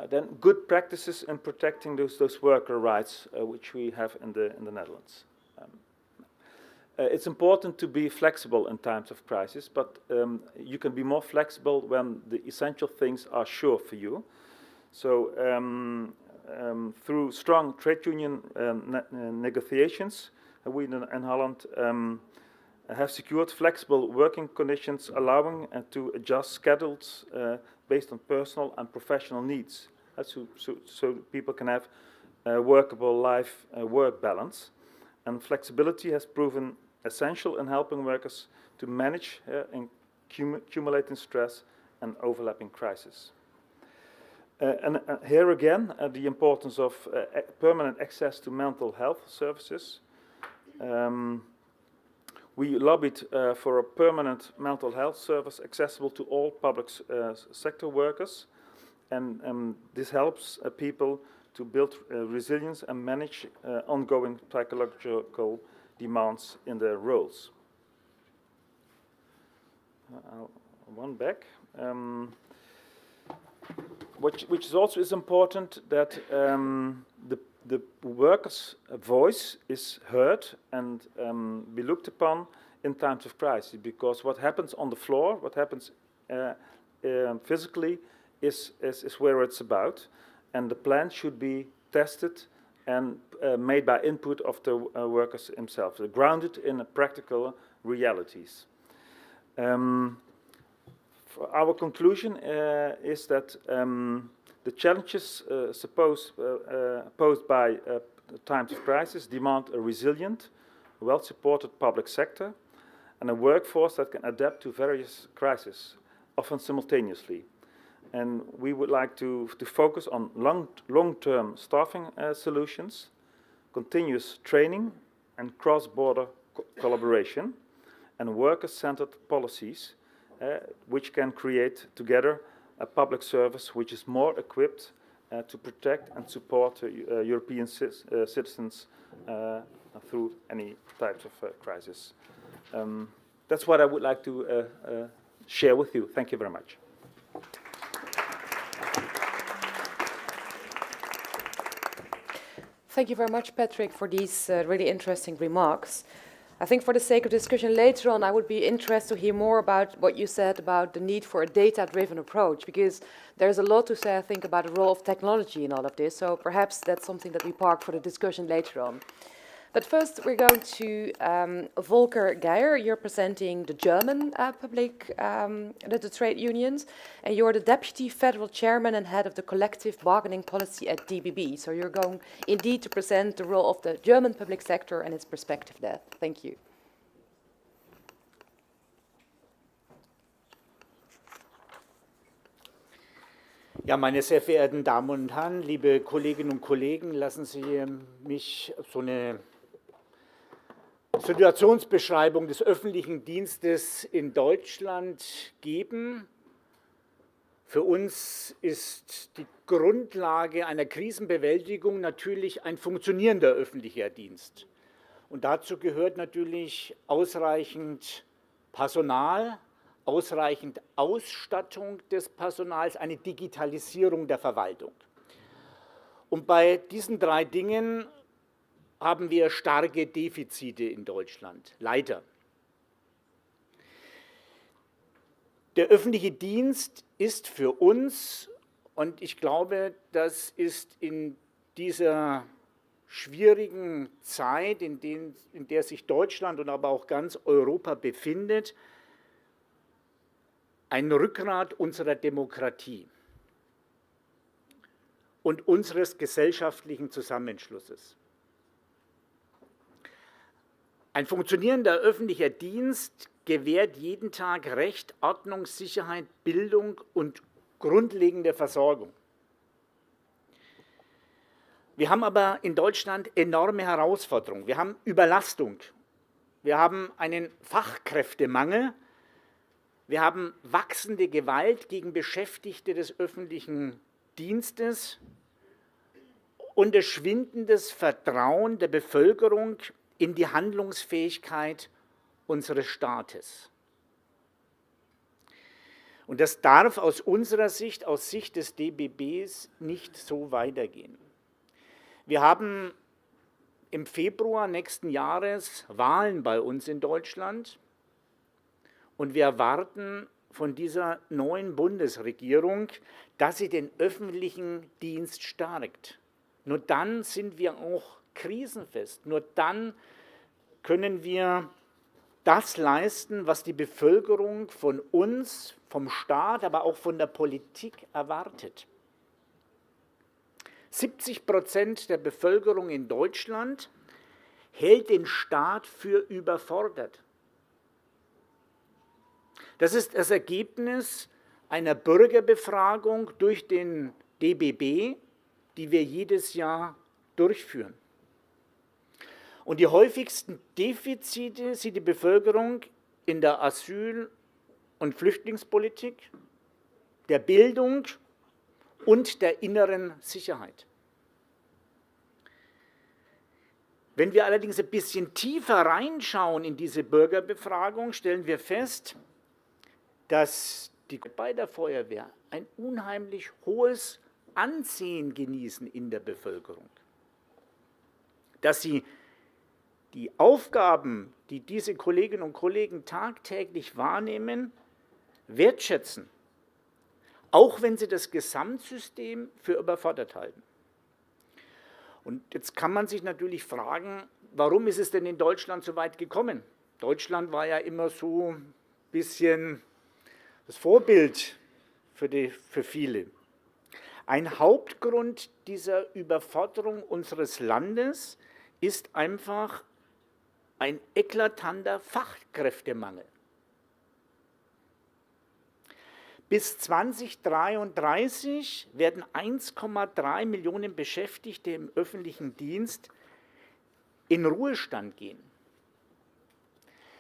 Speaker 13: Then good practices in protecting those worker rights which we have in the Netherlands. It's important to be flexible in times of crisis, but you can be more flexible when the essential things are sure for you. So through strong trade union negotiations, we in Holland have secured flexible working conditions, allowing to adjust schedules based on personal and professional needs, so people can have a workable life-work balance. And flexibility has proven essential in helping workers to manage accumulating stress and overlapping crises. And here again, the importance of permanent access to mental health services. We lobbied for a permanent mental health service accessible to all public sector workers, and this helps people to build resilience and manage ongoing psychological demands in their roles. One back. Which is also important that the workers' voice is heard and be looked upon in times of crisis, because what happens on the floor, what happens physically, is where it's about, and the plan should be tested and made by input of the workers themselves, grounded in practical realities. Our conclusion is that the challenges posed by times of crisis demand a resilient, well-supported public sector and a workforce that can adapt to various crises, often simultaneously. And we would like to focus on long-term staffing solutions, continuous training and cross-border collaboration. and worker-centered policies which can create together a public service which is more equipped to protect and support European citizens through any types of crisis. That's what I would like to share with you. Thank you very much.
Speaker 3: Thank you very much, Patrick, for these really interesting remarks. I think for the sake of discussion later on, I would be interested to hear more about what you said about the need for a data-driven approach, because there's a lot to say, I think, about the role of technology in all of this. So perhaps that's something that we park for the discussion later on. But first, we're going to Volker Geier. You're presenting the German the trade unions, and you're the Deputy Federal Chairman and Head of the Collective Bargaining Policy at DBB. So you're going indeed to present the role of the German public sector and its perspective there. Thank you.
Speaker 15: Ja, meine sehr verehrten Damen und Herren, liebe Kolleginnen und Kollegen, lassen Sie mich so eine Situationsbeschreibung des öffentlichen Dienstes in Deutschland geben. Für uns ist die Grundlage einer Krisenbewältigung natürlich ein funktionierender öffentlicher Dienst. Und dazu gehört natürlich ausreichend Personal, ausreichend Ausstattung des Personals, eine Digitalisierung der Verwaltung. Und bei diesen drei Dingen haben wir starke Defizite in Deutschland, leider. Der öffentliche Dienst ist für uns, und ich glaube, das ist in dieser schwierigen Zeit, in der sich Deutschland und aber auch ganz Europa befindet, ein Rückgrat unserer Demokratie und unseres gesellschaftlichen Zusammenschlusses. Ein funktionierender öffentlicher Dienst gewährt jeden Tag Recht, Ordnung, Sicherheit, Bildung und grundlegende Versorgung. Wir haben aber in Deutschland enorme Herausforderungen. Wir haben Überlastung, wir haben einen Fachkräftemangel, wir haben wachsende Gewalt gegen Beschäftigte des öffentlichen Dienstes und das schwindendes Vertrauen der Bevölkerung in die Handlungsfähigkeit unseres Staates. Und das darf aus unserer Sicht, aus Sicht des DBBs, nicht so weitergehen. Wir haben im Februar nächsten Jahres Wahlen bei uns in Deutschland und wir erwarten von dieser neuen Bundesregierung, dass sie den öffentlichen Dienst stärkt. Nur dann sind wir auch krisenfest. Nur dann können wir das leisten, was die Bevölkerung von uns, vom Staat, aber auch von der Politik erwartet. 70% der Bevölkerung in Deutschland hält den Staat für überfordert. Das ist das Ergebnis einer Bürgerbefragung durch den DBB, die wir jedes Jahr durchführen. Und die häufigsten Defizite sieht die Bevölkerung in der Asyl- und Flüchtlingspolitik, der Bildung und der inneren Sicherheit. Wenn wir allerdings ein bisschen tiefer reinschauen in diese Bürgerbefragung, stellen wir fest, dass die bei der Feuerwehr ein unheimlich hohes Ansehen genießen in der Bevölkerung. Dass sie die Aufgaben, die diese Kolleginnen und Kollegen tagtäglich wahrnehmen, wertschätzen, auch wenn sie das Gesamtsystem für überfordert halten. Und jetzt kann man sich natürlich fragen, warum ist es denn in Deutschland so weit gekommen? Deutschland war ja immer so ein bisschen das Vorbild für viele. Ein Hauptgrund dieser Überforderung unseres Landes ist einfach ein eklatanter Fachkräftemangel. Bis 2033 werden 1,3 Millionen Beschäftigte im öffentlichen Dienst in Ruhestand gehen.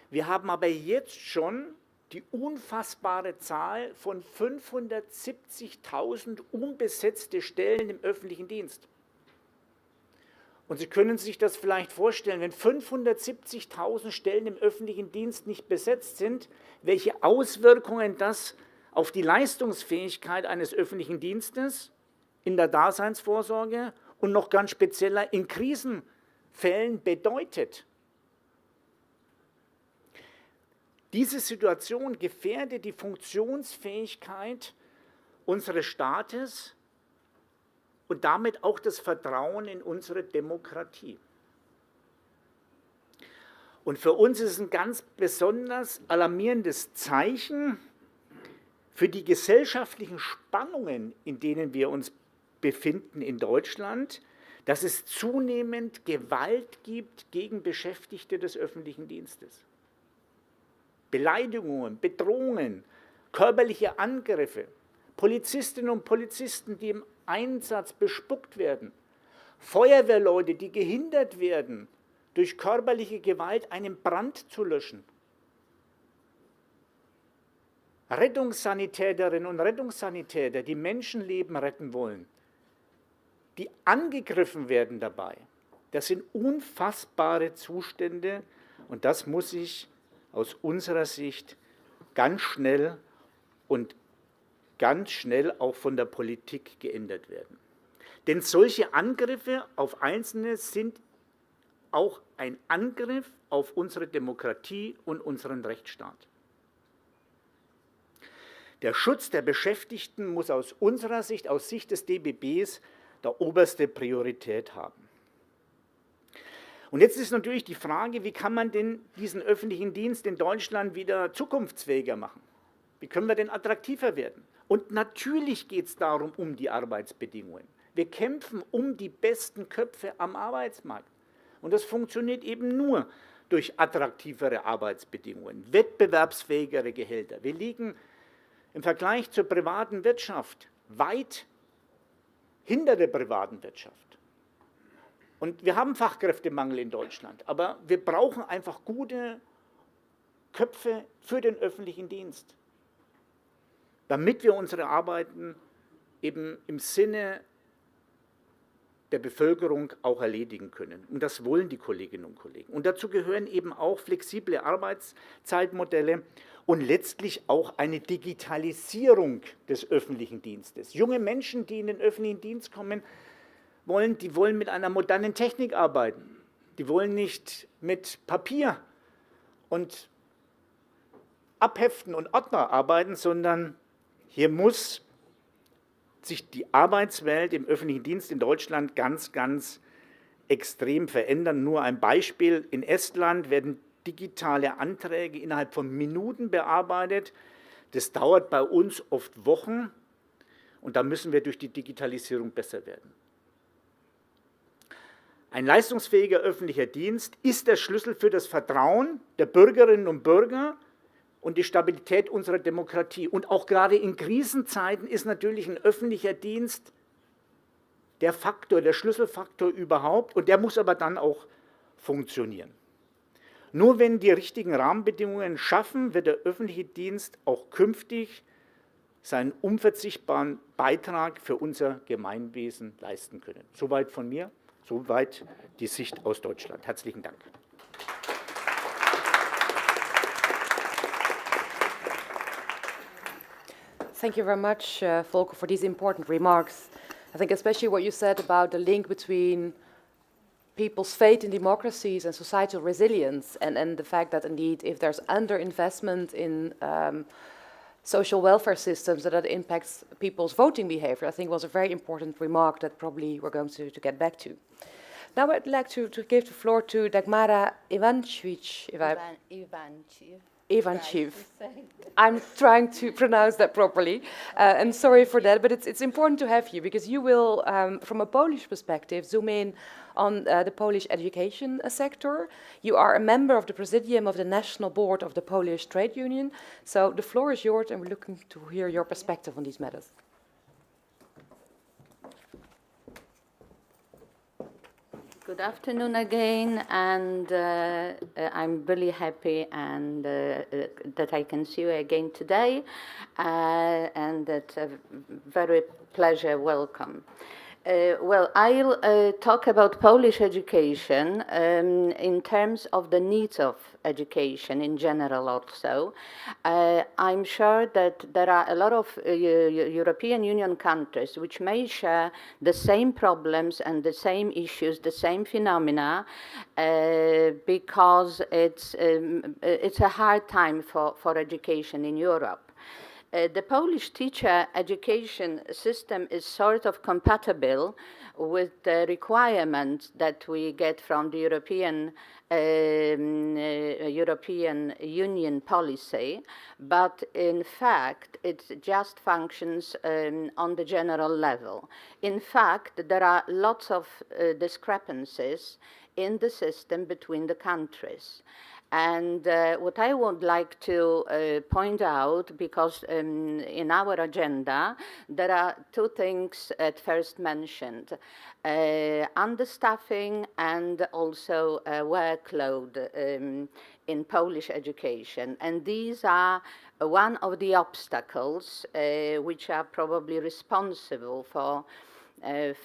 Speaker 15: Wir haben aber jetzt schon die unfassbare Zahl von 570.000 unbesetzte Stellen im öffentlichen Dienst. Und Sie können sich das vielleicht vorstellen, wenn 570.000 Stellen im öffentlichen Dienst nicht besetzt sind, welche Auswirkungen das auf die Leistungsfähigkeit eines öffentlichen Dienstes in der Daseinsvorsorge und noch ganz spezieller in Krisenfällen bedeutet. Diese Situation gefährdet die Funktionsfähigkeit unseres Staates und damit auch das Vertrauen in unsere Demokratie. Und für uns ist es ein ganz besonders alarmierendes Zeichen für die gesellschaftlichen Spannungen, in denen wir uns befinden in Deutschland, dass es zunehmend Gewalt gibt gegen Beschäftigte des öffentlichen Dienstes. Beleidigungen, Bedrohungen, körperliche Angriffe, Polizistinnen und Polizisten, die im Einsatz bespuckt werden, Feuerwehrleute, die gehindert werden, durch körperliche Gewalt einen Brand zu löschen, Rettungssanitäterinnen und Rettungssanitäter, die Menschenleben retten wollen, die angegriffen werden dabei. Das sind unfassbare Zustände und das muss sich aus unserer Sicht ganz schnell auch von der Politik geändert werden. Denn solche Angriffe auf Einzelne sind auch ein Angriff auf unsere Demokratie und unseren Rechtsstaat. Der Schutz der Beschäftigten muss aus unserer Sicht, aus Sicht des DBBs, der oberste Priorität haben. Und jetzt ist natürlich die Frage, wie kann man denn diesen öffentlichen Dienst in Deutschland wieder zukunftsfähiger machen? Wie können wir denn attraktiver werden? Und natürlich geht es darum, um die Arbeitsbedingungen. Wir kämpfen um die besten Köpfe am Arbeitsmarkt. Und das funktioniert eben nur durch attraktivere Arbeitsbedingungen, wettbewerbsfähigere Gehälter. Wir liegen im Vergleich zur privaten Wirtschaft weit hinter der privaten Wirtschaft. Und wir haben Fachkräftemangel in Deutschland, aber wir brauchen einfach gute Köpfe für den öffentlichen Dienst, damit wir unsere Arbeiten eben im Sinne der Bevölkerung auch erledigen können. Und das wollen die Kolleginnen und Kollegen. Und dazu gehören eben auch flexible Arbeitszeitmodelle und letztlich auch eine Digitalisierung des öffentlichen Dienstes. Junge Menschen, die in den öffentlichen Dienst kommen, die wollen mit einer modernen Technik arbeiten. Die wollen nicht mit Papier und Abheften und Ordner arbeiten, sondern hier muss sich die Arbeitswelt im öffentlichen Dienst in Deutschland ganz, ganz extrem verändern. Nur ein Beispiel: In Estland werden digitale Anträge innerhalb von Minuten bearbeitet. Das dauert bei uns oft Wochen und da müssen wir durch die Digitalisierung besser werden. Ein leistungsfähiger öffentlicher Dienst ist der Schlüssel für das Vertrauen der Bürgerinnen und Bürger und die Stabilität unserer Demokratie. Und auch gerade in Krisenzeiten ist natürlich ein öffentlicher Dienst der Faktor, der Schlüsselfaktor überhaupt, und der muss aber dann auch funktionieren. Nur wenn die richtigen Rahmenbedingungen schaffen, wird der öffentliche Dienst auch künftig seinen unverzichtbaren Beitrag für unser Gemeinwesen leisten können. Soweit von mir, soweit die Sicht aus Deutschland. Herzlichen Dank.
Speaker 3: Thank you very much, Volker, for these important remarks. I think especially what you said about the link between people's faith in democracies and societal resilience, and the fact that indeed if there's underinvestment in social welfare systems, that impacts people's voting behavior, I think was a very important remark that probably we're going to get back to. Now I'd like to give the floor to Dagmara Ivančić. Ivančić. I'm trying to pronounce that properly, and sorry for that, but it's important to have you because you will, from a Polish perspective, zoom in on the Polish education sector. You are a member of the Presidium of the National Board of the Polish Trade Union, so the floor is yours and we're looking to hear your perspective on these matters.
Speaker 16: Good afternoon again, and I'm really happy and that I can see you again today, and that very pleasure welcome. Well, I'll talk about Polish education in terms of the needs of education in general also. I'm sure that there are a lot of European Union countries which may share the same problems and the same issues, the same phenomena, because it's a hard time for education in Europe. The Polish teacher education system is sort of compatible with the requirements that we get from the European Union policy, but in fact it just functions on the general level. In fact, there are lots of discrepancies in the system between the countries. And what I would like to point out, because in our agenda there are two things at first mentioned, understaffing and also workload in Polish education. And these are one of the obstacles which are probably responsible for I'm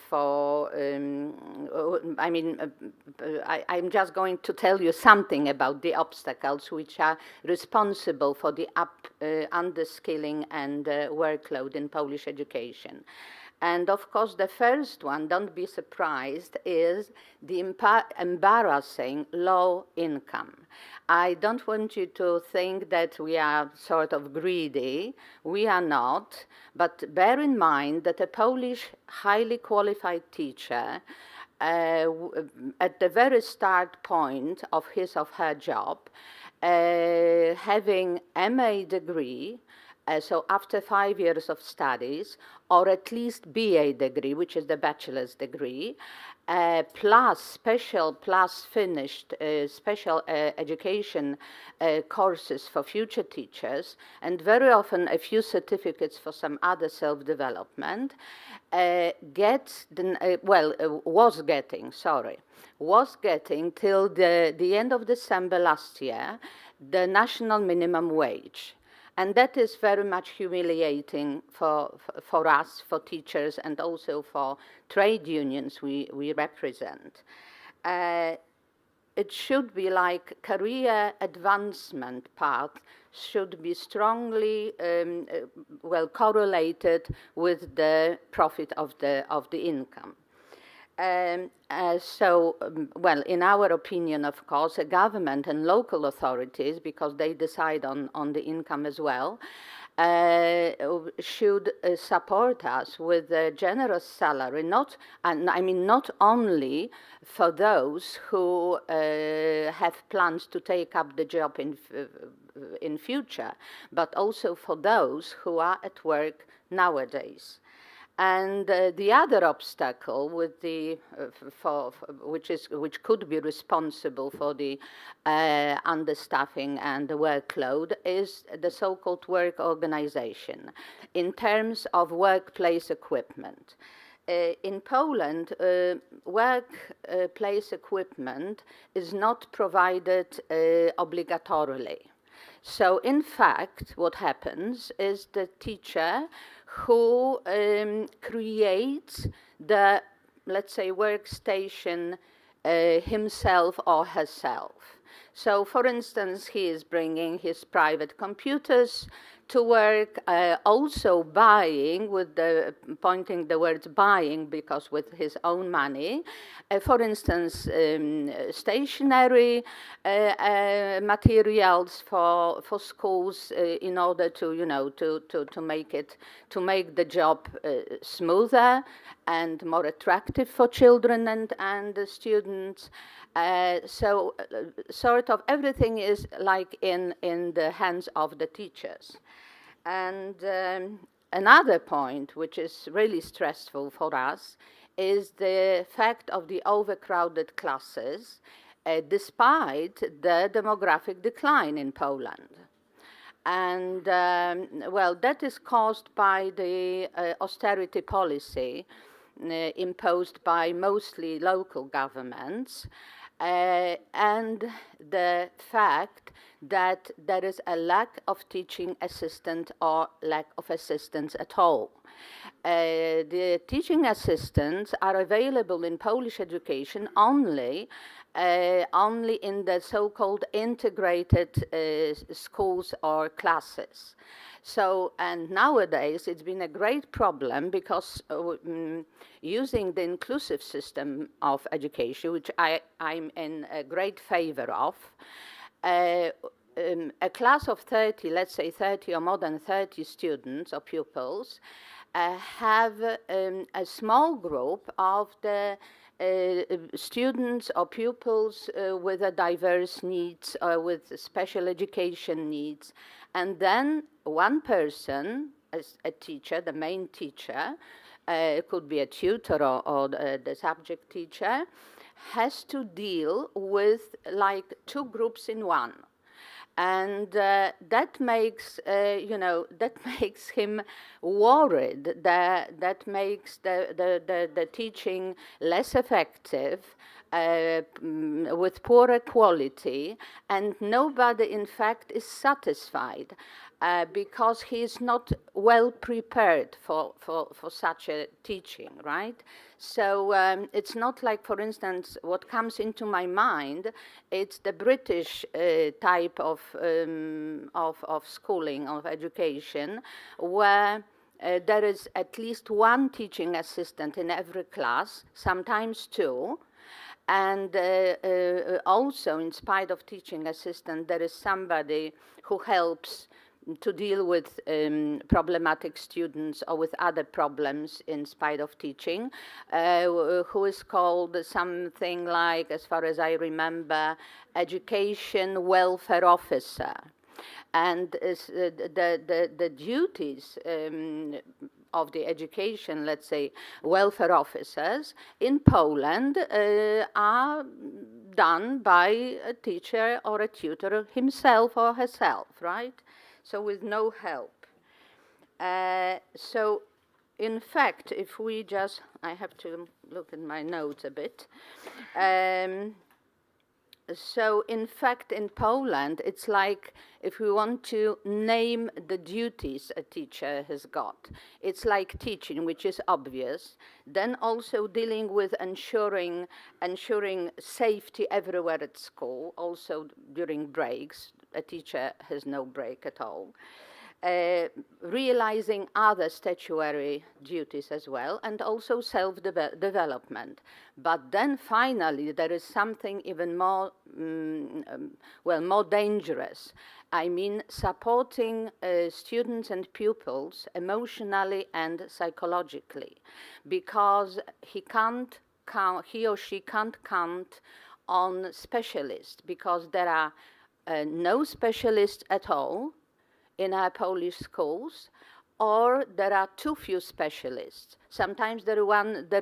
Speaker 16: just going to tell you something about the obstacles which are responsible for the underskilling and workload in Polish education. And of course, the first one, don't be surprised, is the embarrassing low income. I don't want you to think that we are sort of greedy. We are not. But bear in mind that a Polish highly qualified teacher, at the very start point of his or her job, having MA degree, so after 5 years of studies, or at least BA degree, which is the bachelor's degree, plus finished special education courses for future teachers, and very often a few certificates for some other self-development, was getting till the end of December last year the national minimum wage. And that is very much humiliating for us, for teachers, and also for trade unions we represent. It should be like career advancement path should be strongly correlated with the profit of the income. In our opinion, of course, a government and local authorities, because they decide on the income as well, should support us with a generous salary, not only for those who have plans to take up the job in future, but also for those who are at work nowadays. And the other obstacle with which could be responsible for the understaffing and the workload is the so-called work organization in terms of workplace equipment. In Poland, workplace equipment is not provided obligatorily. So in fact, what happens is the teacher who creates the, let's say, workstation himself or herself. So, for instance, he is bringing his private computers to work, also buying, pointing the words buying, because with his own money, for instance, stationery materials for schools in order to make the job smoother and more attractive for children and the students. So sort of everything is like in the hands of the teachers. And another point which is really stressful for us is the fact of the overcrowded classes, despite the demographic decline in Poland. And that is caused by the austerity policy imposed by mostly local governments, and the fact that there is a lack of teaching assistant or lack of assistants at all. The teaching assistants are available in Polish education only in the so-called integrated schools or classes. So, and nowadays it's been a great problem because using the inclusive system of education, which I'm in a great favor of, a class of 30, let's say 30 or more than 30 students or pupils, have a small group of the students or pupils with a diverse needs or with special education needs. And then one person, as a teacher, the main teacher, it could be a tutor or the subject teacher, has to deal with like two groups in one. And that makes, that makes him worried, that makes the teaching less effective, with poorer quality, and nobody, in fact, is satisfied because he is not well prepared for such a teaching, right? So it's not like, for instance, what comes into my mind, it's the British type of schooling, of education, where there is at least one teaching assistant in every class, sometimes two, and also, in spite of teaching assistant, there is somebody who helps to deal with problematic students or with other problems in spite of teaching, who is called something like, as far as I remember, education welfare officer. And the duties of the education, let's say, welfare officers in Poland are done by a teacher or a tutor himself or herself, right? So with no help. So in fact, if we just, I have to look at my notes a bit. So in fact, in Poland, it's like if we want to name the duties a teacher has got, it's like teaching, which is obvious, then also dealing with ensuring safety everywhere at school, also during breaks. A teacher has no break at all. Realizing other statutory duties as well, and also self-development. But then finally, there is something even more, more dangerous. I mean, supporting students and pupils emotionally and psychologically, because he or she can't count on specialists, because there are no specialists at all in our Polish schools, or there are too few specialists. Sometimes there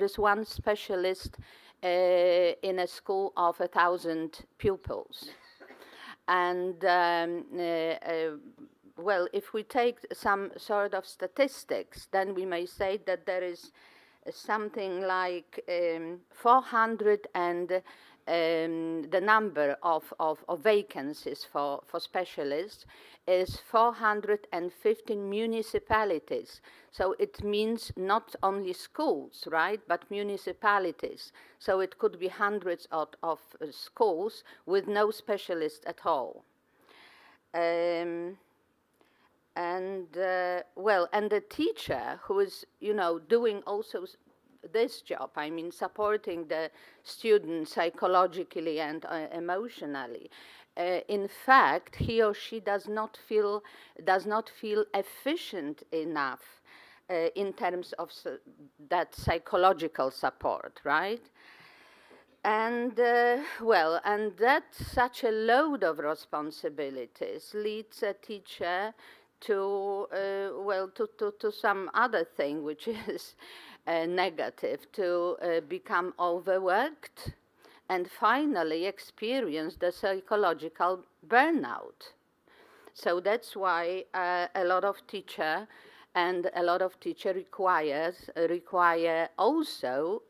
Speaker 16: is one specialist in a school of 1,000 pupils. And well, if we take some sort of statistics, then we may say that there is something like 400 and the number of vacancies for specialists is 415 municipalities. So it means not only schools, right, but municipalities. So it could be hundreds of schools with no specialist at all. And the teacher who is, doing also this job, I mean, supporting the student psychologically and emotionally. In fact, he or she does not feel efficient enough in terms of that psychological support, right? And and that such a load of responsibilities leads a teacher to some other thing which is negative, to become overworked, and finally experience the psychological burnout. So that's why a lot of teachers And a lot of teachers require also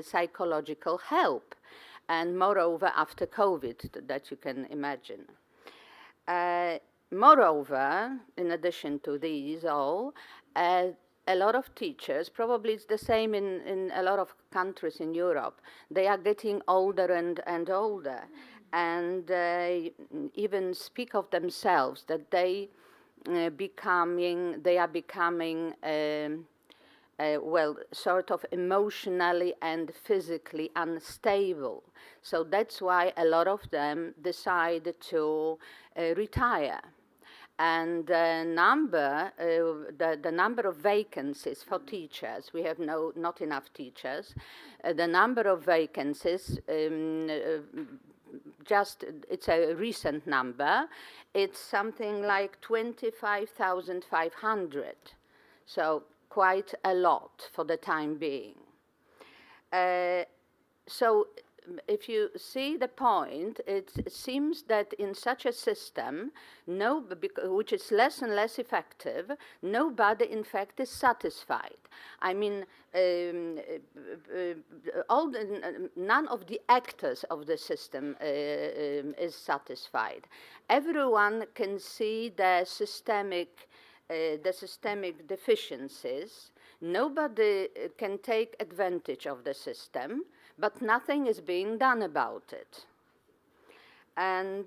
Speaker 16: psychological help, and moreover after COVID, that you can imagine. Moreover, in addition to these all, a lot of teachers, probably it's the same in a lot of countries in Europe, they are getting older and older, and even speak of themselves that they are becoming well, sort of emotionally and physically unstable. So that's why a lot of them decide to retire. And the number of vacancies for teachers, we have not enough teachers. The number of vacancies, it's a recent number, it's something like 25,500. So quite a lot for the time being. So if you see the point, it seems that in such a system, which is less and less effective, nobody in fact is satisfied. I mean, none of the actors of the system is satisfied. Everyone can see the systemic deficiencies. Nobody can take advantage of the system, but nothing is being done about it. And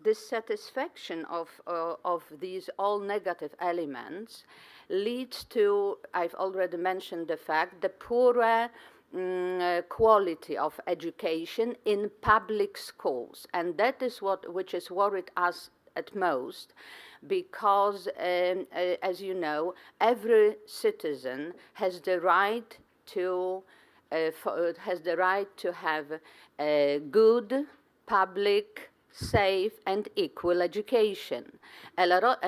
Speaker 16: dissatisfaction of these all negative elements leads to, I've already mentioned the fact, the poorer quality of education in public schools. And that is which has worried us at most, because, as you know, every citizen has the right to have a good, public, safe, and equal education. A lot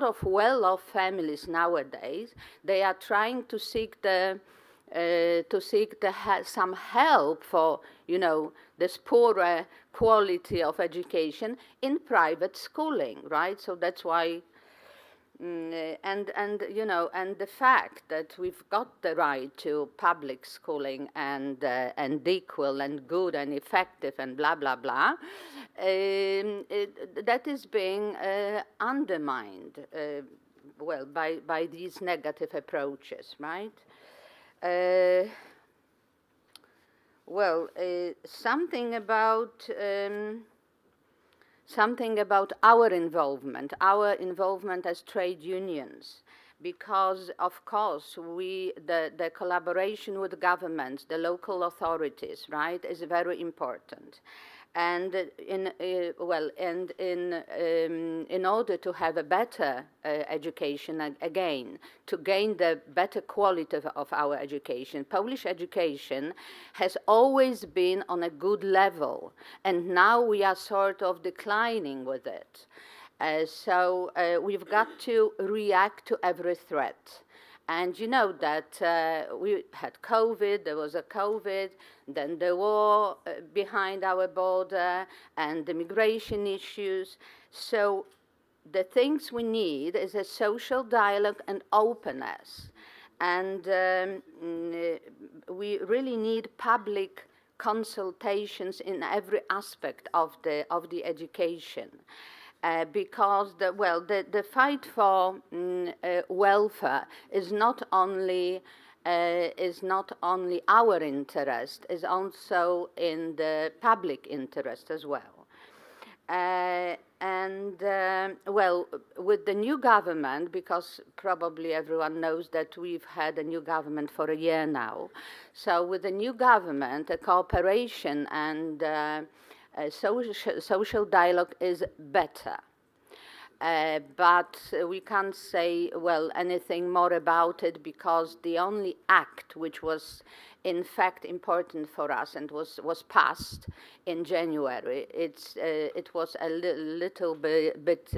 Speaker 16: of well-off families nowadays, they are trying to seek some help for, this poorer quality of education in private schooling, right? So that's why, and the fact that we've got the right to public schooling and equal and good and effective and blah blah blah, that is being undermined, well, by these negative approaches, right? Something about our involvement as trade unions, because of course the collaboration with governments, the local authorities, right, is very important. And in order to have a better education, again, to gain the better quality of our education, Polish education has always been on a good level, and now we are sort of declining with it. So we've got to react to every threat. And you know that we had COVID, there was a COVID, then the war behind our border, and the migration issues. So the things we need is a social dialogue and openness. And we really need public consultations in every aspect of the education. Because the fight for welfare is not only our interest, is also in the public interest as well. With the new government, because probably everyone knows that we've had a new government for a year now, so with the new government, a cooperation and social dialogue is better. But we can't say, anything more about it, because the only act which was in fact important for us and was passed in January, it was a little bit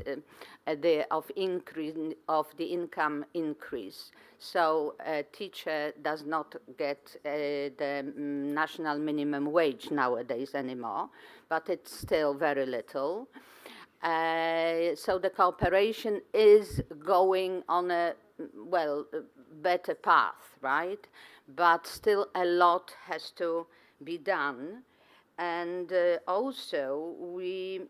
Speaker 16: of increase of the income increase. So a teacher does not get the national minimum wage nowadays anymore, but it's still very little. So the cooperation is going on a better path, right? But still a lot has to be done. And also, we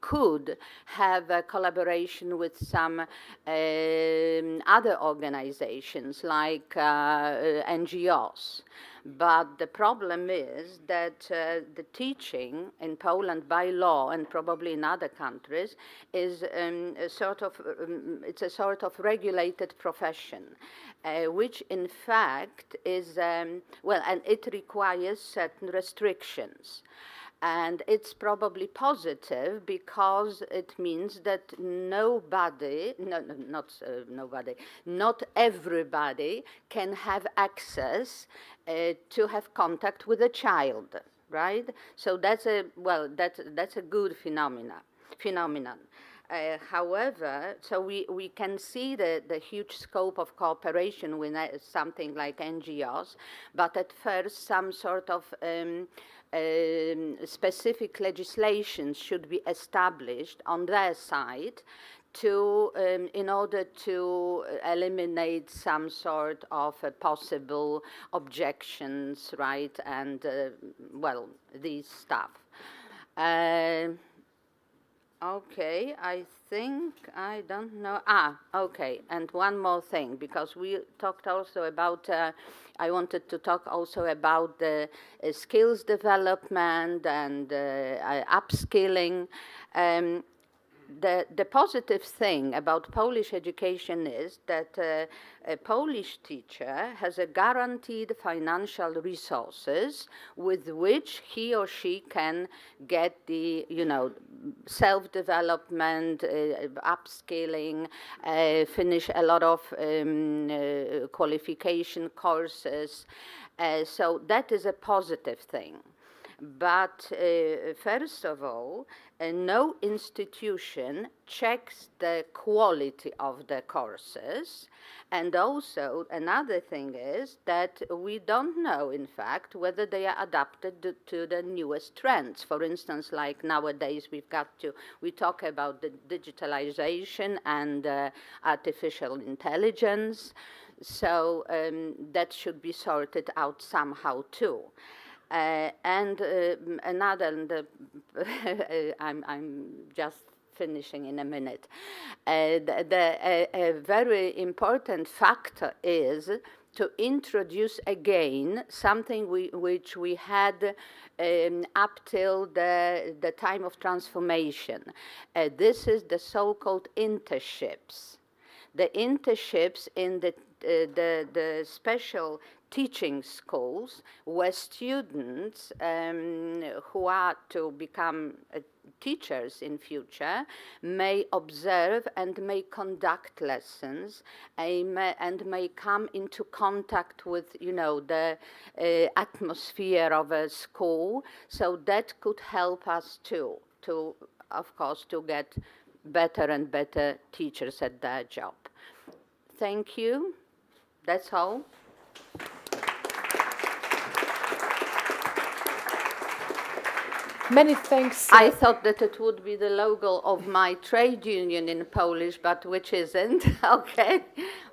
Speaker 16: could have a collaboration with some other organizations like NGOs. But the problem is that the teaching in Poland by law and probably in other countries is it's a sort of regulated profession, which in fact is, and it requires certain restrictions. And it's probably positive because it means that not everybody can have access to have contact with a child, right? So that's a good phenomenon. However, so we can see the huge scope of cooperation with something like NGOs, but at first some sort of specific legislation should be established on their side to, in order to eliminate some sort of possible objections, right, and, these stuff. Okay, I think, I don't know. Okay, and one more thing, because we talked also about, I wanted to talk also about the skills development and upskilling. The positive thing about Polish education is that a Polish teacher has a guaranteed financial resources with which he or she can get the, self-development, upskilling, finish a lot of qualification courses. So that is a positive thing. But first of all, no institution checks the quality of the courses. And also, another thing is that we don't know, in fact, whether they are adapted to the newest trends. For instance, like nowadays we talk about the digitalization and artificial intelligence. So that should be sorted out somehow too. I'm just finishing in a minute. A very important factor is to introduce again something which we had up till the time of transformation. This is the so-called internships. The internships in the special teaching schools where students who are to become teachers in future may observe and may conduct lessons and may come into contact with, the atmosphere of a school. So that could help us too, of course, to get better and better teachers at their job. Thank you. That's all.
Speaker 3: Many thanks.
Speaker 16: I thought that it would be the logo of my trade union in Polish, but which isn't. Okay,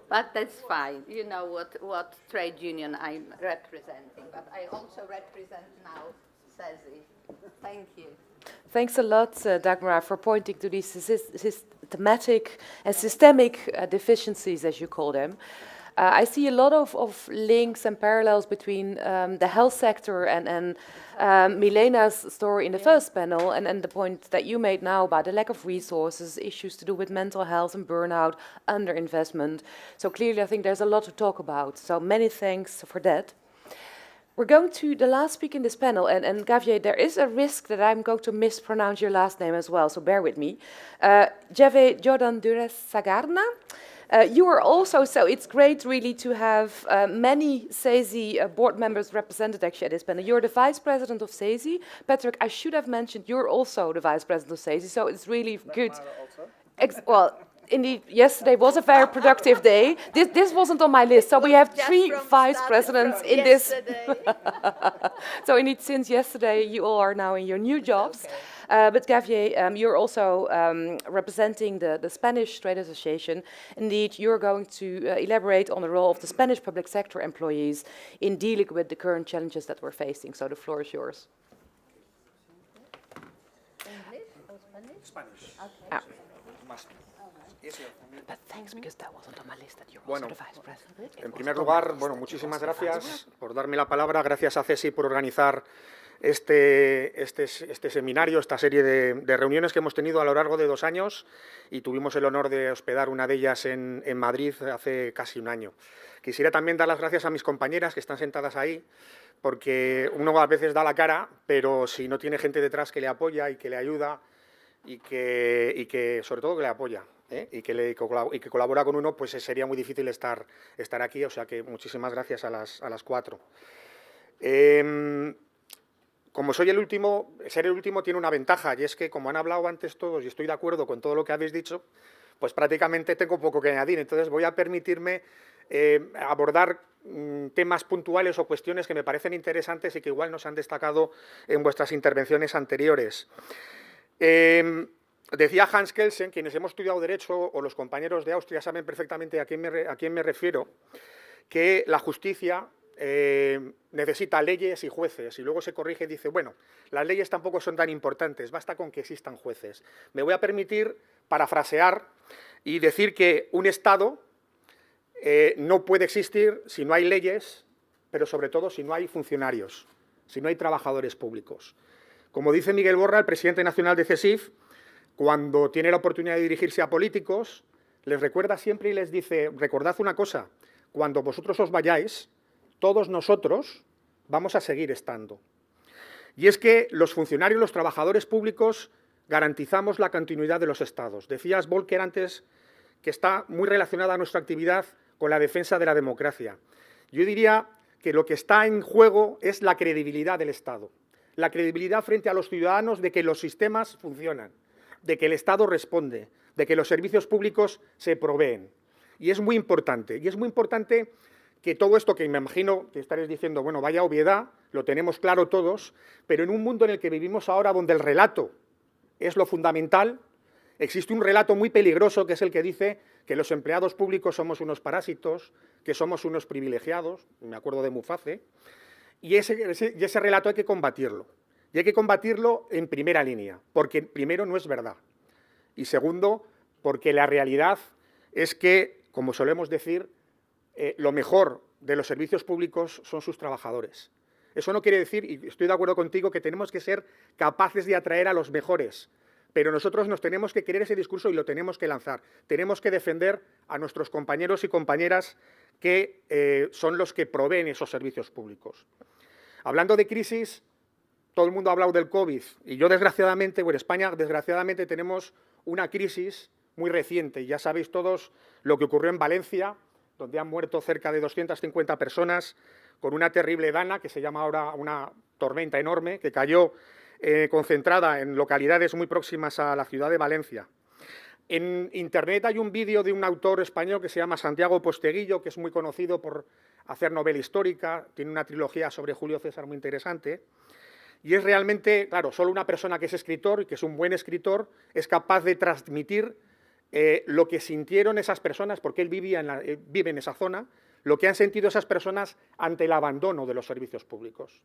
Speaker 16: but that's fine. You know what trade union I'm representing, but I also represent now CESI. Thank you.
Speaker 3: Thanks a lot, Dagmar, for pointing to these systematic and systemic deficiencies, as you call them. I see a lot of links and parallels between the health sector and Milena's story in the first panel and the point that you made now about the lack of resources, issues to do with mental health and burnout, underinvestment. So clearly I think there's a lot to talk about. So many thanks for that. We're going to the last speaker in this panel, and Gavier, there is a risk that I'm going to mispronounce your last name as well, so bear with me. Jave Jordan Dures Sagarna. You are also, so it's great really to have many CESI board members represented actually at this panel. You're the vice president of CESI. Patrick, I should have mentioned you're also the vice president of CESI, so it's really good. Well, indeed, yesterday was a very productive day. This wasn't on my list, so we have three vice presidents in this. So indeed, since yesterday, you all are now in your new jobs. But Gavier, you're also representing the Spanish Trade Association. Indeed, you're going to elaborate on the role of the Spanish public sector employees in dealing with the current challenges that we're facing. So the floor is yours.
Speaker 17: English or Spanish?
Speaker 3: Spanish.
Speaker 17: Okay.
Speaker 3: But thanks, because that wasn't on my list that you're
Speaker 18: Bueno,
Speaker 3: also the vice president.
Speaker 18: en primer lugar, bueno, muchísimas gracias por darme la palabra. Gracias a CESI por organizar este seminario, esta serie de reuniones que hemos tenido a lo largo de 2 años y tuvimos el honor de hospedar una de ellas en Madrid hace casi un año. Quisiera también dar las gracias a mis compañeras que están sentadas ahí, porque uno a veces da la cara, pero si no tiene gente detrás que le apoya y que le ayuda y que sobre todo que le apoya, y que colabora con uno, pues sería muy difícil estar aquí, o sea que muchísimas gracias a las 4. Como soy el último, ser el último tiene una ventaja, y es que como han hablado antes todos, y estoy de acuerdo con todo lo que habéis dicho, pues prácticamente tengo poco que añadir, entonces voy a permitirme abordar temas puntuales o cuestiones que me parecen interesantes y que igual nos han destacado en vuestras intervenciones anteriores. Decía Hans Kelsen, quienes hemos estudiado Derecho o los compañeros de Austria saben perfectamente a quién me refiero, que la justicia necesita leyes y jueces, y luego se corrige y dice, bueno, las leyes tampoco son tan importantes, basta con que existan jueces. Me voy a permitir parafrasear y decir que un Estado no puede existir si no hay leyes, pero sobre todo si no hay funcionarios, si no hay trabajadores públicos. Como dice Miguel Borra, el presidente nacional de CESIF, cuando tiene la oportunidad de dirigirse a políticos, les recuerda siempre y les dice, recordad una cosa, cuando vosotros os vayáis, todos nosotros vamos a seguir estando. Y es que los funcionarios, los trabajadores públicos, garantizamos la continuidad de los Estados. Decías, Volker, antes, que está muy relacionada nuestra actividad con la defensa de la democracia. Yo diría que lo que está en juego es la credibilidad del Estado. La credibilidad frente a los ciudadanos de que los sistemas funcionan, de que el Estado responde, de que los servicios públicos se proveen. Y es muy importante que todo esto que me imagino que estaréis diciendo, bueno, vaya obviedad, lo tenemos claro todos, pero en un mundo en el que vivimos ahora donde el relato es lo fundamental, existe un relato muy peligroso que es el que dice que los empleados públicos somos unos parásitos, que somos unos privilegiados, me acuerdo de Muface, y ese relato hay que combatirlo. Y hay que combatirlo en primera línea, porque primero no es verdad. Y segundo, porque la realidad es que, como solemos decir, lo mejor de los servicios públicos son sus trabajadores. Eso no quiere decir, y estoy de acuerdo contigo, que tenemos que ser capaces de atraer a los mejores, pero nosotros nos tenemos que creer ese discurso y lo tenemos que lanzar. Tenemos que defender a nuestros compañeros y compañeras que son los que proveen esos servicios públicos. Hablando de crisis, todo el mundo ha hablado del COVID y yo desgraciadamente, en España desgraciadamente tenemos una crisis muy reciente. Ya sabéis todos lo que ocurrió en Valencia, donde han muerto cerca de 250 personas con una terrible dana que se llama ahora una tormenta enorme que cayó concentrada en localidades muy próximas a la ciudad de Valencia. En Internet hay un vídeo de un autor español que se llama Santiago Posteguillo, que es muy conocido por hacer novela histórica, tiene una trilogía sobre Julio César muy interesante. Y es realmente, claro, solo una persona que es escritor y que es un buen escritor es capaz de transmitir lo que sintieron esas personas, porque él vive en esa zona, lo que han sentido esas personas ante el abandono de los servicios públicos.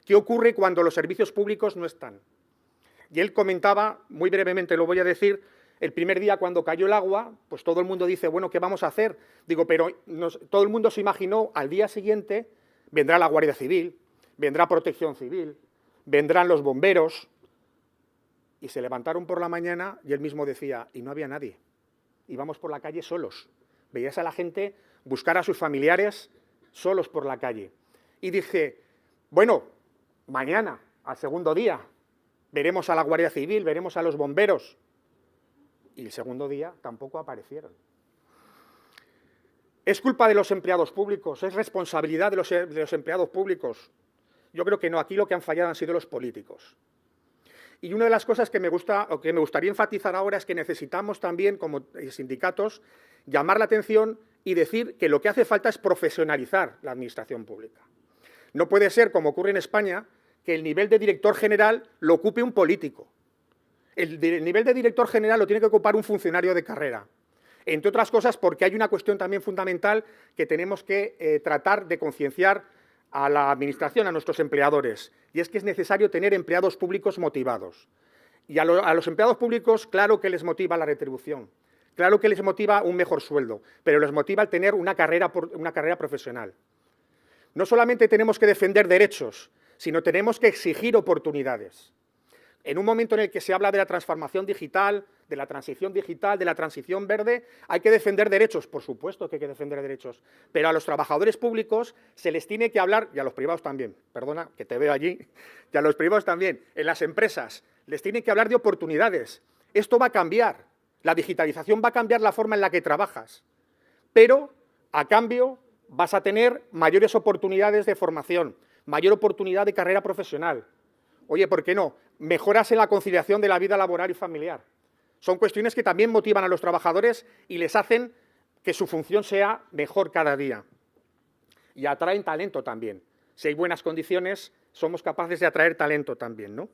Speaker 18: ¿Qué ocurre cuando los servicios públicos no están? Y él comentaba, muy brevemente lo voy a decir, el primer día cuando cayó el agua, pues todo el mundo dice, bueno, ¿qué vamos a hacer? Digo, pero todo el mundo se imaginó, al día siguiente vendrá la Guardia Civil, vendrá Protección Civil, vendrán los bomberos, y se levantaron por la mañana y él mismo decía, y no había nadie, íbamos por la calle solos, veías a la gente buscar a sus familiares solos por la calle. Y dije, bueno, mañana, al segundo día, veremos a la Guardia Civil, veremos a los bomberos, y el segundo día tampoco aparecieron. ¿Es culpa de los empleados públicos? ¿Es responsabilidad de los empleados públicos? Yo creo que no, aquí lo que han fallado han sido los políticos. Y una de las cosas que me gustaría enfatizar ahora es que necesitamos también, como sindicatos, llamar la atención y decir que lo que hace falta es profesionalizar la administración pública. No puede ser, como ocurre en España, que el nivel de director general lo ocupe un político. El nivel de director general lo tiene que ocupar un funcionario de carrera. Entre otras cosas porque hay una cuestión también fundamental que tenemos que tratar de concienciar a la administración, a nuestros empleadores, y es que es necesario tener empleados públicos motivados. Y a los empleados públicos, claro que les motiva la retribución, claro que les motiva un mejor sueldo, pero les motiva el tener una carrera profesional. No solamente tenemos que defender derechos, sino tenemos que exigir oportunidades. En un momento en el que se habla de la transformación digital, de la transición verde, hay que defender derechos, por supuesto que hay que defender derechos, pero a los trabajadores públicos se les tiene que hablar, y a los privados también, perdona, que te veo allí, y a los privados también, en las empresas, les tiene que hablar de oportunidades. Esto va a cambiar, la digitalización va a cambiar la forma en la que trabajas, pero a cambio vas a tener mayores oportunidades de formación, mayor oportunidad de carrera profesional. Oye, ¿por qué no? Mejoras en la conciliación de la vida laboral y familiar. Son cuestiones que también motivan a los trabajadores y les hacen que su función sea mejor cada día. Y atraen talento también. Si hay buenas condiciones, somos capaces de atraer talento también, ¿no?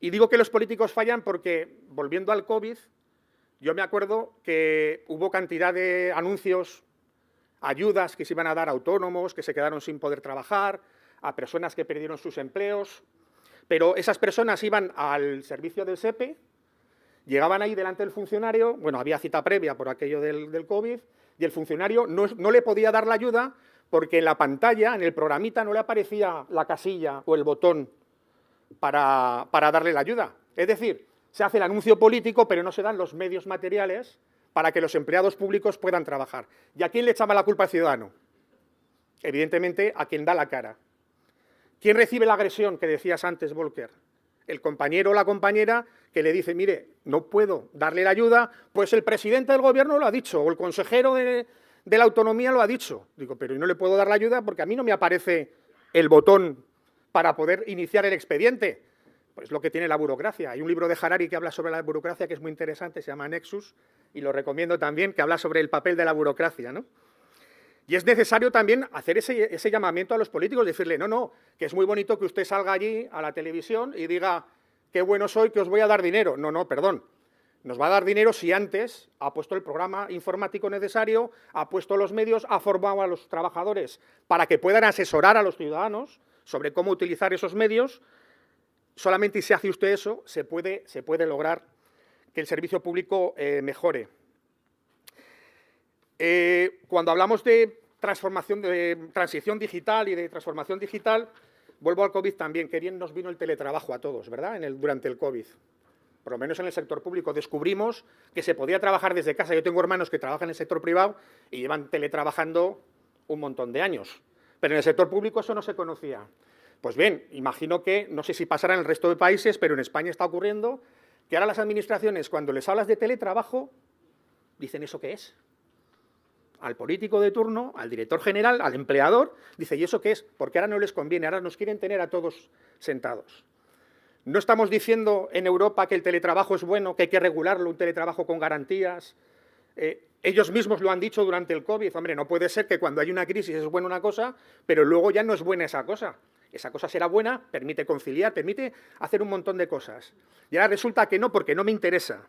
Speaker 18: Y digo que los políticos fallan porque, volviendo al COVID, yo me acuerdo que hubo cantidad de anuncios, ayudas que se iban a dar a autónomos, que se quedaron sin poder trabajar, a personas que perdieron sus empleos, pero esas personas iban al servicio del SEPE, llegaban ahí delante del funcionario, bueno, había cita previa por aquello del COVID, y el funcionario no le podía dar la ayuda porque en la pantalla, en el programita, no le aparecía la casilla o el botón para darle la ayuda. Es decir, se hace el anuncio político, pero no se dan los medios materiales para que los empleados públicos puedan trabajar. ¿Y a quién le echaba la culpa al ciudadano? Evidentemente, a quien da la cara. ¿Quién recibe la agresión que decías antes, Volker? El compañero o la compañera que le dice, mire, no puedo darle la ayuda, pues el presidente del gobierno lo ha dicho, o el consejero de la autonomía lo ha dicho. Digo, pero no le puedo dar la ayuda porque a mí no me aparece el botón para poder iniciar el expediente. Pues lo que tiene la burocracia. Hay un libro de Harari que habla sobre la burocracia que es muy interesante, se llama Nexus, y lo recomiendo también, que habla sobre el papel de la burocracia, ¿no? Y es necesario también hacer ese llamamiento a los políticos, decirle, no, que es muy bonito que usted salga allí a la televisión y diga, qué bueno soy, que os voy a dar dinero. No, perdón. Nos va a dar dinero si antes ha puesto el programa informático necesario, ha puesto los medios, ha formado a los trabajadores para que puedan asesorar a los ciudadanos sobre cómo utilizar esos medios. Solamente si hace usted eso, se puede lograr que el servicio público mejore. Cuando hablamos de transición digital y de transformación digital, vuelvo al COVID también. Qué bien nos vino el teletrabajo a todos, ¿verdad? Durante el COVID. Por lo menos en el sector público. Descubrimos que se podía trabajar desde casa. Yo tengo hermanos que trabajan en el sector privado y llevan teletrabajando un montón de años. Pero en el sector público eso no se conocía. Pues bien, imagino que, no sé si pasará en el resto de países, pero en España está ocurriendo que ahora las administraciones, cuando les hablas de teletrabajo, dicen, ¿eso qué es? Al político de turno, al director general, al empleador, dice, ¿y eso qué es? Porque ahora no les conviene, ahora nos quieren tener a todos sentados. No estamos diciendo en Europa que el teletrabajo es bueno, que hay que regularlo, un teletrabajo con garantías. Ellos mismos lo han dicho durante el COVID. Hombre, no puede ser que cuando hay una crisis es buena una cosa, pero luego ya no es buena esa cosa. Esa cosa será buena, permite conciliar, permite hacer un montón de cosas. Y ahora resulta que no, porque no me interesa.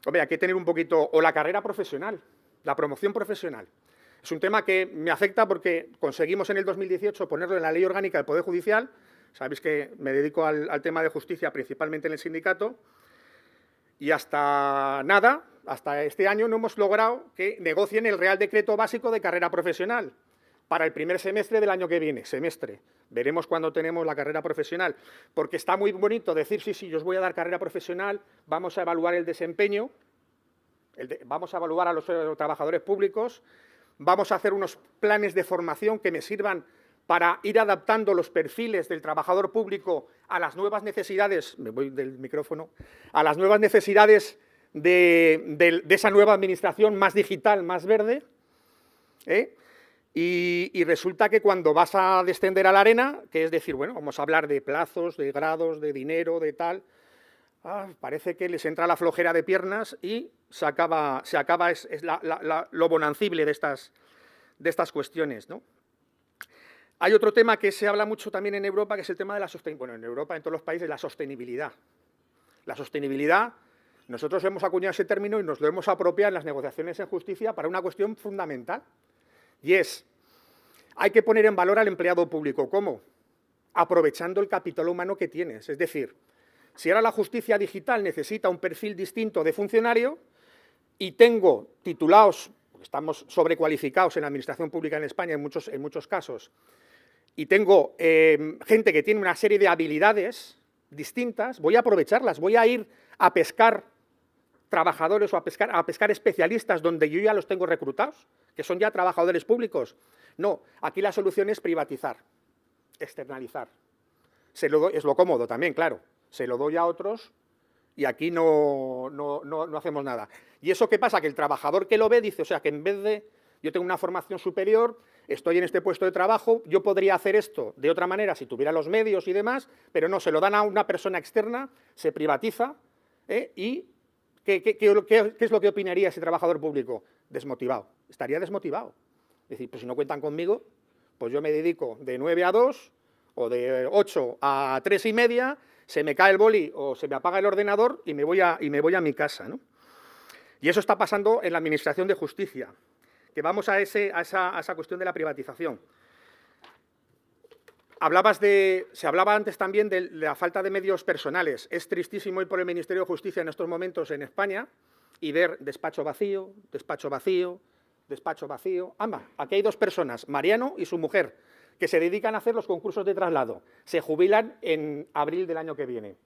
Speaker 18: Hombre, hay que tener un poquito, o la carrera profesional, la promoción profesional. Es un tema que me afecta porque conseguimos en el 2018 ponerlo en la Ley Orgánica del Poder Judicial. Sabéis que me dedico al tema de justicia, principalmente en el sindicato, y hasta este año no hemos logrado que negocien el Real Decreto Básico de Carrera Profesional para el primer semestre del año que viene, Veremos cuándo tenemos la carrera profesional, porque está muy bonito decir, sí, yo os voy a dar carrera profesional, vamos a evaluar el desempeño, vamos a evaluar a los trabajadores públicos, vamos a hacer unos planes de formación que me sirvan para ir adaptando los perfiles del trabajador público a las nuevas necesidades, me voy del micrófono, a las nuevas necesidades de esa nueva administración más digital, más verde, Y resulta que cuando vas a descender a la arena, que es decir, bueno, vamos a hablar de plazos, de grados, de dinero, de tal, parece que les entra la flojera de piernas y se acaba lo bonancible de estas cuestiones, ¿no? Hay otro tema que se habla mucho también en Europa, que es el tema de la sostenibilidad. Bueno, en Europa, en todos los países, la sostenibilidad. La sostenibilidad, nosotros hemos acuñado ese término y nos lo hemos apropiado en las negociaciones en justicia para una cuestión fundamental. Y es, hay que poner en valor al empleado público. ¿Cómo? Aprovechando el capital humano que tienes. Es decir, si ahora la justicia digital necesita un perfil distinto de funcionario y tengo titulados, estamos sobrecualificados en la administración pública en España en muchos casos, y tengo gente que tiene una serie de habilidades distintas, voy a aprovecharlas, voy a ir a pescar trabajadores o a pescar especialistas donde yo ya los tengo reclutados, que son ya trabajadores públicos. No, aquí la solución es privatizar, externalizar. Es lo cómodo también, claro. Se lo doy a otros y aquí no hacemos nada. ¿Y eso qué pasa? Que el trabajador que lo ve dice, o sea, que en vez de yo tengo una formación superior, estoy en este puesto de trabajo, yo podría hacer esto de otra manera si tuviera los medios y demás, pero no, se lo dan a una persona externa, se privatiza, y ¿qué es lo que opinaría ese trabajador público? Desmotivado, estaría desmotivado. Es decir, pues si no cuentan conmigo, pues yo me dedico de 9 a 2 o de 8 a 3 y media, se me cae el boli o se me apaga el ordenador y me voy a mi casa, ¿no? Y eso está pasando en la Administración de Justicia, que vamos a esa cuestión de la privatización. Se hablaba antes también de la falta de medios personales. Es tristísimo ir por el Ministerio de Justicia en estos momentos en España y ver despacho vacío, despacho vacío, despacho vacío. Amba, aquí hay dos personas, Mariano y su mujer, que se dedican a hacer los concursos de traslado. Se jubilan en abril del año que viene.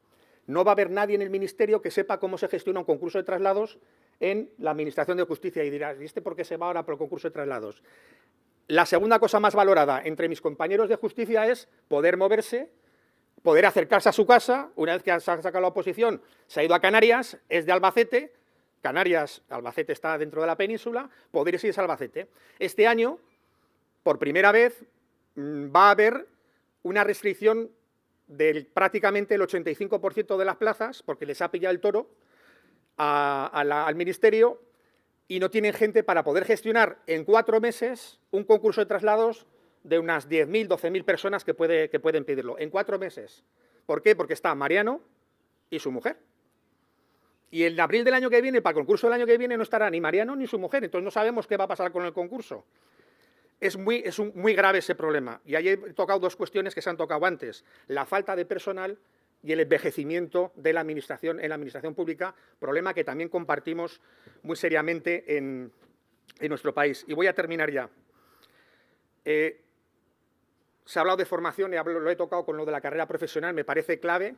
Speaker 18: No va a haber nadie en el Ministerio que sepa cómo se gestiona un concurso de traslados en la Administración de Justicia y dirás, ¿y este por qué se va ahora por el concurso de traslados? La segunda cosa más valorada entre mis compañeros de justicia es poder moverse, poder acercarse a su casa. Una vez que ha sacado la oposición, se ha ido a Canarias, es de Albacete, Albacete está dentro de la península, poder irse a Albacete. Este año, por primera vez, va a haber una restricción del prácticamente el 85% de las plazas, porque les ha pillado el toro al Ministerio, y no tienen gente para poder gestionar en 4 meses un concurso de traslados de unas 10.000, 12.000 personas que pueden pedirlo, en 4 meses. ¿Por qué? Porque está Mariano y su mujer. Y en abril del año que viene, para el concurso del año que viene, no estará ni Mariano ni su mujer, entonces no sabemos qué va a pasar con el concurso. Es muy grave ese problema. Y ahí he tocado dos cuestiones que se han tocado antes. La falta de personal y el envejecimiento de la administración en la administración pública, problema que también compartimos muy seriamente en nuestro país. Y voy a terminar ya. Se ha hablado de formación y lo he tocado con lo de la carrera profesional, me parece clave.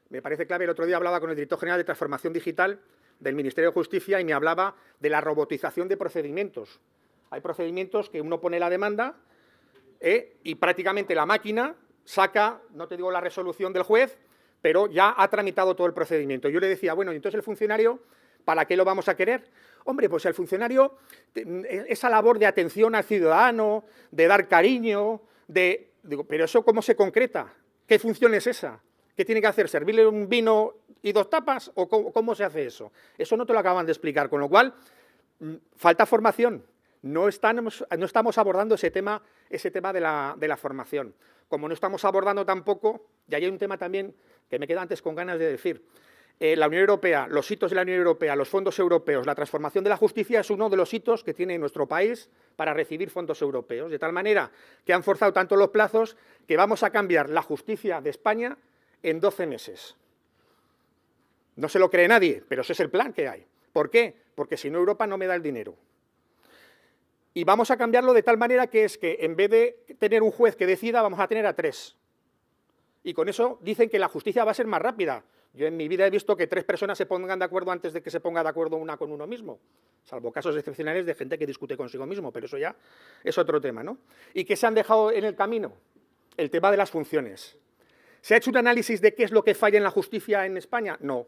Speaker 18: El otro día hablaba con el director general de Transformación Digital del Ministerio de Justicia y me hablaba de la robotización de procedimientos. Hay procedimientos que uno pone la demanda y prácticamente la máquina saca, no te digo la resolución del juez, pero ya ha tramitado todo el procedimiento. Yo le decía, bueno, entonces el funcionario, ¿para qué lo vamos a querer? Hombre, pues el funcionario, esa labor de atención al ciudadano, de dar cariño, digo, pero ¿eso cómo se concreta? ¿Qué función es esa? ¿Qué tiene que hacer? ¿Servirle un vino y 2 tapas? ¿O cómo se hace eso? Eso no te lo acaban de explicar, con lo cual, falta formación. No estamos abordando ese tema de la formación. Como no estamos abordando tampoco, y ahí hay un tema también que me queda antes con ganas de decir, la Unión Europea, los hitos de la Unión Europea, los fondos europeos, la transformación de la justicia es uno de los hitos que tiene nuestro país para recibir fondos europeos, de tal manera que han forzado tanto los plazos que vamos a cambiar la justicia de España en 12 meses. No se lo cree nadie, pero ese es el plan que hay. ¿Por qué? Porque si no, Europa no me da el dinero. Y vamos a cambiarlo de tal manera que es que en vez de tener un juez que decida, vamos a tener a 3. Y con eso dicen que la justicia va a ser más rápida. Yo en mi vida he visto que 3 personas se pongan de acuerdo antes de que se ponga de acuerdo una con uno mismo, salvo casos excepcionales de gente que discute consigo mismo, pero eso ya es otro tema, ¿no? ¿Y qué se han dejado en el camino? El tema de las funciones. ¿Se ha hecho un análisis de qué es lo que falla en la justicia en España? No.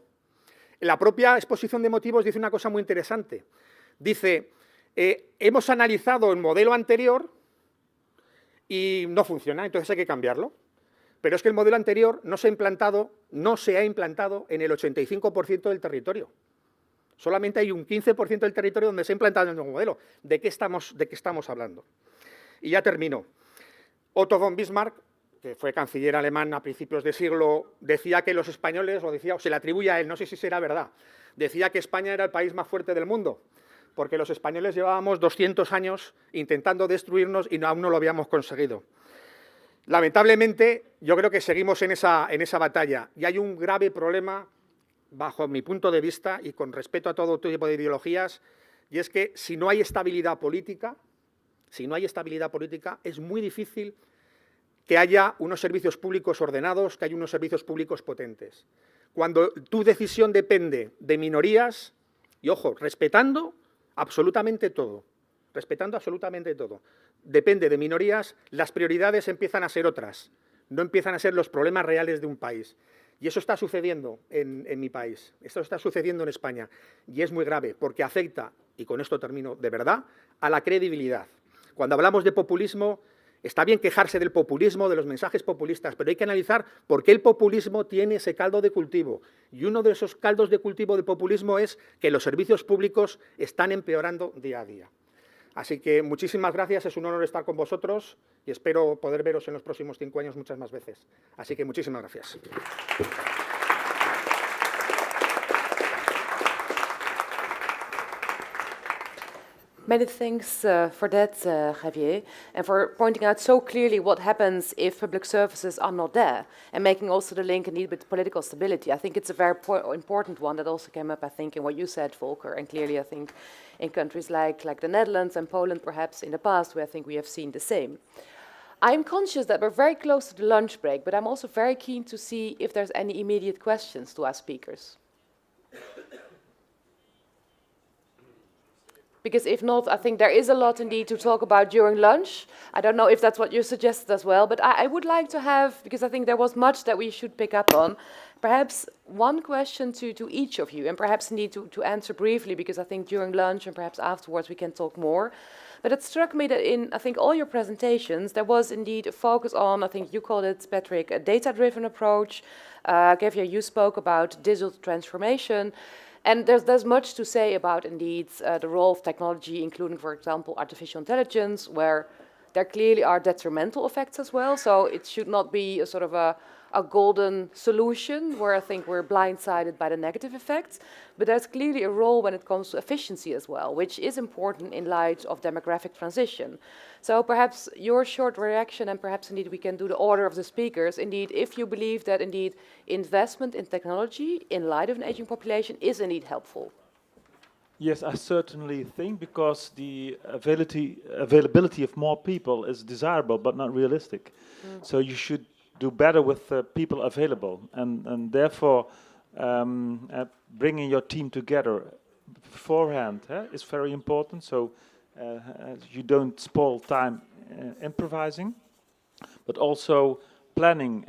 Speaker 18: La propia exposición de motivos dice una cosa muy interesante. Dice, hemos analizado el modelo anterior y no funciona, entonces hay que cambiarlo. Pero es que el modelo anterior no se ha implantado en el 85% del territorio. Solamente hay un 15% del territorio donde se ha implantado el nuevo modelo. ¿De qué estamos hablando? Y ya termino. Otto von Bismarck, que fue canciller alemán a principios de siglo, decía que los españoles, o se le atribuye a él, no sé si será verdad, decía que España era el país más fuerte del mundo, porque los españoles llevábamos 200 años intentando destruirnos y aún no lo habíamos conseguido. Lamentablemente, yo creo que seguimos en esa batalla y hay un grave problema, bajo mi punto de vista y con respeto a todo tipo de ideologías, y es que si no hay estabilidad política, es muy difícil que haya unos servicios públicos ordenados, que haya unos servicios públicos potentes. Cuando tu decisión depende de minorías, y ojo, respetando absolutamente todo, depende de minorías, las prioridades empiezan a ser otras, no empiezan a ser los problemas reales de un país. Y eso está sucediendo en mi país, esto está sucediendo en España, y es muy grave, porque afecta, y con esto termino de verdad, a la credibilidad. Cuando hablamos de populismo, está bien quejarse del populismo, de los mensajes populistas, pero hay que analizar por qué el populismo tiene ese caldo de cultivo. Y uno de esos caldos de cultivo del populismo es que los servicios públicos están empeorando día a día. Así que muchísimas gracias, es un honor estar con vosotros y espero poder veros en los próximos 5 años muchas más veces. Así que muchísimas gracias.
Speaker 3: Many thanks for that, Javier, and for pointing out so clearly what happens if public services are not there, and making also the link indeed with political stability. I think it's a very important one that also came up, I think, in what you said, Volker, and clearly I think in countries like the Netherlands and Poland perhaps in the past, where I think we have seen the same. I'm conscious that we're very close to the lunch break, but I'm also very keen to see if there's any immediate questions to our speakers. Because if not, I think there is a lot indeed to talk about during lunch. I don't know if that's what you suggested as well, but I would like to have, because I think there was much that we should pick up on, perhaps one question to each of you, and perhaps indeed to answer briefly, because I think during lunch and perhaps afterwards we can talk more. But it struck me that in, I think, all your presentations, there was indeed a focus on, I think you called it, Patrick, a data-driven approach. Javier, you spoke about digital transformation. And there's much to say about, indeed, the role of technology, including, for example, artificial intelligence, where there clearly are detrimental effects as well. So it should not be a sort of a golden solution where I think we're blindsided by the negative effects. But there's clearly a role when it comes to efficiency as well, which is important in light of demographic transition. So perhaps your short reaction, and perhaps indeed we can do the order of the speakers, indeed, if you believe that indeed investment in technology in light of an aging population is indeed helpful.
Speaker 13: Yes, I certainly think, because the availability of more people is desirable but not realistic. So you should do better with the people available, and therefore bringing your team together beforehand is very important. So you don't spoil time improvising, but also planning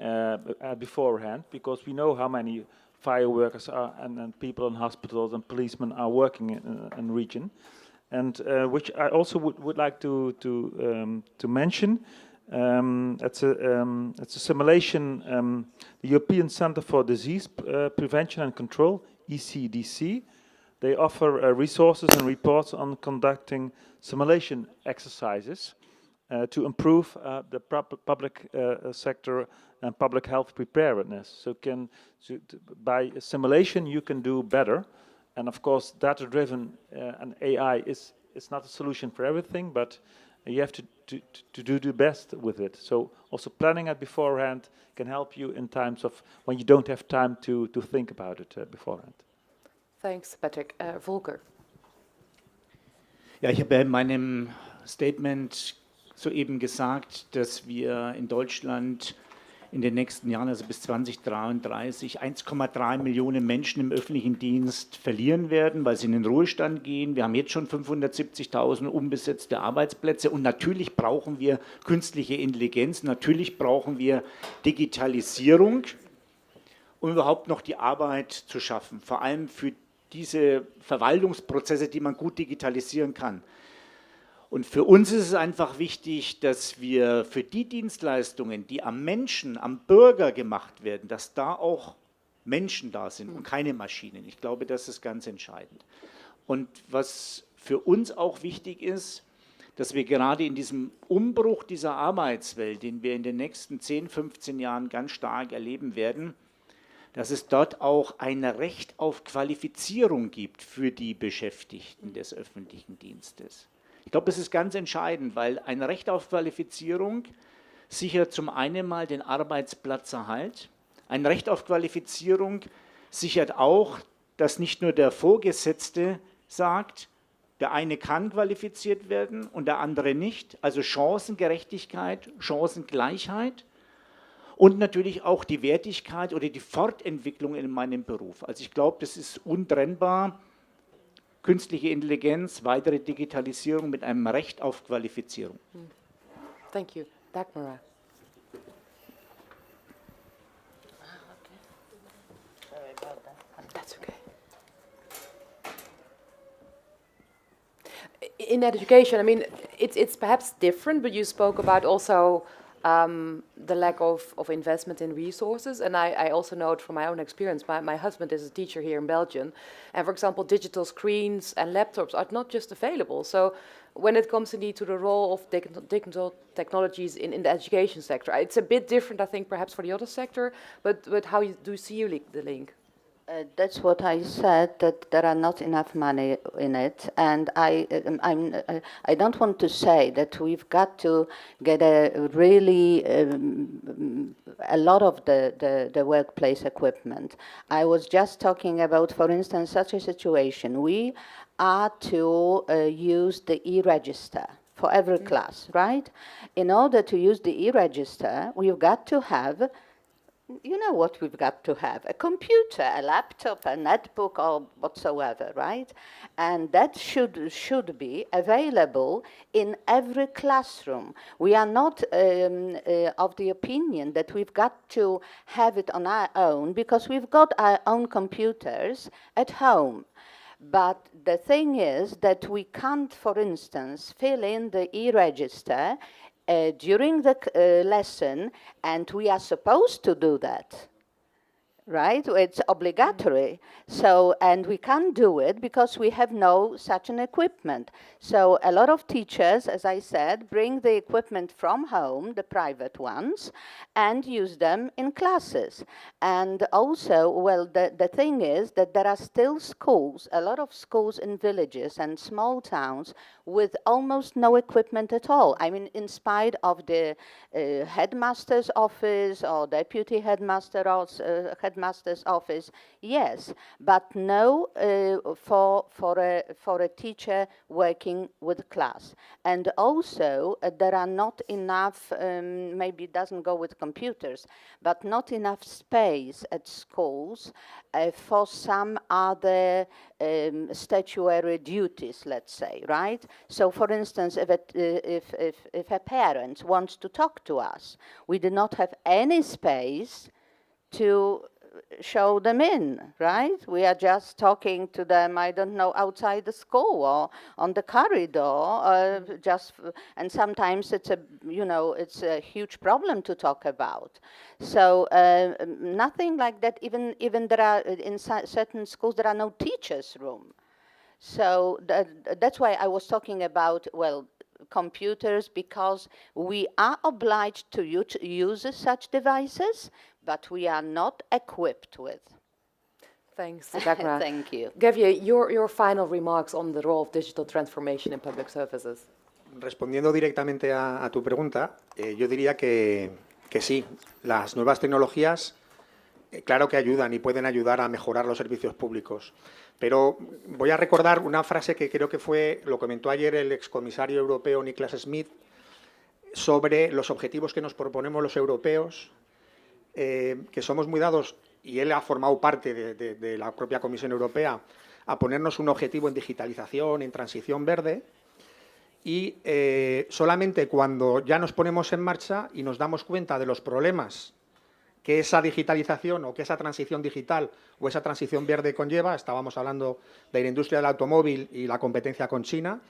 Speaker 13: beforehand, because we know how many fire workers are and people in hospitals and policemen are working in region, and which I also would like to mention. It's a simulation, the European Centre for Disease Prevention and Control, ECDC. They offer resources and reports on conducting simulation exercises to improve the public sector and public health preparedness. So by simulation you can do better, and of course data-driven and AI is not a solution for everything, but you have to do the best with it. So also planning it beforehand can help you in times of when you don't have time to think about it beforehand.
Speaker 3: Thanks, Patrick. Volker.
Speaker 19: Ja, ich habe in meinem Statement soeben gesagt, dass wir in Deutschland in den nächsten Jahren, also bis 2033, 1,3 Millionen Menschen im öffentlichen Dienst verlieren werden, weil sie in den Ruhestand gehen. Wir haben jetzt schon 570.000 unbesetzte Arbeitsplätze, und natürlich brauchen wir künstliche Intelligenz, natürlich brauchen wir Digitalisierung, um überhaupt noch die Arbeit zu schaffen, vor allem für diese Verwaltungsprozesse, die man gut digitalisieren kann. Und für uns ist es einfach wichtig, dass wir für die Dienstleistungen, die am Menschen, am Bürger gemacht werden, dass da auch Menschen da sind und keine Maschinen. Ich glaube, das ist ganz entscheidend. Und was für uns auch wichtig ist, dass wir gerade in diesem Umbruch dieser Arbeitswelt, den wir in den nächsten 10, 15 Jahren ganz stark erleben werden, dass es dort auch ein Recht auf Qualifizierung gibt für die Beschäftigten des öffentlichen Dienstes. Ich glaube, das ist ganz entscheidend, weil ein Recht auf Qualifizierung sichert zum einen mal den Arbeitsplatzerhalt. Ein Recht auf Qualifizierung sichert auch, dass nicht nur der Vorgesetzte sagt, der eine kann qualifiziert werden und der andere nicht. Also Chancengerechtigkeit, Chancengleichheit und natürlich auch die Wertigkeit oder die Fortentwicklung in meinem Beruf. Also ich glaube, das ist untrennbar. Künstliche Intelligenz, weitere Digitalisierung mit einem Recht auf Qualifizierung.
Speaker 3: Thank you. Dagmar. That's okay. In education, I mean, it's perhaps different, but you spoke about also the lack of investment in resources. And I also know it from my own experience. My husband is a teacher here in Belgium. And for example, digital screens and laptops are not just available. So when it comes indeed to the role of digital technologies in the education sector, it's a bit different, I think, perhaps for the other sector. But how do you see the link?
Speaker 16: That's what I said, that there are not enough money in it, and I don't want to say that we've got to get a really a lot of the workplace equipment. I was just talking about, for instance, such a situation. We are to use the e-register for every class, right? In order to use the e-register, we've got to have, you know what we've got to have, a computer, a laptop, a netbook, or whatsoever, right? And that should be available in every classroom. We are not of the opinion that we've got to have it on our own, because we've got our own computers at home. But the thing is that we can't, for instance, fill in the e-register during the lesson, and we are supposed to do that, right? It's obligatory. So, and we can't do it because we have no such an equipment. So a lot of teachers, as I said, bring the equipment from home, the private ones, and use them in classes. And also, well, the thing is that there are still schools, a lot of schools in villages and small towns with almost no equipment at all. I mean, in spite of the headmaster's office or deputy headmaster's office, yes, but no for a teacher working with class. And also, there are not enough, maybe it doesn't go with computers, but not enough space at schools for some other statutory duties, let's say, right? So, for instance, if a parent wants to talk to us, we do not have any space to show them in, right? We are just talking to them, I don't know, outside the school or on the corridor, and sometimes it's a huge problem to talk about. So nothing like that. Even there are in certain schools there are no teachers' room. So that's why I was talking about, well, computers, because we are obliged to use such devices, but we are not equipped with.
Speaker 3: Thanks, Dagmar.
Speaker 16: Thank you.
Speaker 3: Xavier, your final remarks on the role of digital transformation in public services.
Speaker 18: Respondiendo directamente a tu pregunta, yo diría que sí, las nuevas tecnologías, claro que ayudan y pueden ayudar a mejorar los servicios públicos. Pero voy a recordar una frase que creo que lo comentó ayer el excomisario europeo Niklas Schmid, sobre los objetivos que nos proponemos los europeos, que somos muy dados, y él ha formado parte de la propia Comisión Europea, a ponernos un objetivo en digitalización, en transición verde, y solamente cuando ya nos ponemos en marcha y nos damos cuenta de los problemas que esa digitalización o que esa transición digital o esa transición verde conlleva, estábamos hablando de la industria del automóvil y la competencia con China,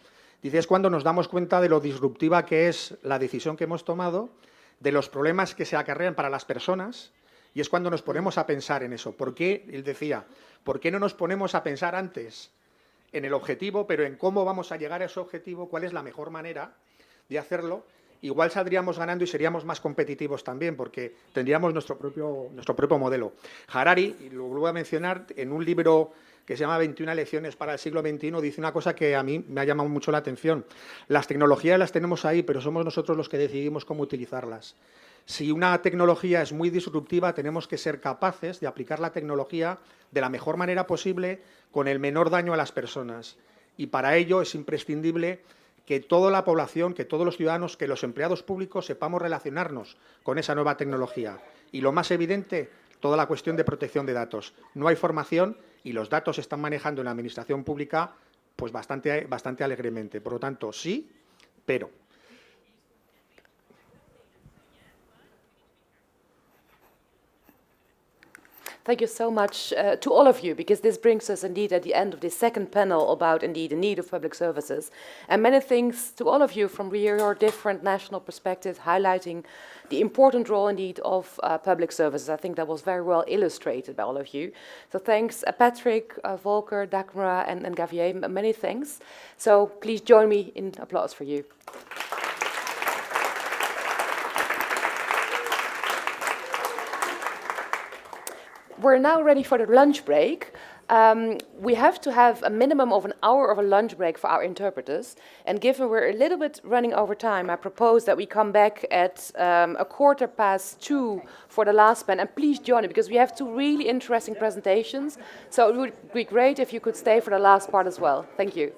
Speaker 18: dice, es cuando nos damos cuenta de lo disruptiva que es la decisión que hemos tomado, de los problemas que se acarrean para las personas, y es cuando nos ponemos a pensar en eso. ¿Por qué? Él decía, ¿por qué no nos ponemos a pensar antes en el objetivo, pero en cómo vamos a llegar a ese objetivo, cuál es la mejor manera de hacerlo. Igual saldríamos ganando y seríamos más competitivos también, porque tendríamos nuestro propio modelo. Harari, y lo vuelvo a mencionar, en un libro que se llama 21 lecciones para el siglo XXI, dice una cosa que a mí me ha llamado mucho la atención. Las tecnologías las tenemos ahí, pero somos nosotros los que decidimos cómo utilizarlas. Si una tecnología es muy disruptiva, tenemos que ser capaces de aplicar la tecnología de la mejor manera posible, con el menor daño a las personas. Y para ello es imprescindible que toda la población, que todos los ciudadanos, que los empleados públicos sepamos relacionarnos con esa nueva tecnología. Y lo más evidente, toda la cuestión de protección de datos. No hay formación y los datos se están manejando en la administración pública pues bastante alegremente. Por lo tanto, sí, pero.
Speaker 3: Thank you so much to all of you, because this brings us indeed at the end of this second panel about indeed the need of public services. And many thanks to all of you from your different national perspectives, highlighting the important role indeed of public services. I think that was very well illustrated by all of you. So thanks Patrick, Volker, Dagmar and Gavier, many thanks. So please join me in applause for you. We're now ready for the lunch break. We have to have a minimum of an hour of a lunch break for our interpreters. And given we're a little bit running over time, I propose that we come back at 2:15 for the last panel. And please join it, because we have two really interesting presentations. So it would be great if you could stay for the last part as well. Thank you.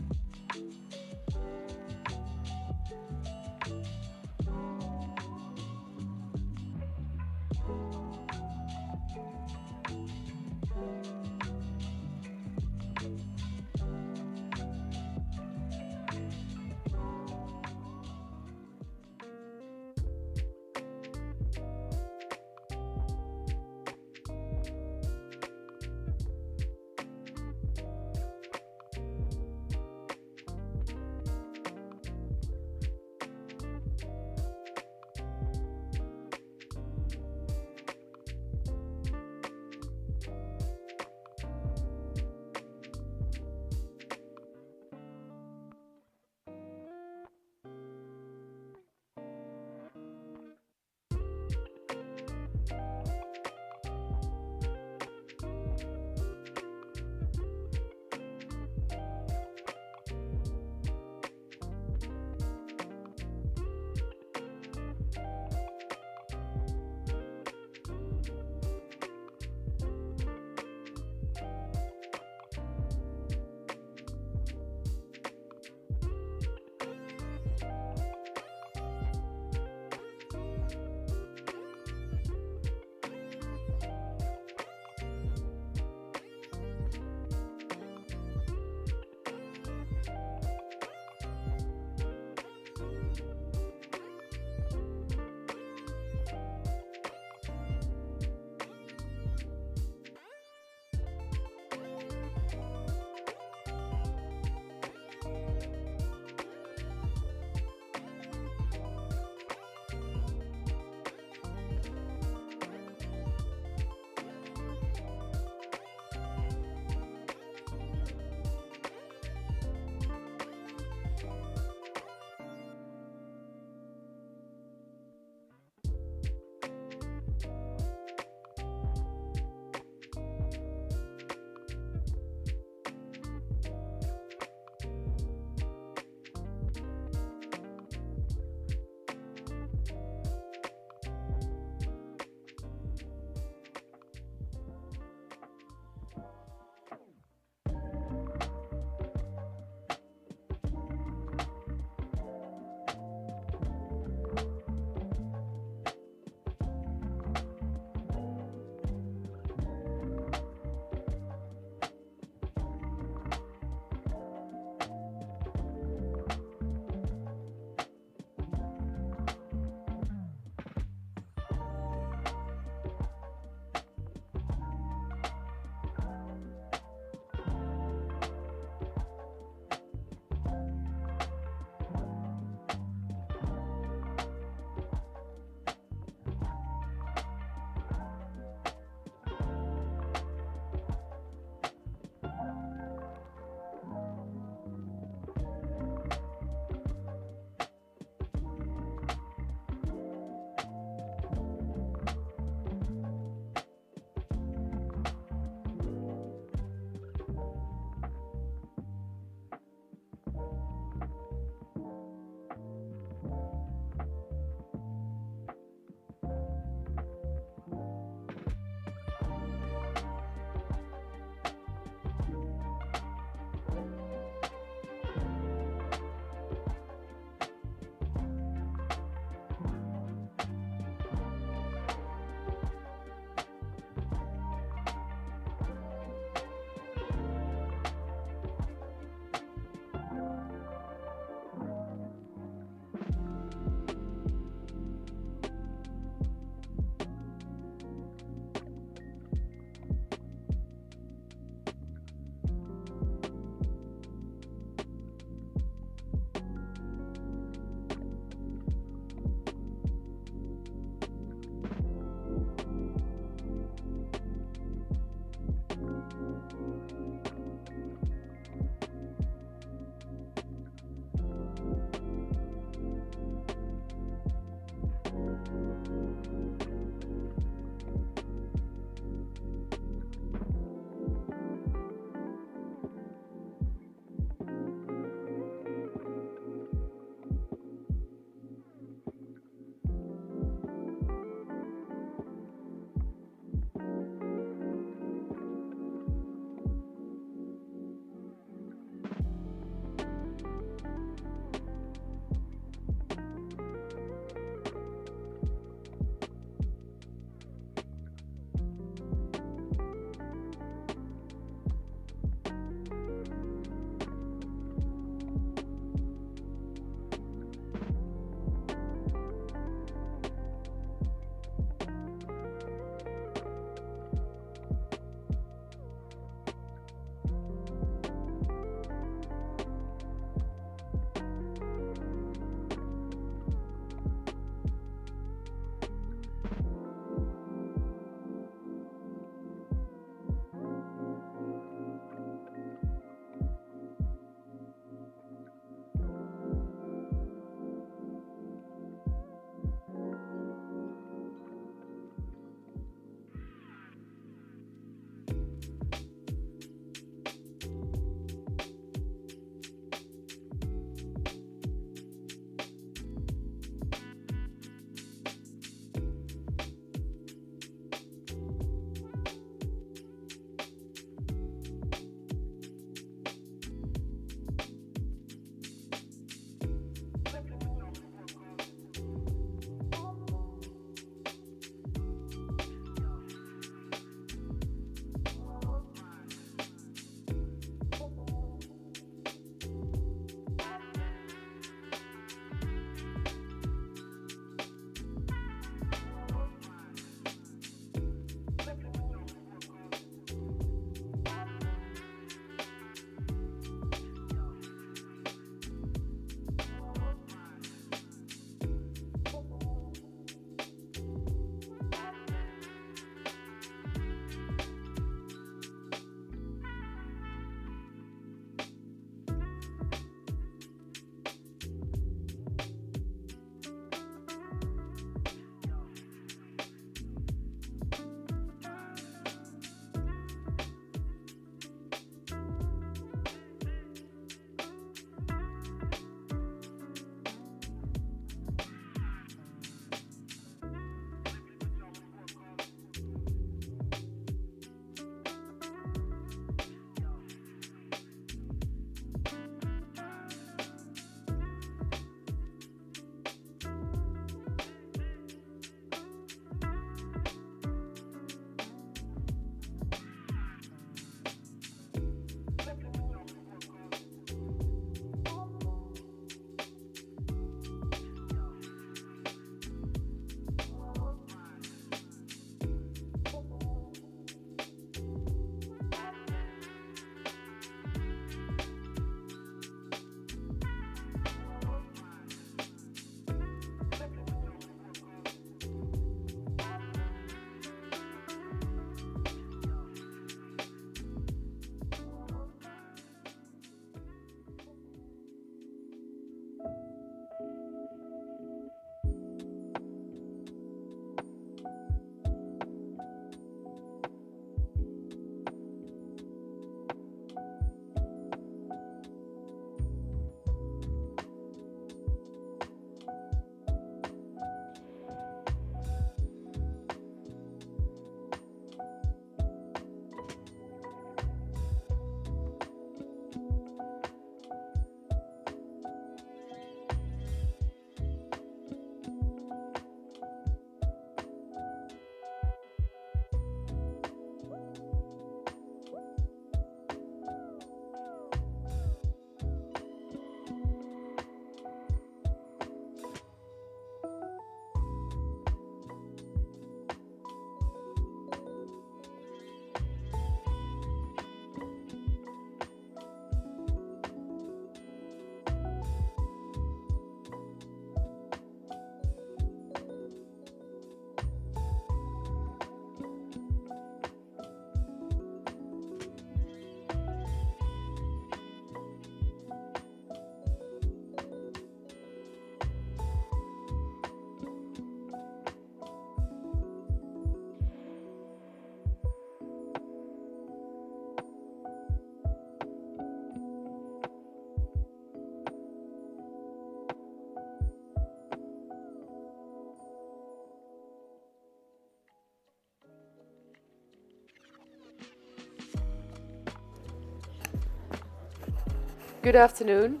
Speaker 3: Good afternoon.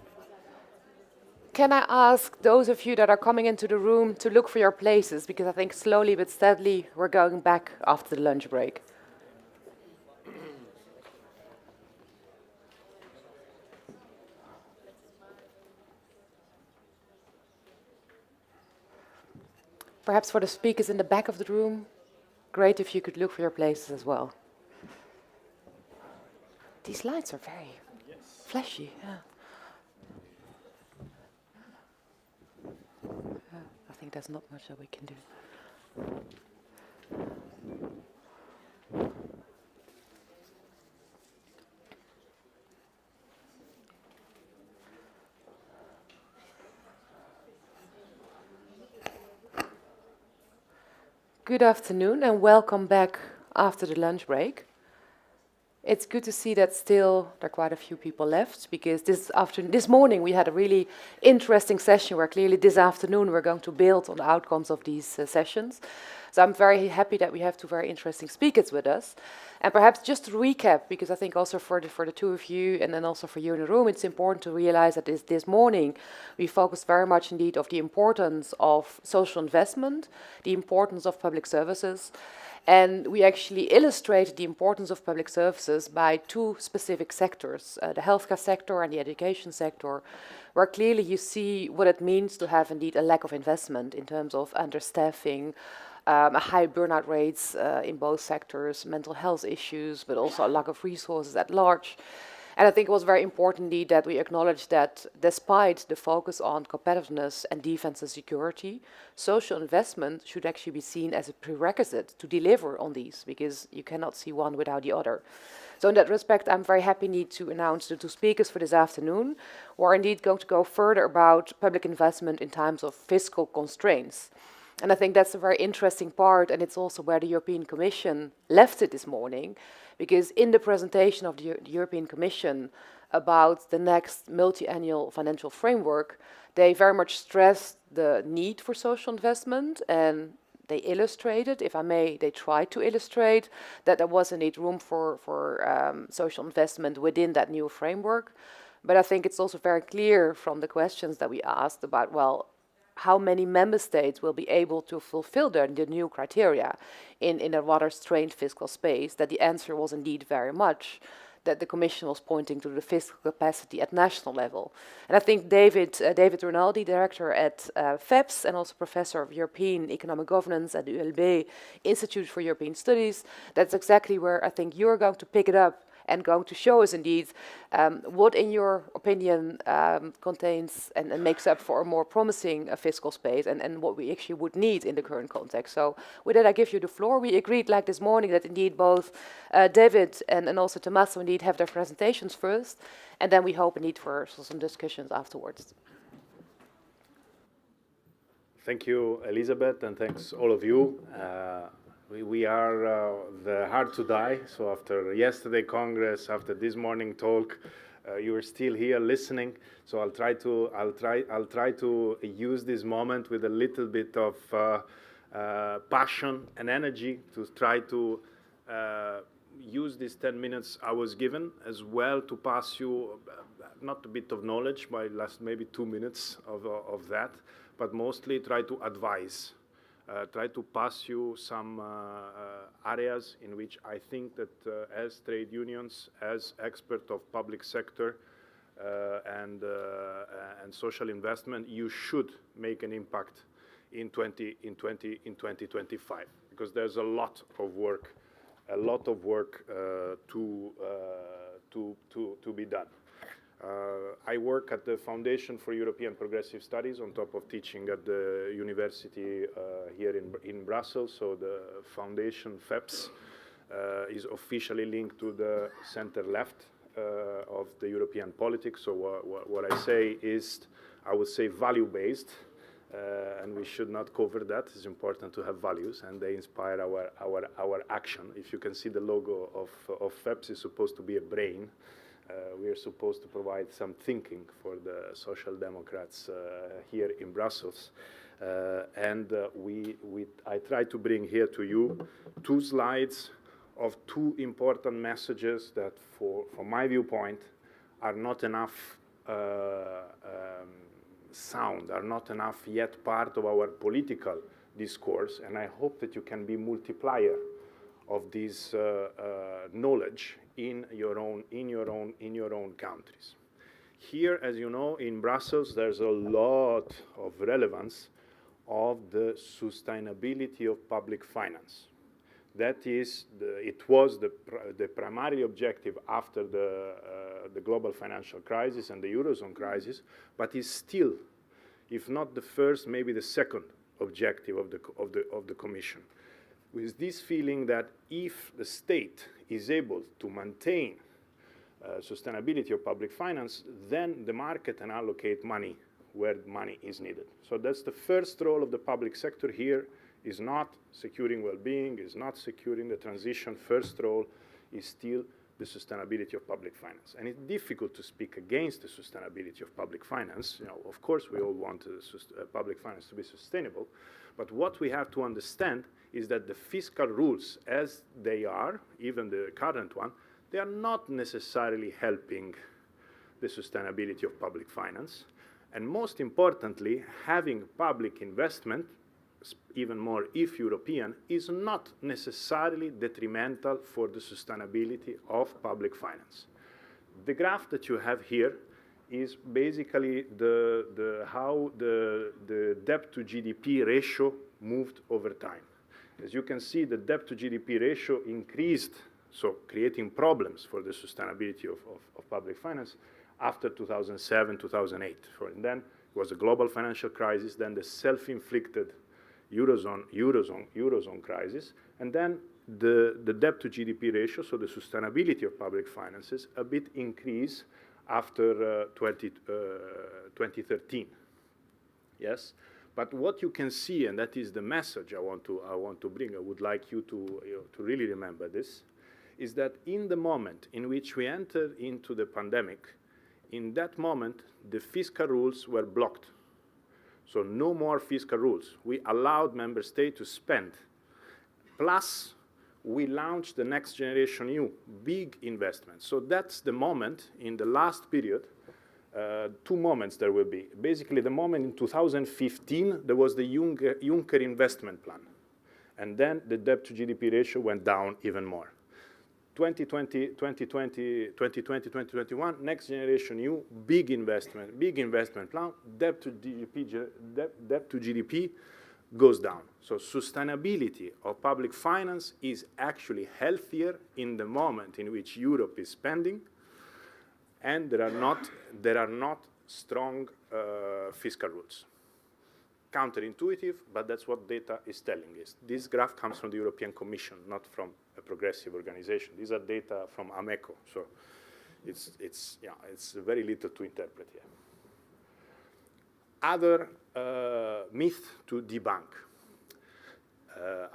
Speaker 3: Can I ask those of you that are coming into the room to look for your places, because I think slowly but steadily we're going back after the lunch break. Perhaps for the speakers in the back of the room, great if you could look for your places as well. These lights are very flashy. Yeah. I think there's not much that we can do. Good afternoon and welcome back after the lunch break. It's good to see that still there are quite a few people left, because this morning we had a really interesting session where clearly this afternoon we're going to build on the outcomes of these sessions. So I'm very happy that we have two very interesting speakers with us. And perhaps just to recap, because I think also for the two of you and then also for you in the room, it's important to realize that this morning we focused very much indeed of the importance of social investment, the importance of public services. And we actually illustrated the importance of public services by two specific sectors, the healthcare sector and the education sector, where clearly you see what it means to have indeed a lack of investment in terms of understaffing, high burnout rates in both sectors, mental health issues, but also a lack of resources at large. And I think it was very important indeed that we acknowledge that despite the focus on competitiveness and defense and security, social investment should actually be seen as a prerequisite to deliver on these, because you cannot see one without the other. So in that respect, I'm very happy indeed to announce the two speakers for this afternoon, who are indeed going to go further about public investment in times of fiscal constraints. And I think that's a very interesting part, and it's also where the European Commission left it this morning, because in the presentation of the European Commission about the next multi-annual financial framework, they very much stressed the need for social investment, and they illustrated, if I may, they tried to illustrate that there was indeed room for social investment within that new framework. But I think it's also very clear from the questions that we asked about, well, how many member states will be able to fulfill the new criteria in a rather strained fiscal space, that the answer was indeed very much that the Commission was pointing to the fiscal capacity at national level. And I think David Rinaldi, director at FEPS and also professor of European Economic Governance at the ULB Institute for European Studies, that's exactly where I think you're going to pick it up and going to show us indeed what, in your opinion, contains and makes up for a more promising fiscal space, and what we actually would need in the current context. So with that, I give you the floor. We agreed, like this morning, that indeed both David and also Tommaso indeed have their presentations first, and then we hope indeed for some discussions afterwards.
Speaker 20: Thank you, Elizabeth, and thanks all of you. We are the hard to die. So after yesterday Congress, after this morning talk, you are still here listening. So I'll try to use this moment with a little bit of passion and energy to try to use these 10 minutes I was given as well to pass you not a bit of knowledge, by last maybe 2 minutes of that, but mostly try to advise. Try to pass you some areas in which I think that as trade unions, as expert of public sector and social investment, you should make an impact in 2025, because there's a lot of work to be done. I work at the Foundation for European Progressive Studies on top of teaching at the university here in Brussels. So the foundation, FEPS, is officially linked to the center-left of the European politics. So what I say is, I would say, value-based, and we should not cover that. It's important to have values, and they inspire our action. If you can see the logo of FEPS is supposed to be a brain. We are supposed to provide some thinking for the Social Democrats here in Brussels. I try to bring here to you 2 slides of 2 important messages that, from my viewpoint, are not enough sound, are not enough yet part of our political discourse, and I hope that you can be multiplier of this knowledge in your own countries. Here, as you know, in Brussels, there's a lot of relevance of the sustainability of public finance. That is, it was the primary objective after the global financial crisis and the Eurozone crisis, but is still, if not the first, maybe the second objective of the Commission. With this feeling that if the state is able to maintain sustainability of public finance, then the market can allocate money where money is needed. So that's the first role of the public sector here, is not securing well-being, is not securing the transition. First role is still the sustainability of public finance. And it's difficult to speak against the sustainability of public finance. You know, of course, we all want public finance to be sustainable, but what we have to understand is that the fiscal rules as they are, even the current one, they are not necessarily helping the sustainability of public finance. And most importantly, having public investment, even more if European, is not necessarily detrimental for the sustainability of public finance. The graph that you have here is basically how the debt to GDP ratio moved over time. As you can see, the debt to GDP ratio increased, so creating problems for the sustainability of public finance after 2007, 2008. And then it was a global financial crisis, then the self-inflicted Eurozone crisis, and then the debt to GDP ratio, so the sustainability of public finances, a bit increased after 2013. Yes, but what you can see, and that is the message I want to bring, I would like you to really remember this, is that in the moment in which we entered into the pandemic, in that moment, the fiscal rules were blocked. So no more fiscal rules. We allowed member states to spend. Plus, we launched the Next Generation EU, big investments. So that's the moment in the last period, two moments there will be. Basically, the moment in 2015, there was the Juncker investment plan. And then the debt to GDP ratio went down even more. 2020, 2021, Next Generation EU, big investment plan, debt to GDP goes down. So sustainability of public finance is actually healthier in the moment in which Europe is spending, and there are not strong fiscal rules. Counterintuitive, but that's what data is telling us. This graph comes from the European Commission, not from a progressive organization. These are data from AMECO, so it's very little to interpret here. Other myth to debunk.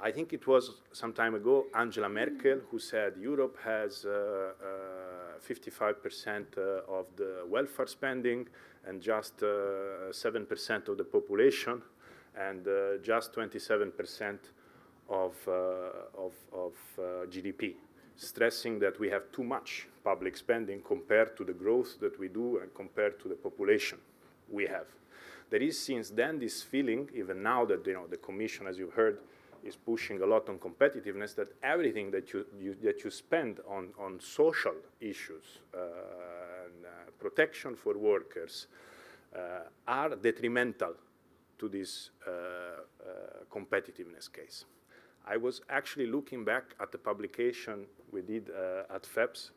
Speaker 20: I think it was some time ago Angela Merkel who said Europe has 55% of the welfare spending and just 7% of the population and just 27% of GDP, stressing that we have too much public spending compared to the growth that we do and compared to the population we have. There is since then this feeling, even now that the Commission, as you've heard, is pushing a lot on competitiveness, that everything that you spend on social issues, protection for workers, are detrimental to this competitiveness case. I was actually looking back at the publication we did at FEPS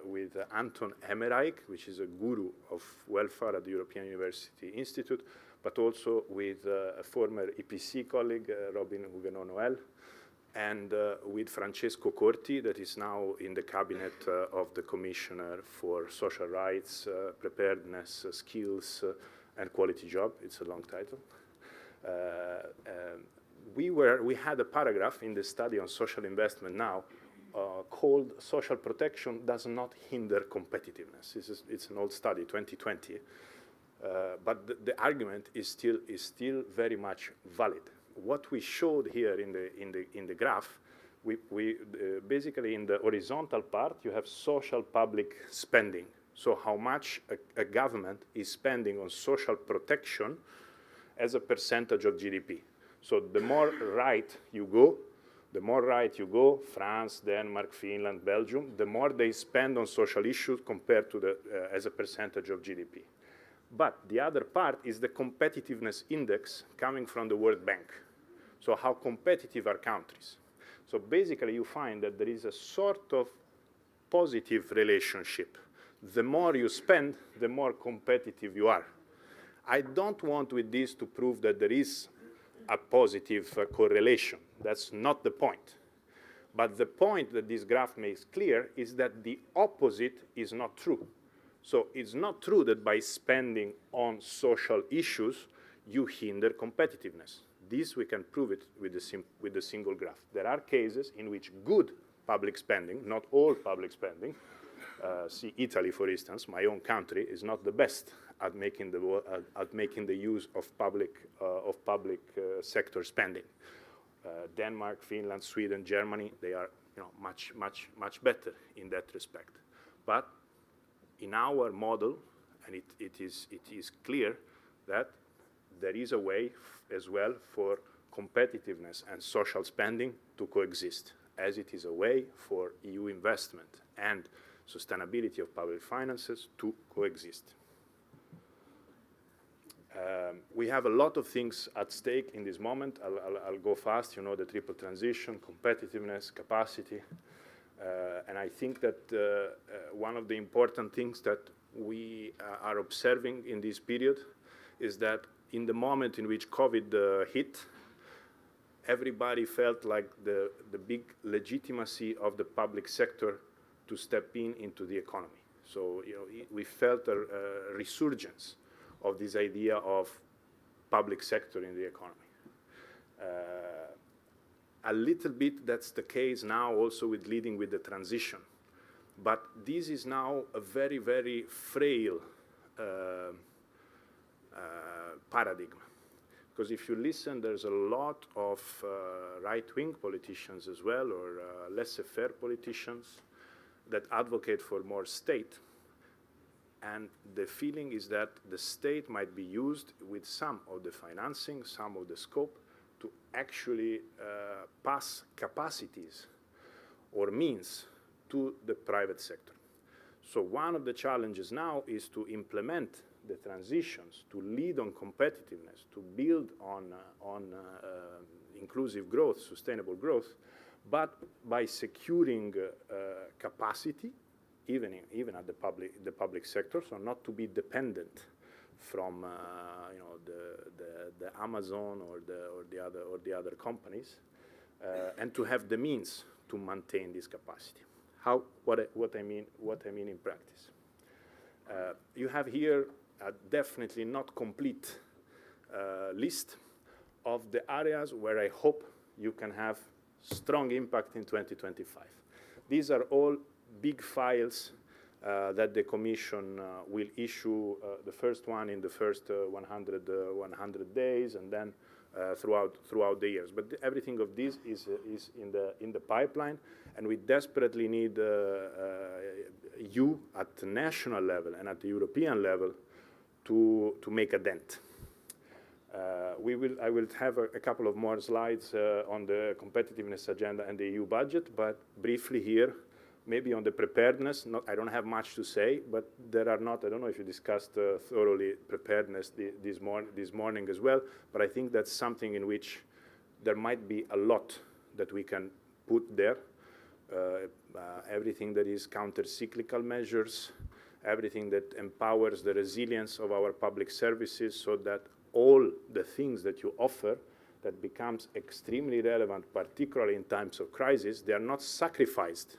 Speaker 20: with Anton Emmerich, which is a guru of welfare at the European University Institute, but also with a former EPC colleague, Robin Huguenot-Noël, and with Francesco Corti, that is now in the cabinet of the Commissioner for Social Rights, Preparedness, Skills, and Quality Job. It's a long title. We had a paragraph in the study on social investment now called "Social Protection Does Not Hinder Competitiveness." It's an old study, 2020, but the argument is still very much valid. What we showed here in the graph, we basically in the horizontal part you have social public spending So how much a government is spending on social protection as a percentage of GDP. So the more right you go, France, Denmark, Finland, Belgium, the more they spend on social issues compared to as a percentage of GDP. But the other part is the competitiveness index coming from the World Bank. So how competitive are countries? So basically you find that there is a sort of positive relationship. The more you spend, the more competitive you are. I don't want with this to prove that there is a positive correlation. That's not the point. But the point that this graph makes clear is that the opposite is not true. So it's not true that by spending on social issues, you hinder competitiveness. This we can prove it with the single graph. There are cases in which good public spending, not all public spending, see Italy, for instance, my own country, is not the best at making the use of public sector spending. Denmark, Finland, Sweden, Germany, they are much better in that respect. But in our model, and it is clear that there is a way as well for competitiveness and social spending to coexist, as it is a way for EU investment and sustainability of public finances to coexist. We have a lot of things at stake in this moment. I'll go fast, you know, the triple transition, competitiveness, capacity. And I think that one of the important things that we are observing in this period is that in the moment in which COVID hit, everybody felt like the big legitimacy of the public sector to step into the economy. So we felt a resurgence of this idea of public sector in the economy. A little bit that's the case now also with leading with the transition. But this is now a very, very frail paradigm. Because if you listen, there's a lot of right-wing politicians as well, or laissez-faire politicians that advocate for more state. And the feeling is that the state might be used with some of the financing, some of the scope, to actually pass capacities or means to the private sector. So one of the challenges now is to implement the transitions, to lead on competitiveness, to build on inclusive growth, sustainable growth, but by securing capacity, even at the public sector, so not to be dependent from the Amazon or the other companies, and to have the means to maintain this capacity. What I mean in practice. You have here a definitely not complete list of the areas where I hope you can have strong impact in 2025. These are all big files that the Commission will issue, the first one in the first 100 days, and then throughout the years. But everything of this is in the pipeline, and we desperately need you at the national level and at the European level to make a dent. I will have a couple of more slides on the competitiveness agenda and the EU budget, but briefly here, maybe on the preparedness. I don't have much to say, but there are not, I don't know if you discussed thoroughly preparedness this morning as well, but I think that's something in which there might be a lot that we can put there. Everything that is counter-cyclical measures, everything that empowers the resilience of our public services, so that all the things that you offer that becomes extremely relevant, particularly in times of crisis, they are not sacrificed.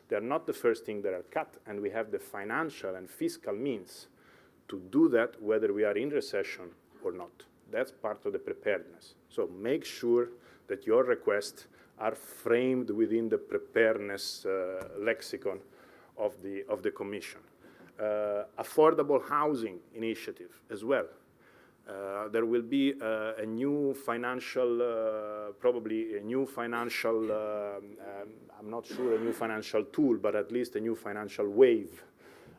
Speaker 20: They are not the first thing that are cut, and we have the financial and fiscal means to do that, whether we are in recession or not. That's part of the preparedness. So make sure that your requests are framed within the preparedness lexicon of the Commission. Affordable housing initiative as well. There will be a new financial, probably a new financial, I'm not sure a new financial tool, but at least a new financial wave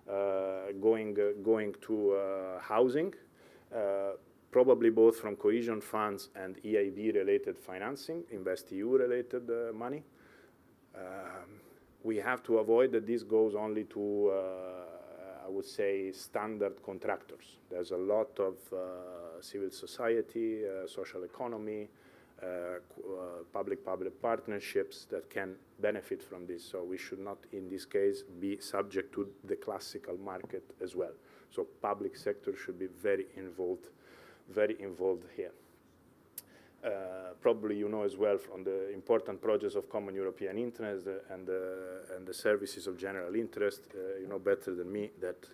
Speaker 20: going to housing, probably both from cohesion funds and EIB-related financing, InvestEU-related money. We have to avoid that this goes only to, I would say, standard contractors. There's a lot of civil society, social economy, public-public partnerships that can benefit from this. So we should not, in this case, be subject to the classical market as well. So public sector should be very involved here. Probably you know as well from the important projects of common European interest and the services of general interest, you know better than me that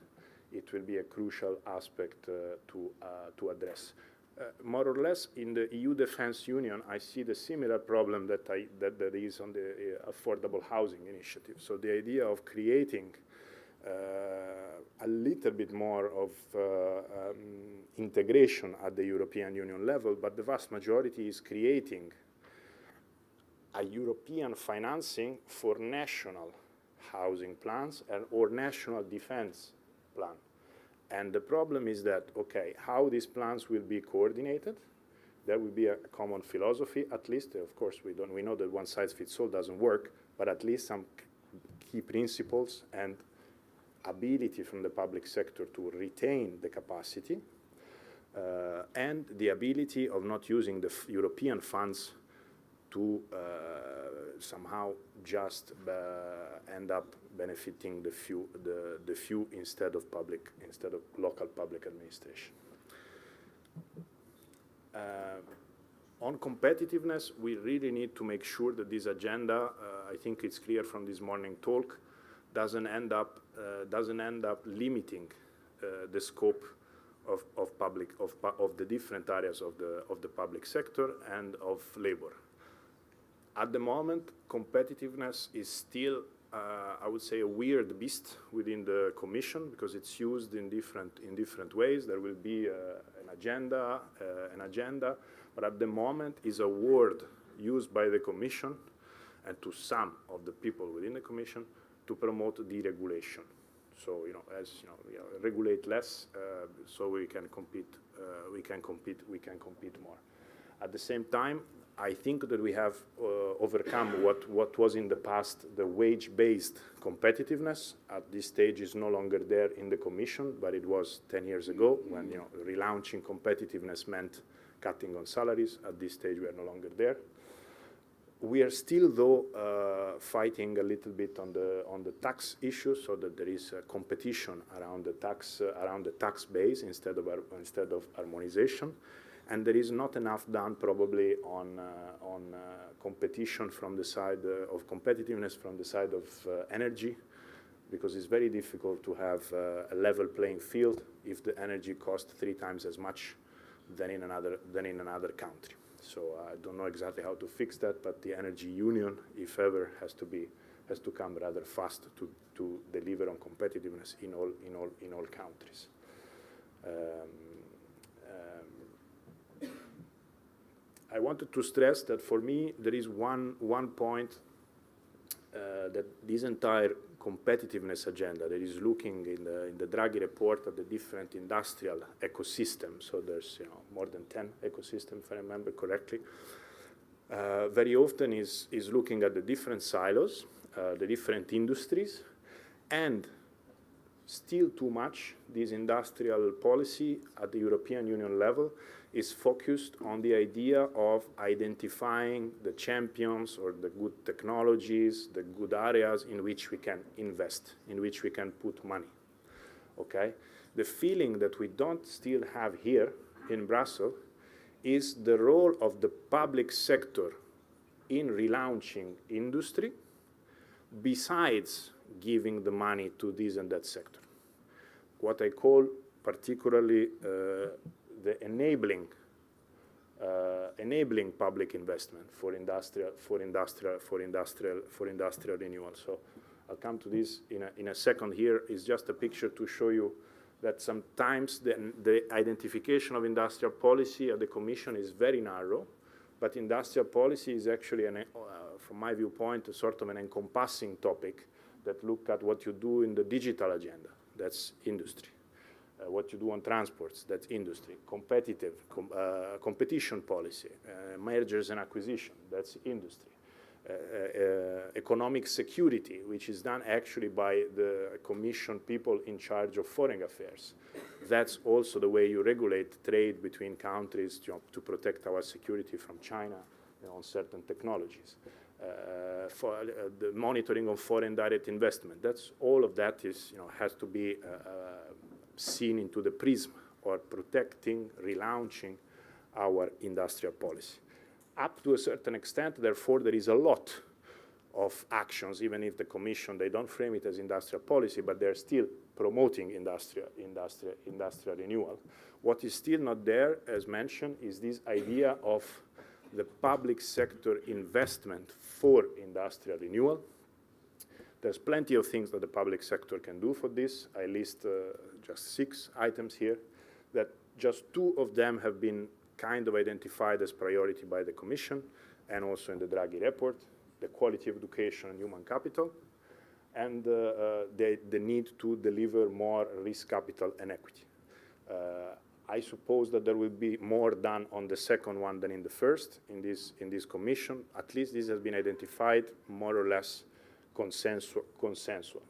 Speaker 20: it will be a crucial aspect to address. More or less in the EU Defence Union, I see the similar problem that there is on the affordable housing initiative. So the idea of creating a little bit more of integration at the European Union level, but the vast majority is creating a European financing for national housing plans or national defense plan. And the problem is that, okay, how these plans will be coordinated, there will be a common philosophy, at least. Of course, we know that one size fits all doesn't work, but at least some key principles and ability from the public sector to retain the capacity and the ability of not using the European funds to somehow just end up benefiting the few instead of local public administration. On competitiveness, we really need to make sure that this agenda, I think it's clear from this morning talk, doesn't end up limiting the scope of the different areas of the public sector and of labor. At the moment, competitiveness is still, I would say, a weird beast within the Commission because it's used in different ways. There will be an agenda, but at the moment is a word used by the Commission and to some of the people within the Commission to promote deregulation. So, regulate less so we can compete more. At the same time, I think that we have overcome what was in the past the wage-based competitiveness. At this stage is no longer there in the Commission, but it was 10 years ago when relaunching competitiveness meant cutting on salaries. At this stage we are no longer there. We are still, though, fighting a little bit on the tax issue, so that there is a competition around the tax base instead of harmonization, and there is not enough done probably on competition from the side of competitiveness from the side of energy, because it's very difficult to have a level playing field if the energy costs 3 times as much than in another country. So I don't know exactly how to fix that, but the energy union, if ever, has to come rather fast to deliver on competitiveness in all countries. I wanted to stress that for me there is one point that this entire competitiveness agenda that is looking in the Draghi report at the different industrial ecosystems. So there's more than 10 ecosystems, if I remember correctly. Very often is looking at the different silos, the different industries, and still too much this industrial policy at the European Union level is focused on the idea of identifying the champions or the good technologies, the good areas in which we can invest, in which we can put money. Okay? The feeling that we don't still have here in Brussels is the role of the public sector in relaunching industry, besides giving the money to this and that sector. What I call particularly the enabling public investment for industrial renewal. So I'll come to this in a second. Here is just a picture to show you that sometimes the identification of industrial policy at the Commission is very narrow, but industrial policy is actually, from my viewpoint, a sort of an encompassing topic that look at what you do in the digital agenda, that's industry. What you do on transports, that's industry. Competition policy, mergers and acquisition, that's industry. Economic security, which is done actually by the Commission people in charge of foreign affairs. That's also the way you regulate trade between countries to protect our security from China on certain technologies. For the monitoring of foreign direct investment, that's all of that is, has to be seen into the prism or protecting, relaunching our industrial policy. Up to a certain extent, therefore, there is a lot of actions, even if the Commission, they don't frame it as industrial policy, but they're still promoting industrial renewal. What is still not there, as mentioned, is this idea of the public sector investment for industrial renewal. There's plenty of things that the public sector can do for this. I list just 6 items here, that just 2 of them have been kind of identified as priority by the Commission and also in the Draghi report: the quality of education and human capital, and the need to deliver more risk capital and equity. I suppose that there will be more done on the second one than in the first in this Commission. At least this has been identified more or less consensual.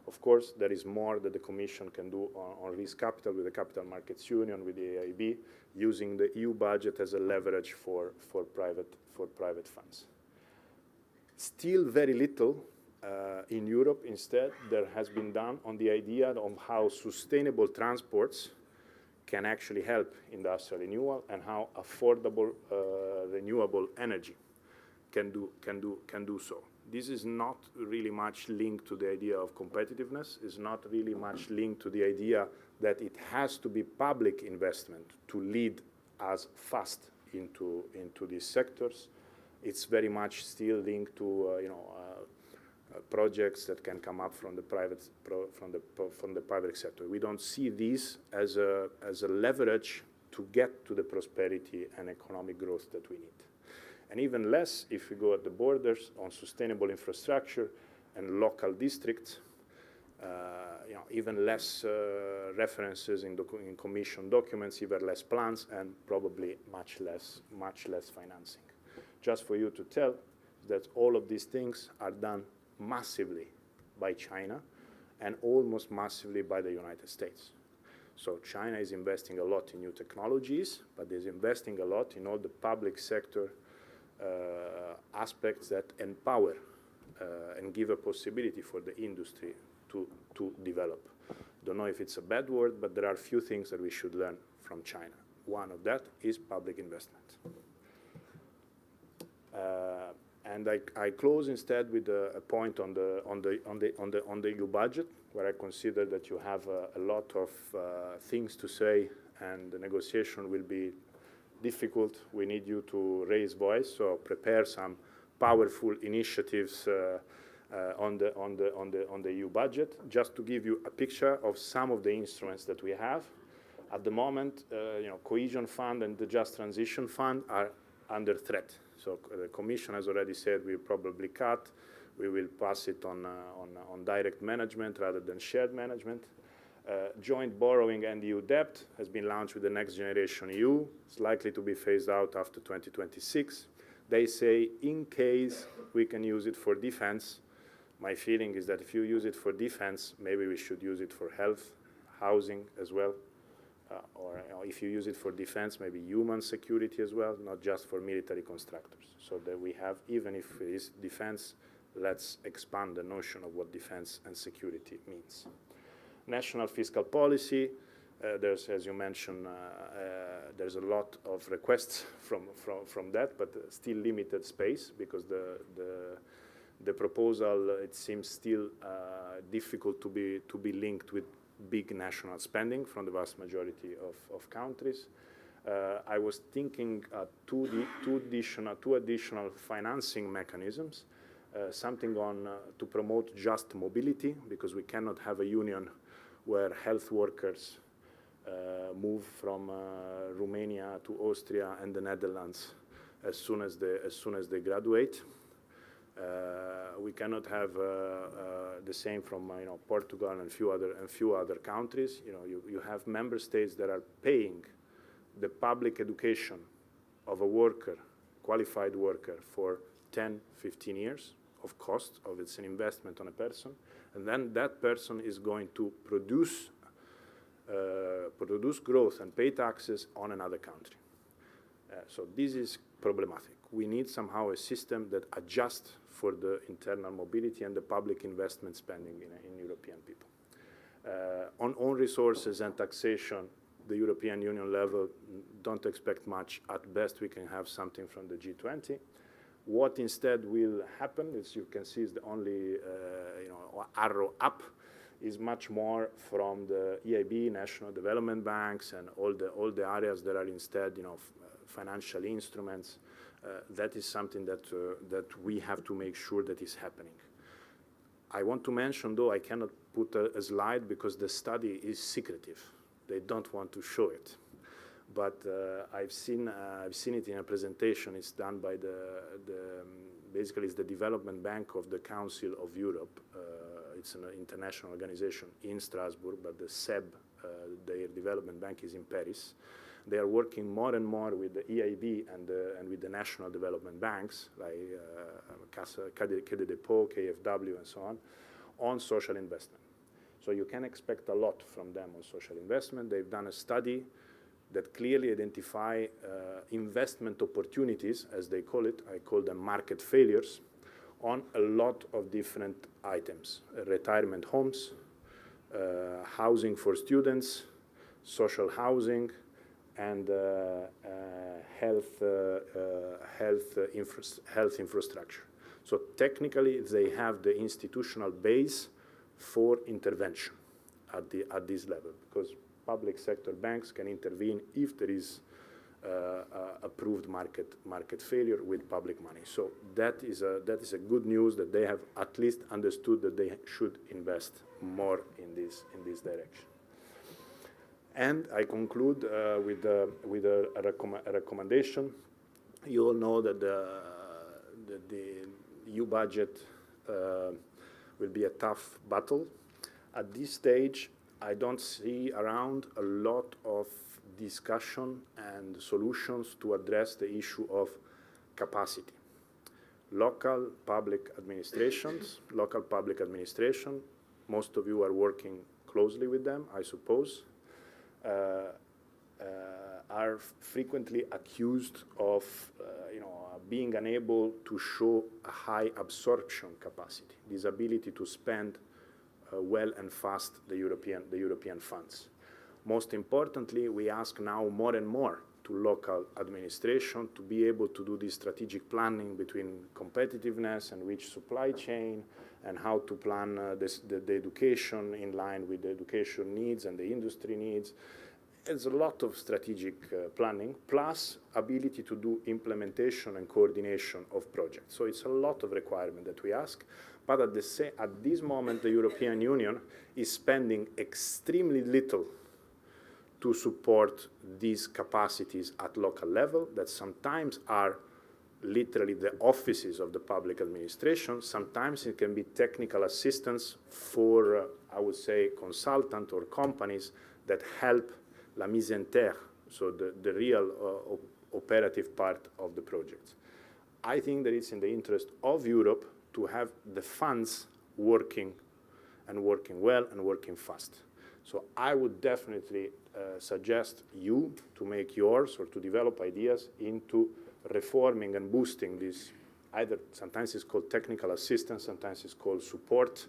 Speaker 20: Of course, there is more that the Commission can do on risk capital with the Capital Markets Union, with the EIB, using the EU budget as a leverage for private funds. Still very little in Europe, instead, there has been done on the idea of how sustainable transports can actually help industrial renewal and how affordable renewable energy can do so. This is not really much linked to the idea of competitiveness. It's not really much linked to the idea that it has to be public investment to lead us fast into these sectors. It's very much still linked to projects that can come up from the private sector. We don't see this as a leverage to get to the prosperity and economic growth that we need. And even less if we go at the borders on sustainable infrastructure and local districts, even less references in Commission documents, even less plans, and probably much less financing. Just for you to tell that all of these things are done massively by China and almost massively by the United States. So China is investing a lot in new technologies, but is investing a lot in all the public sector aspects that empower and give a possibility for the industry to develop. Don't know if it's a bad word, but there are a few things that we should learn from China. One of that is public investment. And I close instead with a point on the EU budget, where I consider that you have a lot of things to say, and the negotiation will be difficult. We need you to raise voice, so prepare some powerful initiatives on the EU budget. Just to give you a picture of some of the instruments that we have at the moment, Cohesion Fund and the Just Transition Fund are under threat. So the Commission has already said we'll probably cut. We will pass it on direct management rather than shared management. Joint borrowing and EU debt has been launched with the Next Generation EU. It's likely to be phased out after 2026. They say in case we can use it for defense. My feeling is that if you use it for defense, maybe we should use it for health, housing as well. Or if you use it for defense, maybe human security as well, not just for military constructors. So that we have, even if it is defense, let's expand the notion of what defense and security means. National fiscal policy, there's, as you mentioned, there's a lot of requests from that, but still limited space, because the proposal, it seems still difficult to be linked with big national spending from the vast majority of countries. I was thinking two additional financing mechanisms, something on to promote just mobility, because we cannot have a union where health workers move from Romania to Austria and the Netherlands as soon as they graduate. We cannot have the same from Portugal and a few other countries. You have member states that are paying the public education of a worker, qualified worker, for 10, 15 years of cost, of it's an investment on a person, and then that person is going to produce growth and pay taxes on another country. So this is problematic. We need somehow a system that adjusts for the internal mobility and the public investment spending in European people. On own resources and taxation, the European Union level, don't expect much. At best, we can have something from the G20. What instead will happen, as you can see, is the only arrow up, is much more from the EIB, national development banks, and all the areas that are instead, financial instruments. That is something that we have to make sure that is happening. I want to mention, though, I cannot put a slide because the study is secretive. They don't want to show it. But I've seen it in a presentation. It's done by basically it's the Development Bank of the Council of Europe. It's an international organization in Strasbourg, but the SEB, their development bank, is in Paris. They are working more and more with the EIB and with the national development banks, like Crédit Dépôt, KfW, and so on social investment. So you can expect a lot from them on social investment. They've done a study that clearly identify investment opportunities, as they call it. I call them market failures, on a lot of different items: retirement homes, housing for students, social housing, and health infrastructure. So technically, they have the institutional base for intervention at this level, because public sector banks can intervene if there is approved market failure with public money. So that is a good news, that they have at least understood that they should invest more in this direction. And I conclude with a recommendation. You all know that the EU budget will be a tough battle. At this stage, I don't see around a lot of discussion and solutions to address the issue of capacity. Local public administration, most of you are working closely with them, I suppose, are frequently accused of being unable to show a high absorption capacity, this ability to spend well and fast the European funds. Most importantly, we ask now more and more to local administration to be able to do this strategic planning between competitiveness and which supply chain, and how to plan the education in line with the education needs and the industry needs. It's a lot of strategic planning, plus ability to do implementation and coordination of projects. So it's a lot of requirement that we ask, but at this moment, the European Union is spending extremely little to support these capacities at local level, that sometimes are literally the offices of the public administration. Sometimes it can be technical assistance for, I would say, consultant or companies that help la mise en terre, so the real operative part of the projects. I think that it's in the interest of Europe to have the funds working well and working fast. So I would definitely suggest you to make yours or to develop ideas into reforming and boosting this. Either sometimes it's called technical assistance, sometimes it's called support.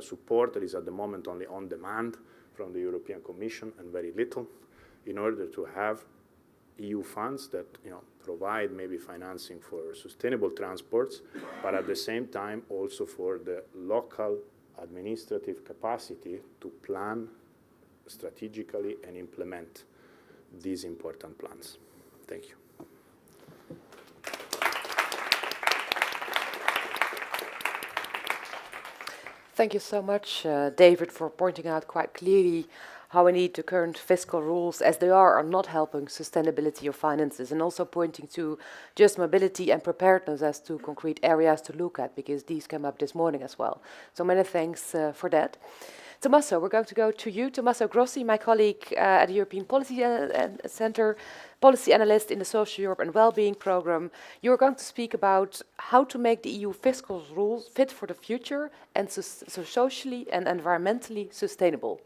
Speaker 20: Support that is at the moment only on demand from the European Commission, and very little, in order to have EU funds that provide maybe financing for sustainable transports, but at the same time also for the local administrative capacity to plan strategically and implement these important plans. Thank you.
Speaker 3: Thank you so much, David, for pointing out quite clearly how indeed the current fiscal rules, as they are not helping sustainability of finances, and also pointing to just mobility and preparedness as two concrete areas to look at, because these came up this morning as well. So many thanks for that. Tommaso, we're going to go to you. Tommaso Grossi, my colleague at the European Policy Center, policy analyst in the Social Europe and Wellbeing Programme. You're going to speak about how to make the EU fiscal rules fit for the future and so socially and environmentally sustainable.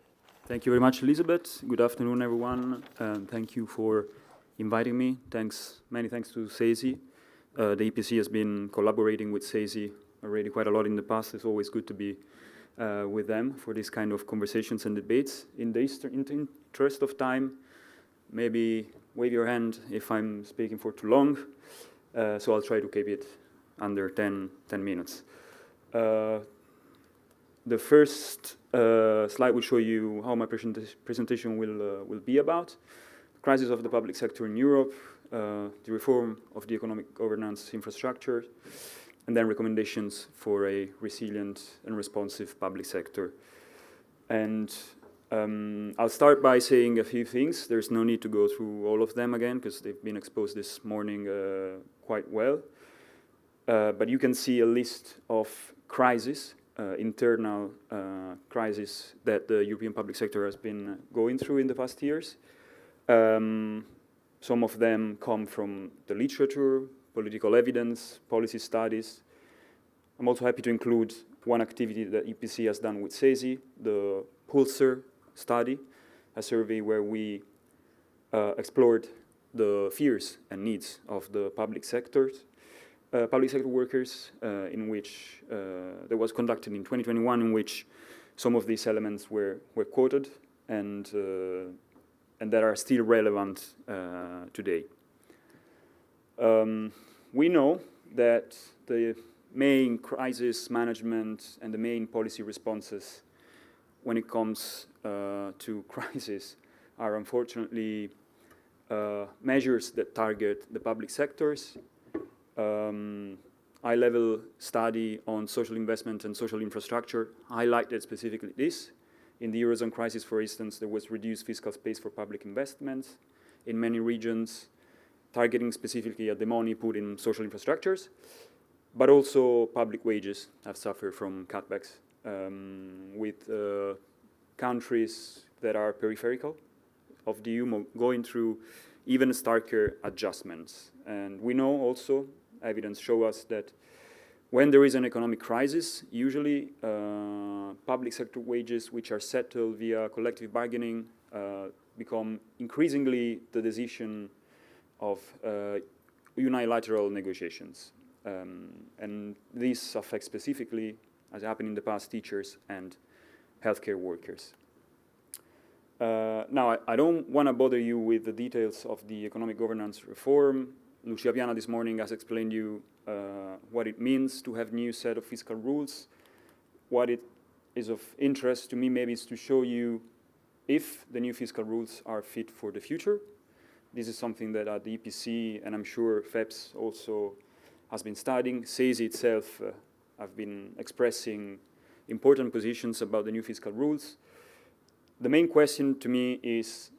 Speaker 21: Thank you very much, Elizabeth. Good afternoon, everyone. Thank you for inviting me. Many thanks to CESI. The EPC has been collaborating with CESI already quite a lot in the past. It's always good to be with them for this kind of conversations and debates. In the interest of time, maybe wave your hand if I'm speaking for too long. So I'll try to keep it under 10 minutes. The first slide will show you how my presentation will be about. The crisis of the public sector in Europe, the reform of the economic governance infrastructure, and then recommendations for a resilient and responsive public sector. And I'll start by saying a few things. There's no need to go through all of them again, because they've been exposed this morning quite well. But you can see a list of crises, internal crises that the European public sector has been going through in the past years. Some of them come from the literature, political evidence, policy studies. I'm also happy to include one activity that EPC has done with CESI, the Pulsar study, a survey where we explored the fears and needs of the public sector workers, in which that was conducted in 2021, in which some of these elements were quoted and that are still relevant today. We know that the main crisis management and the main policy responses when it comes to crisis are unfortunately measures that target the public sectors. High-level study on social investment and social infrastructure highlighted specifically this. In the Eurozone crisis, for instance, there was reduced fiscal space for public investments in many regions, targeting specifically at the money put in social infrastructures, but also public wages have suffered from cutbacks, with countries that are peripheral of the EU going through even starker adjustments. And we know also, evidence shows us that when there is an economic crisis, usually public sector wages, which are settled via collective bargaining, become increasingly the decision of unilateral negotiations. And this affects specifically, as happened in the past, teachers and healthcare workers. Now, I don't want to bother you with the details of the economic governance reform. Lucia Viana this morning has explained you what it means to have new set of fiscal rules. What it is of interest to me maybe is to show you if the new fiscal rules are fit for the future. This is something that at the EPC, and I'm sure FEPS also has been studying. CESI itself have been expressing important positions about the new fiscal rules. The main question to me is,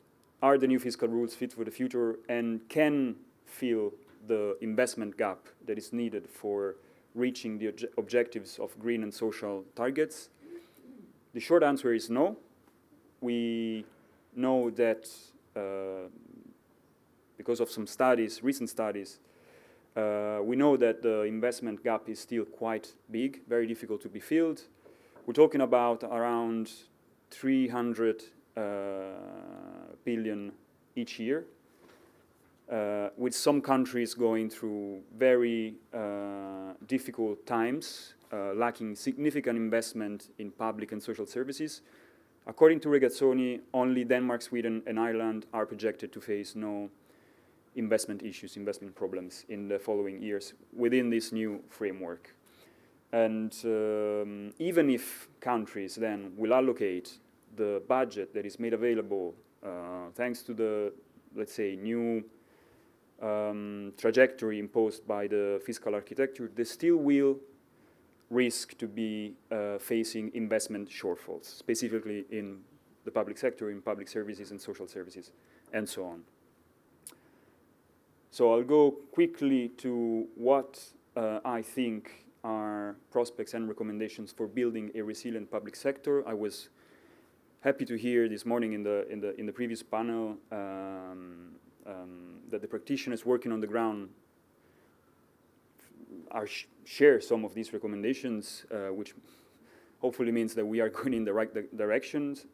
Speaker 21: are the new fiscal rules fit for the future and can fill the investment gap that is needed for reaching the objectives of green and social targets? The short answer is no. We know that because of some studies, recent studies, we know that the investment gap is still quite big, very difficult to be filled. We're talking about around 300 billion each year, with some countries going through very difficult times, lacking significant investment in public and social services. According to Regazzoni, only Denmark, Sweden, and Ireland are projected to face no investment issues, investment problems in the following years within this new framework. And even if countries then will allocate the budget that is made available thanks to the, let's say, new trajectory imposed by the fiscal architecture, they still will risk to be facing investment shortfalls, specifically in the public sector in public services and social services, and so on. So I'll go quickly to what I think are prospects and recommendations for building a resilient public sector. I was happy to hear this morning in the previous panel that the practitioners working on the ground share some of these recommendations, which hopefully means that we are going in the right directions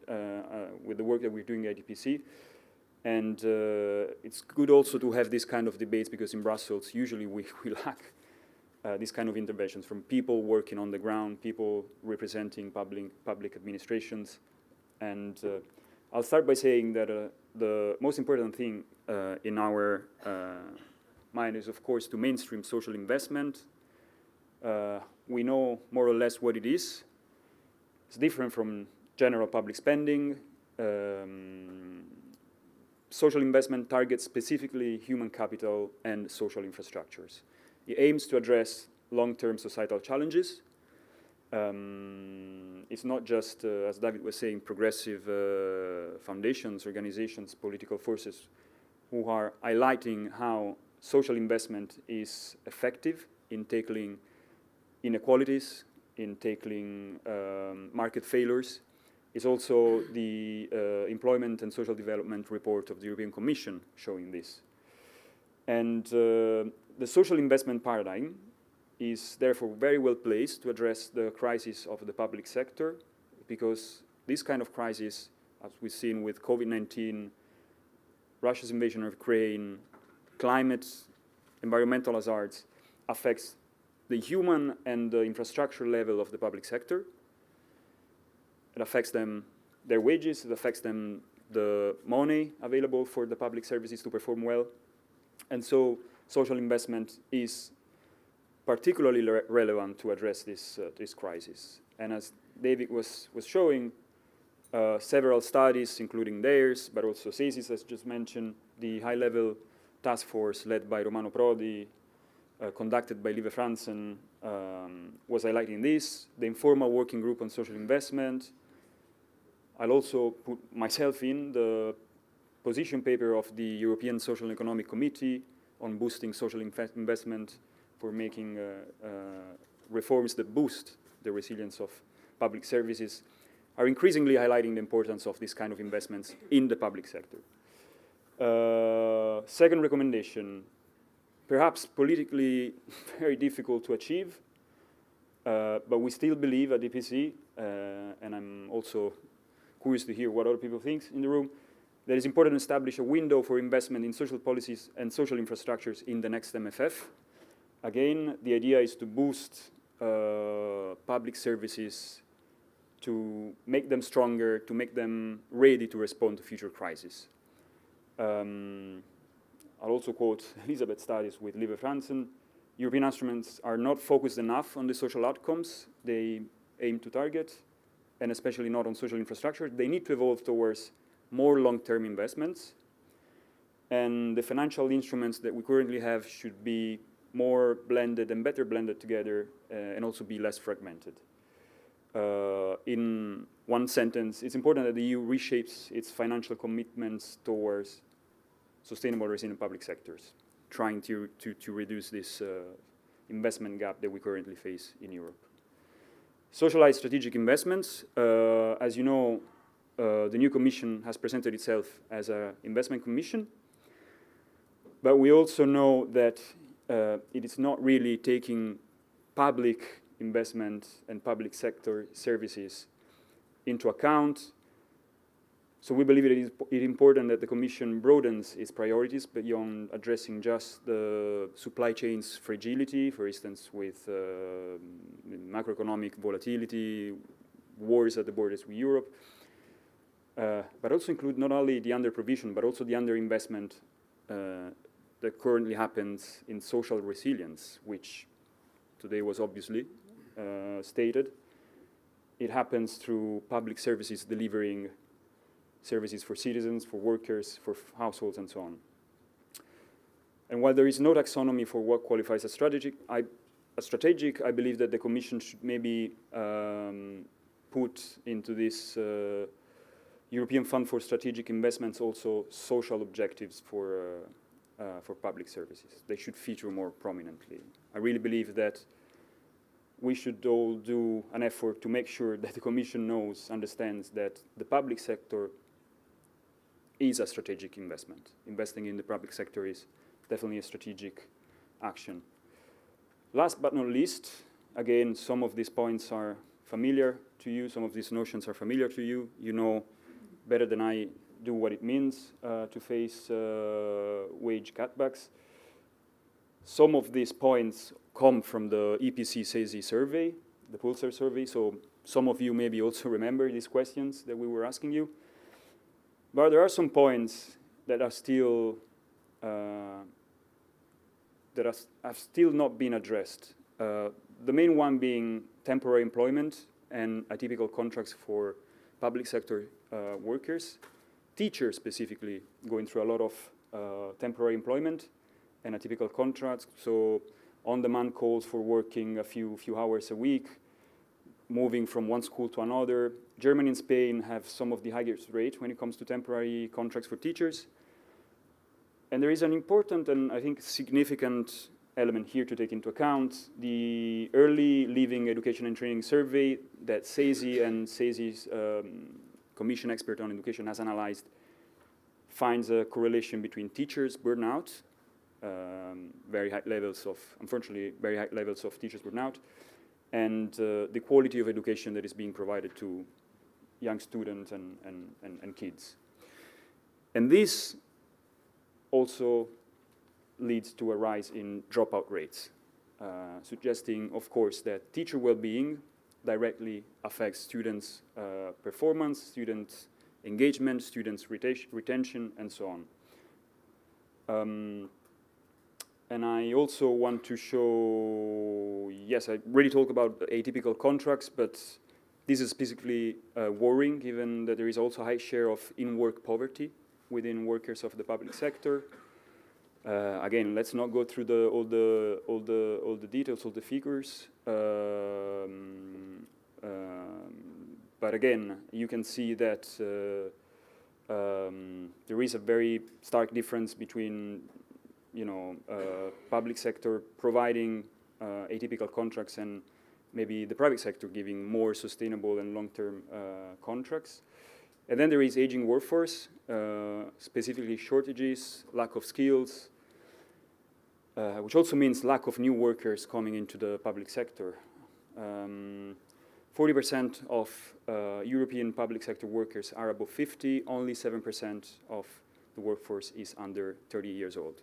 Speaker 21: with the work that we're doing at IDPC. And it's good also to have this kind of debates, because in Brussels usually we lack these kind of interventions from people working on the ground, people representing public administrations. And I'll start by saying that the most important thing in our mind is, of course, to mainstream social investment. We know more or less what it is. It's different from general public spending. Social investment targets specifically human capital and social infrastructures. It aims to address long-term societal challenges. It's not just, as David was saying, progressive foundations, organizations, political forces who are highlighting how social investment is effective in tackling inequalities, in tackling market failures. It's also the Employment and Social Development Report of the European Commission showing this. And the social investment paradigm is therefore very well placed to address the crisis of the public sector, because this kind of crisis, as we've seen with COVID-19, Russia's invasion of Ukraine, climate, environmental hazards, affects the human and the infrastructure level of the public sector. It affects them, their wages, it affects them the money available for the public services to perform well. And so social investment is particularly relevant to address this crisis. And as David was showing, several studies, including theirs, but also CESI, as just mentioned, the high-level task force led by Romano Prodi, conducted by Lieve Franzen, was highlighting this. The informal working group on social investment. I'll also put myself in the position paper of the European Social and Economic Committee on boosting social investment for making reforms that boost the resilience of public services, are increasingly highlighting the importance of this kind of investments in the public sector. Second recommendation, perhaps politically very difficult to achieve, but we still believe at DPC, and I'm also curious to hear what other people think in the room, that it's important to establish a window for investment in social policies and social infrastructures in the next MFF. Again, the idea is to boost public services, to make them stronger, to make them ready to respond to future crises. I'll also quote Elisabeth's studies with Lieve Franzen. European instruments are not focused enough on the social outcomes they aim to target, and especially not on social infrastructure. They need to evolve towards more long-term investments. And the financial instruments that we currently have should be more blended and better blended together, and also be less fragmented. In one sentence, it's important that the EU reshapes its financial commitments towards sustainable, resilient public sectors, trying to reduce this investment gap that we currently face in Europe. Socialized strategic investments. As you know, the new Commission has presented itself as an investment commission, but we also know that it is not really taking public investment and public sector services into account. So we believe it is important that the Commission broadens its priorities beyond addressing just the supply chain's fragility, for instance, with macroeconomic volatility, wars at the borders with Europe, but also include not only the under-provision, but also the under-investment that currently happens in social resilience, which today was obviously stated. It happens through public services delivering services for citizens, for workers, for households, and so on. And while there is no taxonomy for what qualifies as strategic, I believe that the Commission should maybe put into this European Fund for Strategic Investments also social objectives for public services. They should feature more prominently. I really believe that we should all do an effort to make sure that the Commission understands that the public sector is a strategic investment. Investing in the public sector is definitely a strategic action. Last but not least, again, some of these points are familiar to you, some of these notions are familiar to you. You know better than I do what it means to face wage cutbacks. Some of these points come from the EPC CESI survey, the Pulsar survey, so some of you maybe also remember these questions that we were asking you. But there are some points that are still have still not been addressed. The main one being temporary employment and atypical contracts for public sector workers. Teachers specifically going through a lot of temporary employment and atypical contracts, so on-demand calls for working a few hours a week, moving from one school to another. Germany and Spain have some of the highest rates when it comes to temporary contracts for teachers. And there is an important and I think significant element here to take into account. The Early Leaving Education and Training Survey that CESI and CESI's Commission Expert on Education has analyzed finds a correlation between teachers' burnout, unfortunately, very high levels of teachers' burnout, and the quality of education that is being provided to young students and kids. And this also leads to a rise in dropout rates, suggesting, of course, that teacher well-being directly affects students' performance, students' engagement, students' retention, and so on. And I also want to show, yes, I really talk about atypical contracts, but this is specifically worrying given that there is also a high share of in-work poverty within workers of the public sector. Again, let's not go through all the details, all the figures. But again, you can see that there is a very stark difference between, public sector providing atypical contracts and maybe the private sector giving more sustainable and long-term contracts. And then there is aging workforce, specifically shortages, lack of skills, which also means lack of new workers coming into the public sector. 40% of European public sector workers are above 50, only 7% of the workforce is under 30 years old.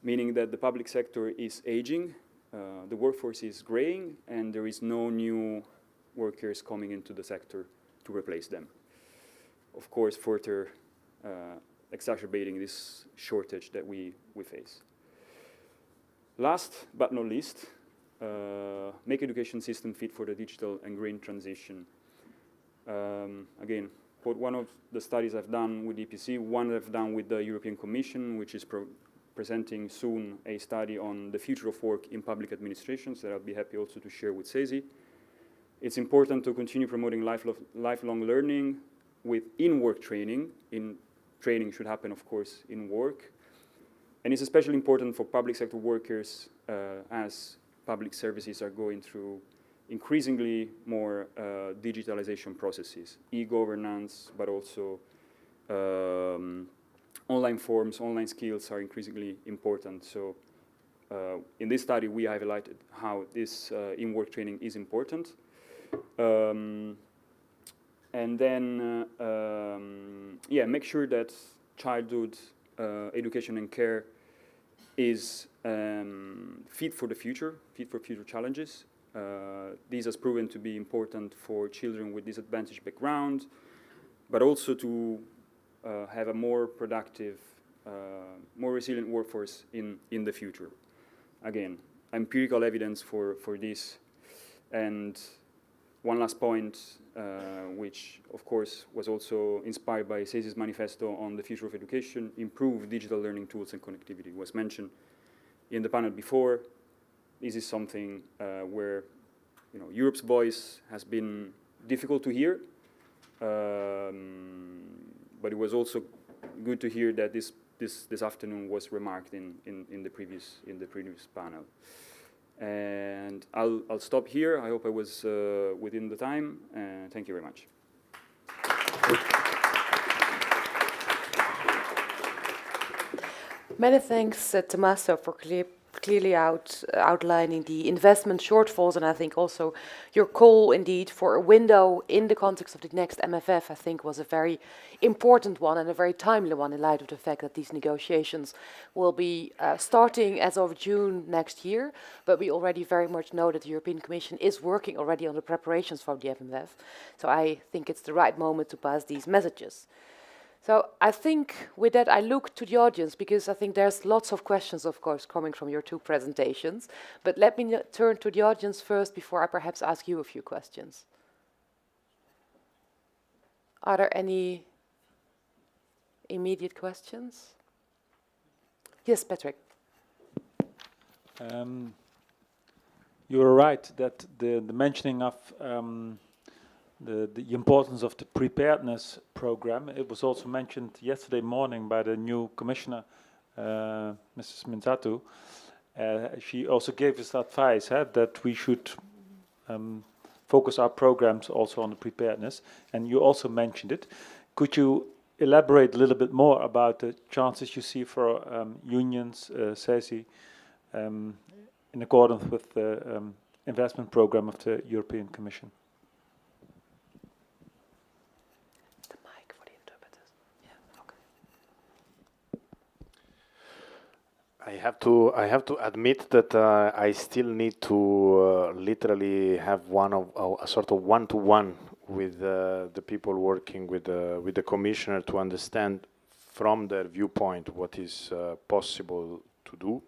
Speaker 21: Meaning that the public sector is aging, the workforce is graying, and there is no new workers coming into the sector to replace them. Of course, further exacerbating this shortage that we face. Last but not least, make education system fit for the digital and green transition. Again, one of the studies I've done with EPC, one I've done with the European Commission, which is presenting soon a study on the future of work in public administrations that I'll be happy also to share with CESI. It's important to continue promoting lifelong learning with in-work training. Training should happen, of course, in work. And it's especially important for public sector workers as public services are going through increasingly more digitalization processes, e-governance, but also online forms, online skills are increasingly important. So in this study, we highlighted how this in-work training is important. And then, make sure that childhood education and care is fit for the future, fit for future challenges. This has proven to be important for children with disadvantaged background, but also to have a more productive, more resilient workforce in the future. Again, empirical evidence for this. And one last point, which of course was also inspired by CESI's manifesto on the future of education, improve digital learning tools and connectivity, was mentioned in the panel before. This is something where Europe's voice has been difficult to hear, but it was also good to hear that this afternoon was remarked in the previous panel. And I'll stop here. I hope I was within the time. Thank you very much.
Speaker 3: Many thanks, Tommaso, for clearly outlining the investment shortfalls, and I think also your call indeed for a window in the context of the next MFF, I think, was a very important one and a very timely one in light of the fact that these negotiations will be starting as of June next year, but we already very much know that the European Commission is working already on the preparations for the MFF, so I think it's the right moment to pass these messages. So I think with that I look to the audience, because I think there's lots of questions, of course, coming from your two presentations. But let me turn to the audience first before I perhaps ask you a few questions. Are there any immediate questions? Yes, Patrick.
Speaker 13: You're right that the mentioning of the importance of the preparedness program. It was also mentioned yesterday morning by the new commissioner, Mrs. Minzatu. She also gave us advice that we should focus our programs also on the preparedness, and you also mentioned it. Could you elaborate a little bit more about the chances you see for unions, CESI, in accordance with the investment program of the European Commission?
Speaker 20: I have to admit that I still need to literally have a sort of one-to-one with the people working with the commissioner to understand from their viewpoint what is possible to do.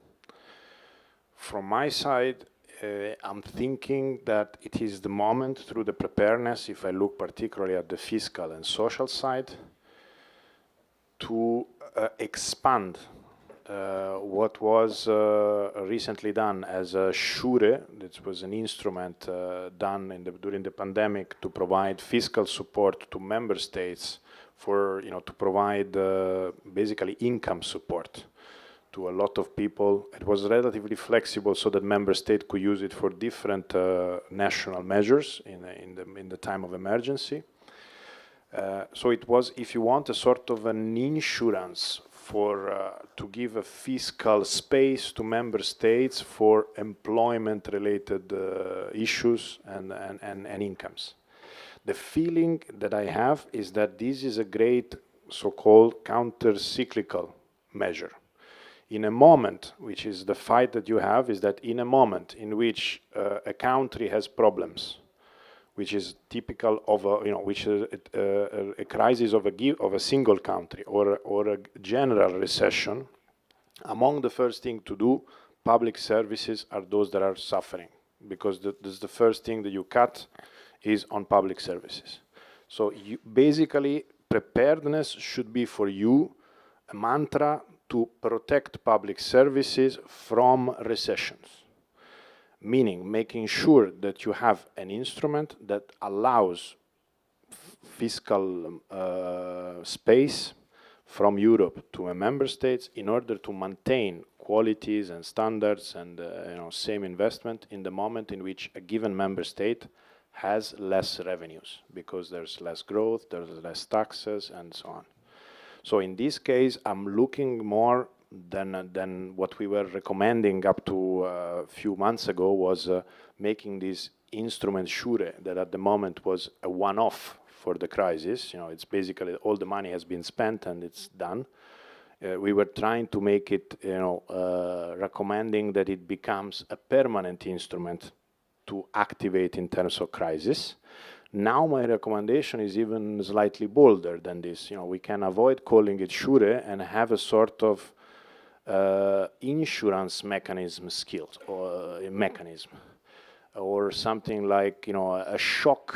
Speaker 20: From my side, I'm thinking that it is the moment through the preparedness, if I look particularly at the fiscal and social side, to expand what was recently done as a SURE. This was an instrument done during the pandemic to provide fiscal support to member states for, to provide basically income support to a lot of people. It was relatively flexible so that member states could use it for different national measures in the time of emergency. So it was, if you want, a sort of an insurance to give a fiscal space to member states for employment-related issues and incomes. The feeling that I have is that this is a great so-called counter-cyclical measure. In a moment, which is the fight that you have, is that in a moment in which a country has problems, which is typical of a crisis of a single country or a general recession, among the first thing to do, public services are those that are suffering, because this is the first thing that you cut is on public services. So basically, preparedness should be for you a mantra to protect public services from recessions. Meaning making sure that you have an instrument that allows fiscal space from Europe to a member states in order to maintain qualities and standards and same investment in the moment in which a given member state has less revenues, because there's less growth, there's less taxes, and so on. So in this case, I'm looking more than what we were recommending up to a few months ago, was making this instrument SURE, that at the moment was a one-off for the crisis. It's basically all the money has been spent and it's done. We were trying to make it, recommending that it becomes a permanent instrument to activate in terms of crisis. Now my recommendation is even slightly bolder than this. We can avoid calling it SURE and have a sort of insurance mechanism skills or a mechanism, or something like a shock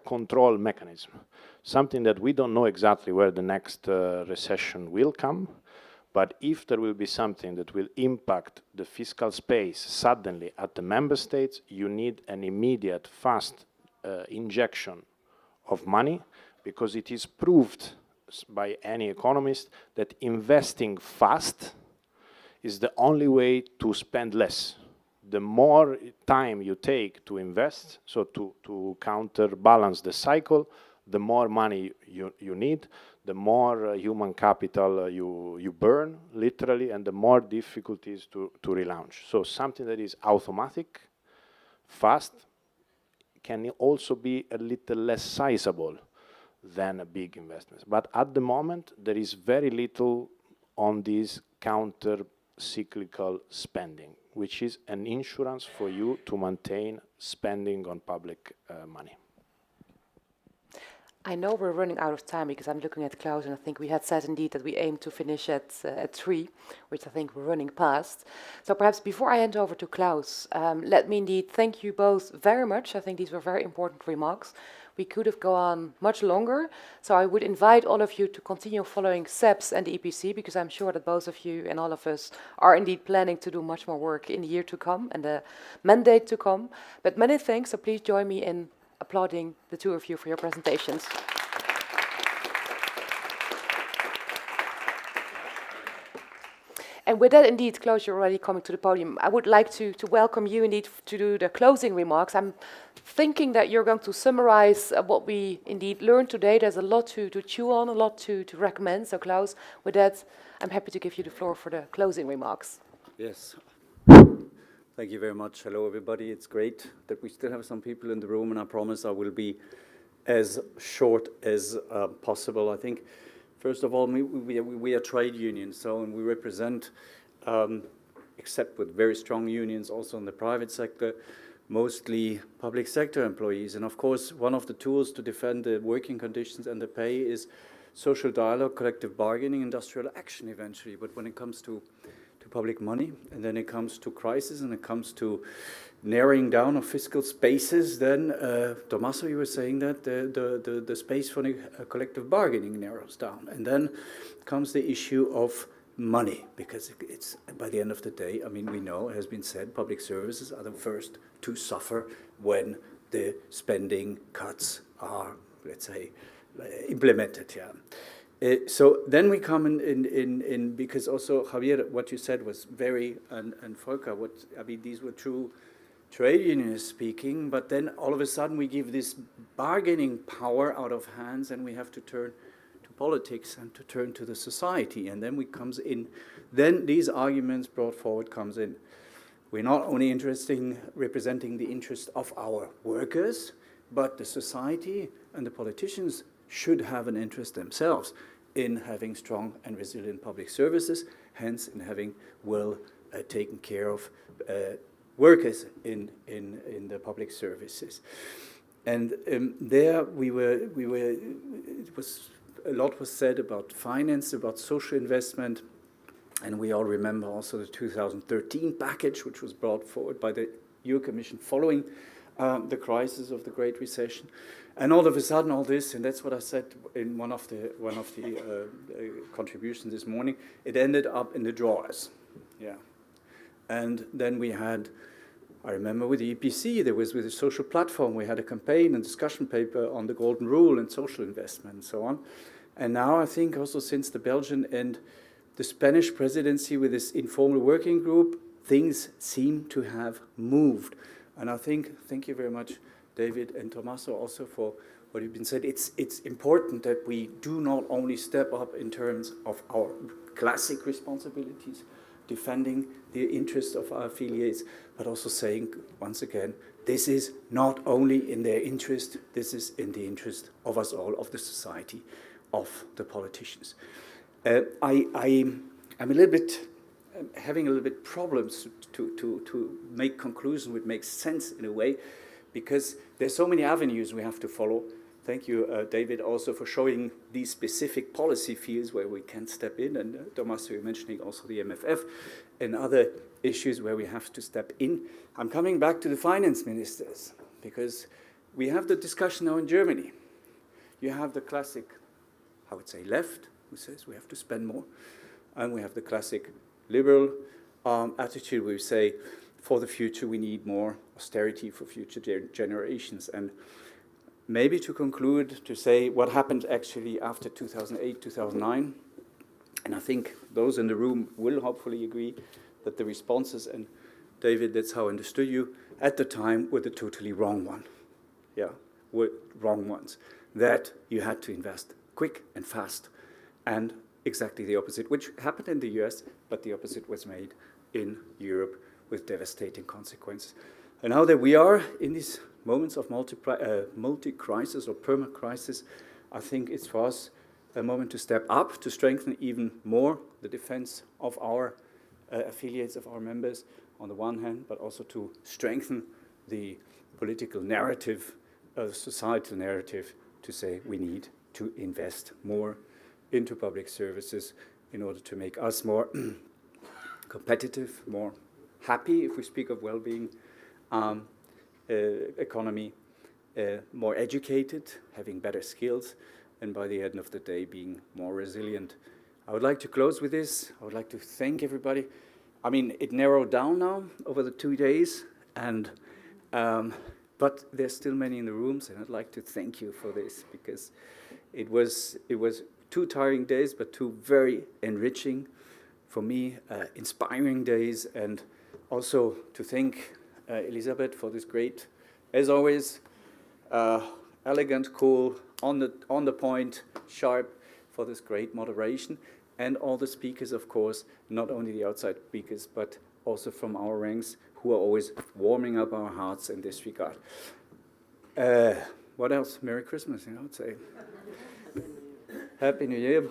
Speaker 20: control mechanism, something that we don't know exactly where the next recession will come, but if there will be something that will impact the fiscal space suddenly at the member states, you need an immediate, fast injection of money, because it is proved by any economist that investing fast is the only way to spend less. The more time you take to invest, so to counterbalance the cycle, the more money you need, the more human capital you burn, literally, and the more difficult it is to relaunch. So something that is automatic, fast, can also be a little less sizable than a big investment. But at the moment, there is very little on this counter-cyclical spending, which is an insurance for you to maintain spending on public money.
Speaker 3: I know we're running out of time because I'm looking at Klaus, and I think we had said indeed that we aim to finish at 3, which I think we're running past. So perhaps before I hand over to Klaus, let me indeed thank you both very much. I think these were very important remarks. We could have gone on much longer, so I would invite all of you to continue following CEPS and the EPC, because I'm sure that both of you and all of us are indeed planning to do much more work in the year to come and the mandate to come. But many thanks, so please join me in applauding the two of you for your presentations. And with that, indeed, Klaus, you're already coming to the podium. I would like to welcome you, indeed, to do the closing remarks. I'm thinking that you're going to summarize what we indeed learned today. There's a lot to chew on, a lot to recommend. So, Klaus, with that, I'm happy to give you the floor for the closing remarks.
Speaker 2: Yes. Thank you very much. Hello, everybody. It's great that we still have some people in the room, and I promise I will be as short as possible. I think, first of all, we are trade unions, and we represent, except with very strong unions also in the private sector, mostly public sector employees. And of course, one of the tools to defend the working conditions and the pay is social dialogue, collective bargaining, industrial action eventually. But when it comes to public money, and then it comes to crisis, and it comes to narrowing down of fiscal spaces, then, Tommaso, you were saying that the space for collective bargaining narrows down. And then comes the issue of money, because it's, by the end of the day, I mean, we know, it has been said, public services are the first to suffer when the spending cuts are, let's say, implemented, yeah. So then we come in because also, Javier, what you said was very, and Volker, these were true trade unionists speaking, but then all of a sudden we give this bargaining power out of hands, and we have to turn to politics and to turn to the society, and then then these arguments brought forward comes in. We're not only representing the interest of our workers, but the society and the politicians should have an interest themselves in having strong and resilient public services, hence in having well taken care of workers in the public services. And there a lot was said about finance, about social investment, and we all remember also the 2013 package, which was brought forward by the EU Commission following the crisis of the Great Recession. And all of a sudden, all this, and that's what I said in one of the contributions this morning, it ended up in the drawers. Yeah. And then we had, I remember with the EPC, there was with the social platform, we had a campaign and discussion paper on the golden rule and social investment and so on. And now I think also since the Belgian and the Spanish presidency with this informal working group, things seem to have moved. And I think, thank you very much, David and Tommaso, also for what you've been said. It's important that we do not only step up in terms of our classic responsibilities, defending the interests of our affiliates, but also saying, once again, this is not only in their interest, this is in the interest of us all, of the society, of the politicians. I'm a little bit having a little bit problems to make conclusions which make sense in a way, because there's so many avenues we have to follow. Thank you, David, also for showing these specific policy fields where we can step in, and Tommaso, you're mentioning also the MFF and other issues where we have to step in. I'm coming back to the finance ministers, because we have the discussion now in Germany. You have the classic, I would say, left, who says we have to spend more, and we have the classic liberal attitude where we say, for the future, we need more austerity for future generations. And maybe to conclude, to say what happened actually after 2008, 2009. And I think those in the room will hopefully agree that the responses, and David, that's how I understood you, at the time were the totally wrong one. Yeah, were wrong ones. That you had to invest quick and fast, and exactly the opposite, which happened in the US, but the opposite was made in Europe with devastating consequences. And now that we are in these moments of multi-crisis or permacrisis, I think it's for us a moment to step up, to strengthen even more the defense of our affiliates, of our members, on the one hand, but also to strengthen the political narrative, societal narrative, to say we need to invest more into public services in order to make us more competitive, more happy, if we speak of well-being, economy, more educated, having better skills, and by the end of the day, being more resilient. I would like to close with this. I would like to thank everybody. I mean, it narrowed down now over the 2 days, and but there's still many in the rooms, and I'd like to thank you for this, because it was 2 tiring days, but 2 very enriching, for me, inspiring days, and also to thank Elisabeth for this great, as always, elegant, cool, on the point, sharp, for this great moderation, and all the speakers, of course, not only the outside speakers, but also from our ranks, who are always warming up our hearts in this regard. What else? Merry Christmas, I would say. Happy New Year.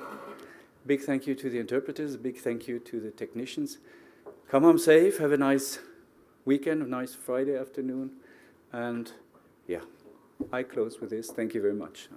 Speaker 2: Big thank you to the interpreters, a big thank you to the technicians. Come home safe, have a nice weekend, a nice Friday afternoon, and yeah, I close with this. Thank you very much.